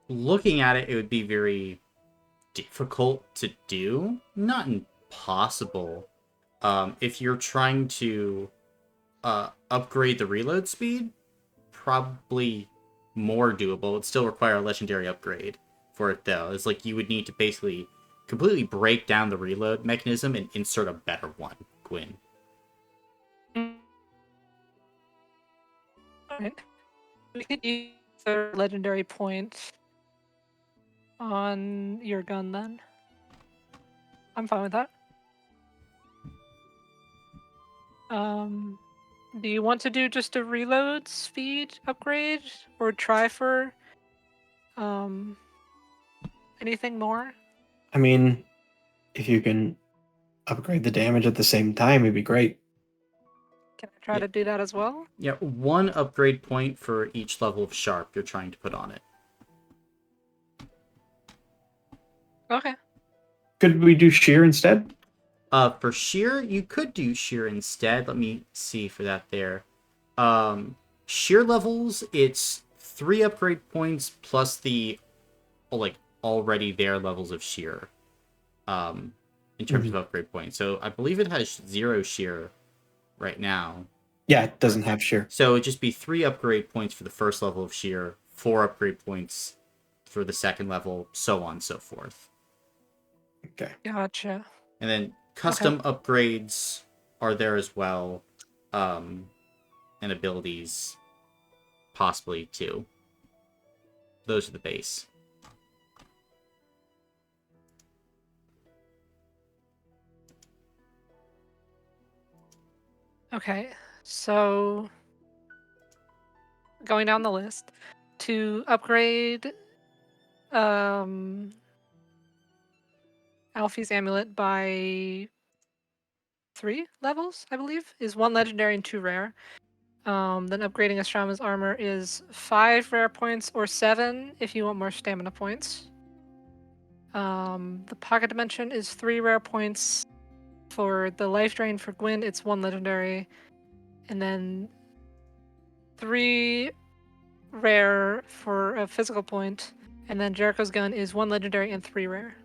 Looking at it, it would be very difficult to do. Not impossible. If you're trying to upgrade the reload speed, probably more doable. It'd still require a legendary upgrade for it, though. It's like you would need to basically completely break down the reload mechanism and insert a better one, Gwyn. Alright. We could use the legendary point on your gun then. I'm fine with that. Do you want to do just a reload speed upgrade or try for anything more? I mean, if you can upgrade the damage at the same time, it'd be great. Can I try to do that as well? Yeah, one upgrade point for each level of sharp you're trying to put on it. Okay. Could we do sheer instead? For sheer, you could do sheer instead. Let me see for that there. Sheer levels, it's 3 upgrade points plus the already there levels of sheer. In terms of upgrade points. So I believe it has 0 sheer right now. Yeah, it doesn't have sheer. So it'd just be 3 upgrade points for the first level of sheer, 4 upgrade points for the second level, so on and so forth. Okay. Gotcha. And then custom upgrades are there as well, and abilities possibly too. Those are the base. Okay, so going down the list to upgrade Alphie's amulet by 3 levels, I believe, is 1 legendary and 2 rare. Then upgrading Astranna's armor is 5 rare points or 7 if you want more stamina points. The pocket dimension is 3 rare points. For the life drain for Gwyn, it's 1 legendary, and then 3 rare for a physical point, and then Jericho's gun is 1 legendary and 3 rare.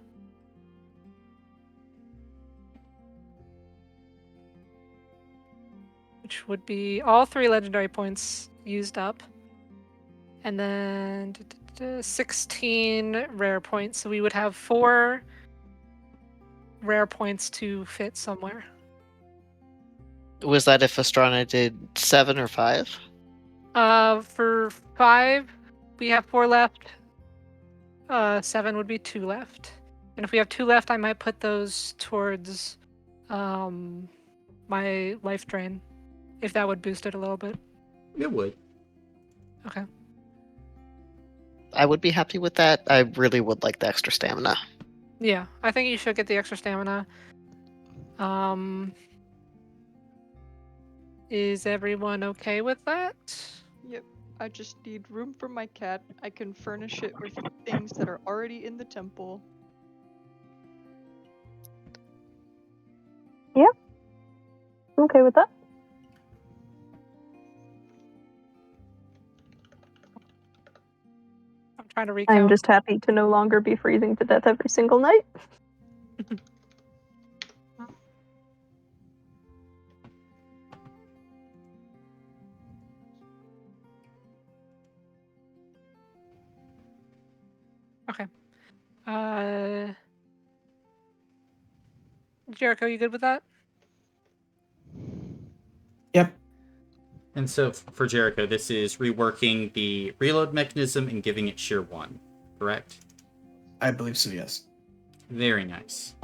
Which would be all 3 legendary points used up. And then 16 rare points. So we would have 4 rare points to fit somewhere. Was that if Astranna did 7 or 5? For 5, we have 4 left. 7 would be 2 left. And if we have 2 left, I might put those towards my life drain, if that would boost it a little bit. It would. Okay. I would be happy with that. I really would like the extra stamina. Yeah, I think you should get the extra stamina. Is everyone okay with that? Yep. I just need room for my cat. I can furnish it with things that are already in the temple. Yeah. I'm okay with that. I'm trying to recount. I'm just happy to no longer be freezing to death every single night. Okay. Jericho, you good with that? Yep. And so for Jericho, this is reworking the reload mechanism and giving it sheer 1, correct? I believe so, yes. Very nice.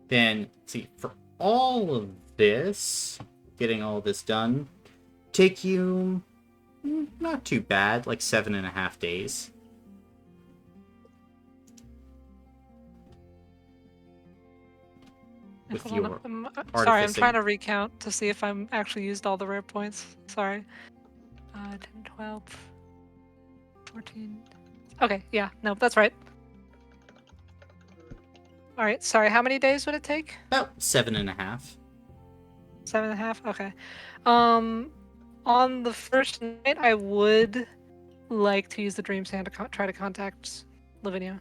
Then, see, for all of this, getting all this done, take you not too bad, like 7.5 days. with Hold on, your sorry, I'm artificing. trying to recount to see if I'm actually used all the rare points. Sorry. 10, 12, 14. Okay, yeah, no, that's right. All right, sorry, how many days would it take? About 7.5. 7.5? Okay. On the first night, I would like to use the Dream Sand to try to contact Lavinia.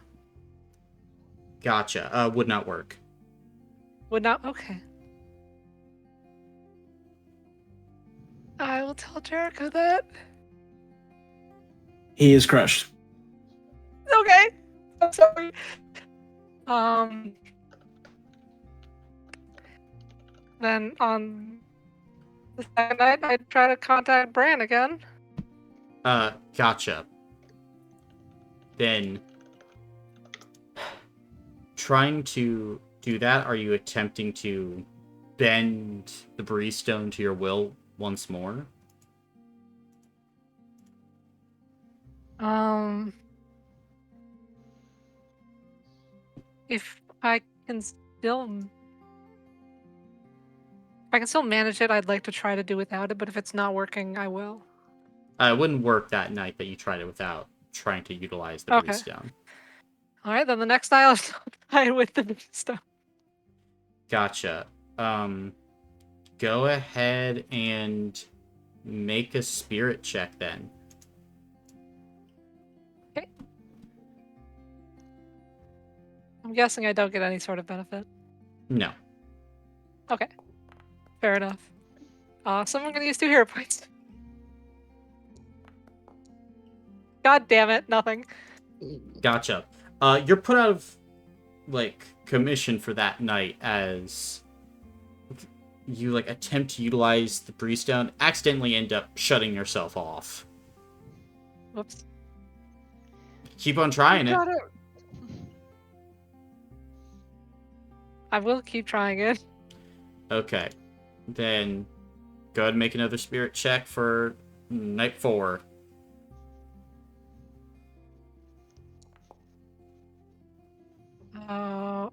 Gotcha. Would not work. Would not? Okay. I will tell Jericho that. He is crushed. Okay. I'm sorry. Then on the second night, I'd try to contact Bran again. Gotcha. Then, trying to do that, are you attempting to bend the Breeze Stone to your will once more? If I can still manage it, I'd like to try to do without it, but if it's not working, I will. It wouldn't work that night that you tried it without trying to utilize the Breeze Stone. All right, then the next night I'll try it with the Breeze Stone. Gotcha. Go ahead and make a spirit check then. Okay. I'm guessing I don't get any sort of benefit. No. Okay. Fair enough. So I'm gonna use 2 hero points. God damn it, nothing. Gotcha. You're put out of, commission for that night as you, attempt to utilize the Breeze Stone, accidentally end up shutting yourself off. Whoops. Keep on trying it. I will keep trying it. Okay. Then go ahead and make another spirit check for night 4.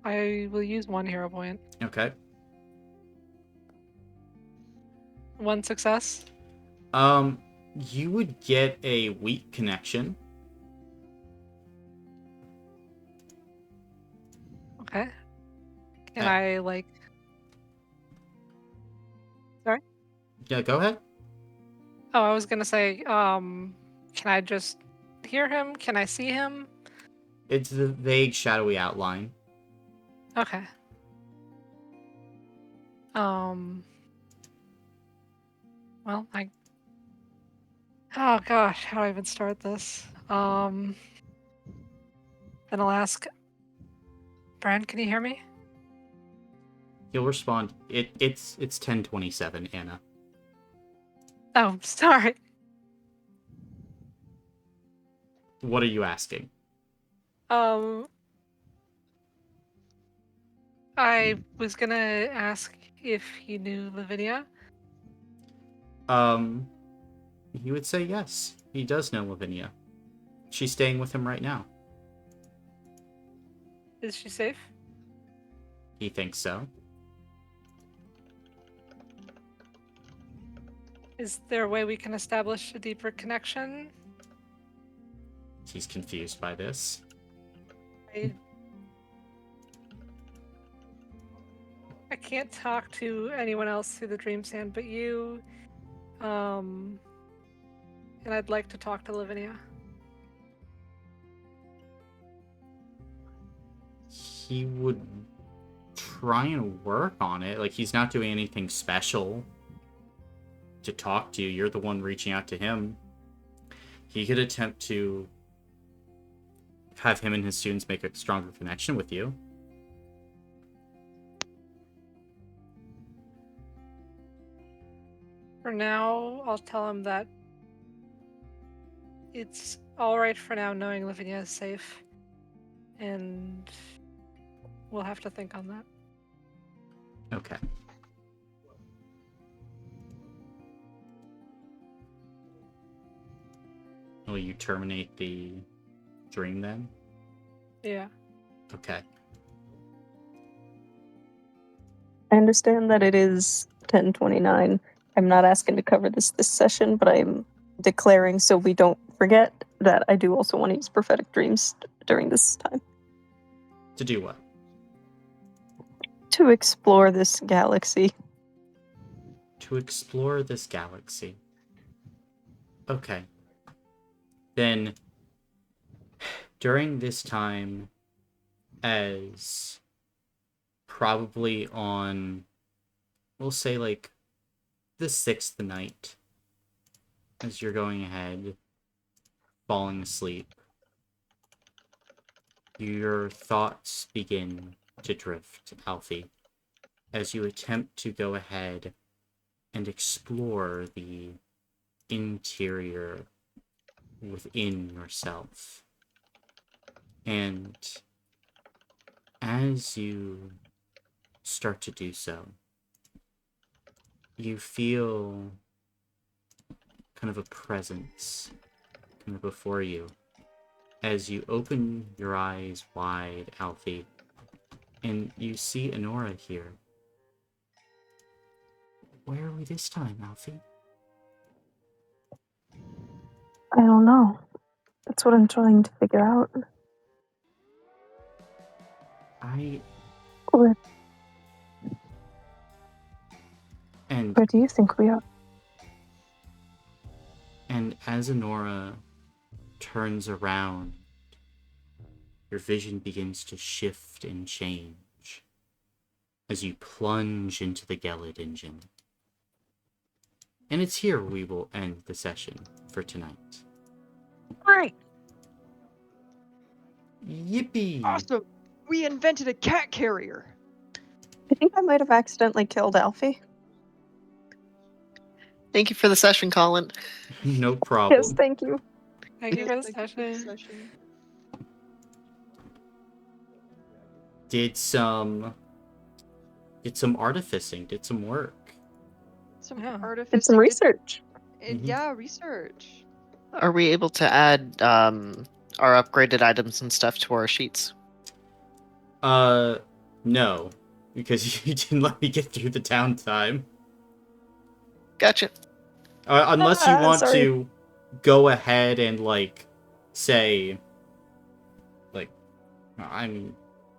I will use 1 hero point. Okay. 1 success. You would get a weak connection. Okay. Can I, Sorry? Yeah, go ahead. Oh, I was gonna say, can I just hear him? Can I see him? It's the vague, shadowy outline. Okay. Well, oh gosh, how do I even start this? Then I'll ask, Bran, can you hear me? He'll respond. It's 10:27, Anna. Oh, sorry. What are you asking? I was gonna ask if he knew Lavinia. He would say yes. He does know Lavinia. She's staying with him right now. Is she safe? He thinks so. Is there a way we can establish a deeper connection? He's confused by this. I can't talk to anyone else through the Dream Sand but you. And I'd like to talk to Lavinia. He would try and work on it. He's not doing anything special to talk to you. You're the one reaching out to him. He could attempt to have him and his students make a stronger connection with you. For now, I'll tell him that it's alright for now knowing Lavinia is safe. And we'll have to think on that. Okay. Will you terminate the dream then? Yeah. Okay. I understand that it is 10:29. I'm not asking to cover this session, but I'm declaring so we don't forget that I do also want to use prophetic dreams during this time To do what? to explore this galaxy. To explore this galaxy. Okay. Then, during this time, as probably on, we'll say like the 6th night, as you're going ahead, falling asleep, your thoughts begin to drift, Alphie, as you attempt to go ahead and explore the interior within yourself. And as you start to do so, you feel kind of a presence kind of before you as you open your eyes wide, Alphie, and you see Honora here. Where are we this time, Alphie? I don't know. That's what I'm trying to figure out. Where And do you think we are? And as Honora turns around, your vision begins to shift and change as you plunge into the Gelid engine. And it's here we will end the session for tonight. Great. Yippee! Awesome! We invented a cat carrier. I think I might have accidentally killed Alfie. Thank you for the session, Colin. No problem. Yes, thank you. Thank you for the Thank you for the session. session. Did some artificing, did some work. Some Yeah. artificing. It's some research. Yeah, research. Are we able to add our upgraded items and stuff to our sheets? No. Because you didn't let me get through the downtime. Gotcha. Unless you want sorry. to go ahead and, like, say, like, I mean,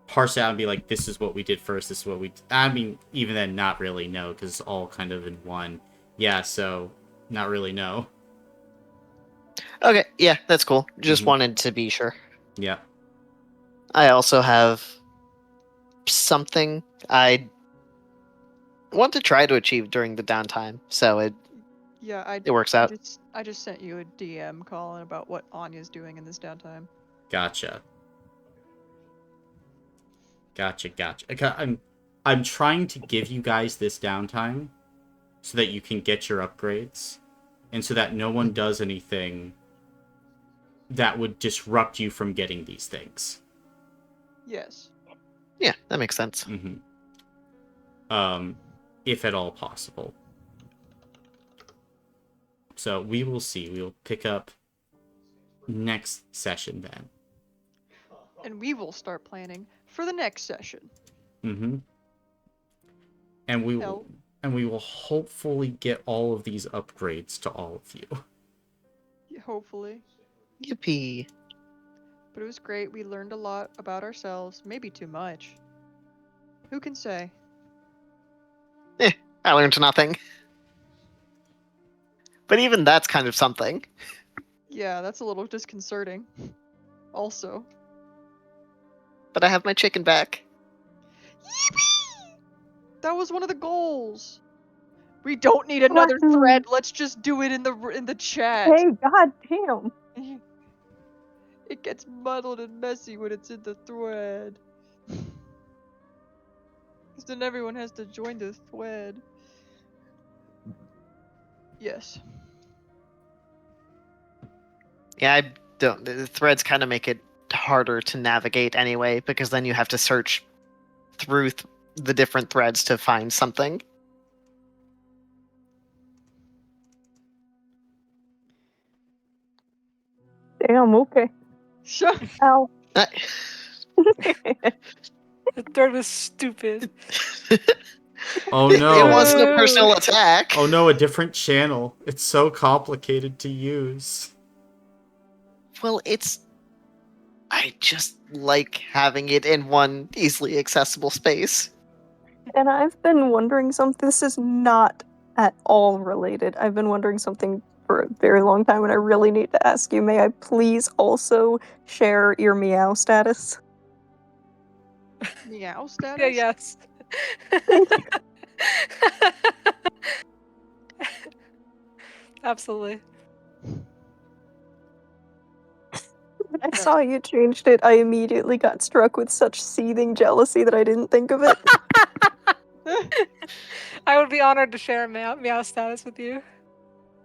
parse out and be like, this is what we did first, this is what we... I mean, even then, not really, no, because it's all kind of in one. Yeah, so, not really, no. Okay, yeah, that's cool. Just Mhm. wanted to be sure. Yeah. I also have something I want to try to achieve during the downtime, so it works out. I just sent you a DM, Colin, about what Anya's doing in this downtime. Gotcha. I'm trying to give you guys this downtime so that you can get your upgrades and so that no one does anything that would disrupt you from getting these things. Yes. Yeah, that makes sense. If at all possible. So we will see. We will pick up next session then. And we will start planning for the next session. And we will hopefully get all of these upgrades to all of you. Yeah, hopefully. Yippee. But it was great. We learned a lot about ourselves. Maybe too much. Who can say? I learned nothing. But even that's kind of something. Yeah, that's a little disconcerting. Also. But I have my chicken back. Yippee! That was one of the goals. We don't need another Wahoo. thread. Let's just do it in the chat. Hey, god damn. It gets muddled and messy when it's in the thread. Because then everyone has to join the thread. Yes. Yeah, I don't. The threads kind of make it harder to navigate anyway, because then you have to search through the different threads to find something. Damn, okay. Shut. Ow. The thread was stupid. Oh It no. wasn't a personal attack. Oh no, a different channel. It's so complicated to use. Well, I just like having it in one easily accessible space. And I've been wondering something. This is not at all related. I've been wondering something for a very long time, and I really need to ask you. May I please also share your meow status? Meow status? Yeah, yes. Thank you. Absolutely. When I saw you changed it, I immediately got struck with such seething jealousy that I didn't think of it. I would be honored to share meow status with you.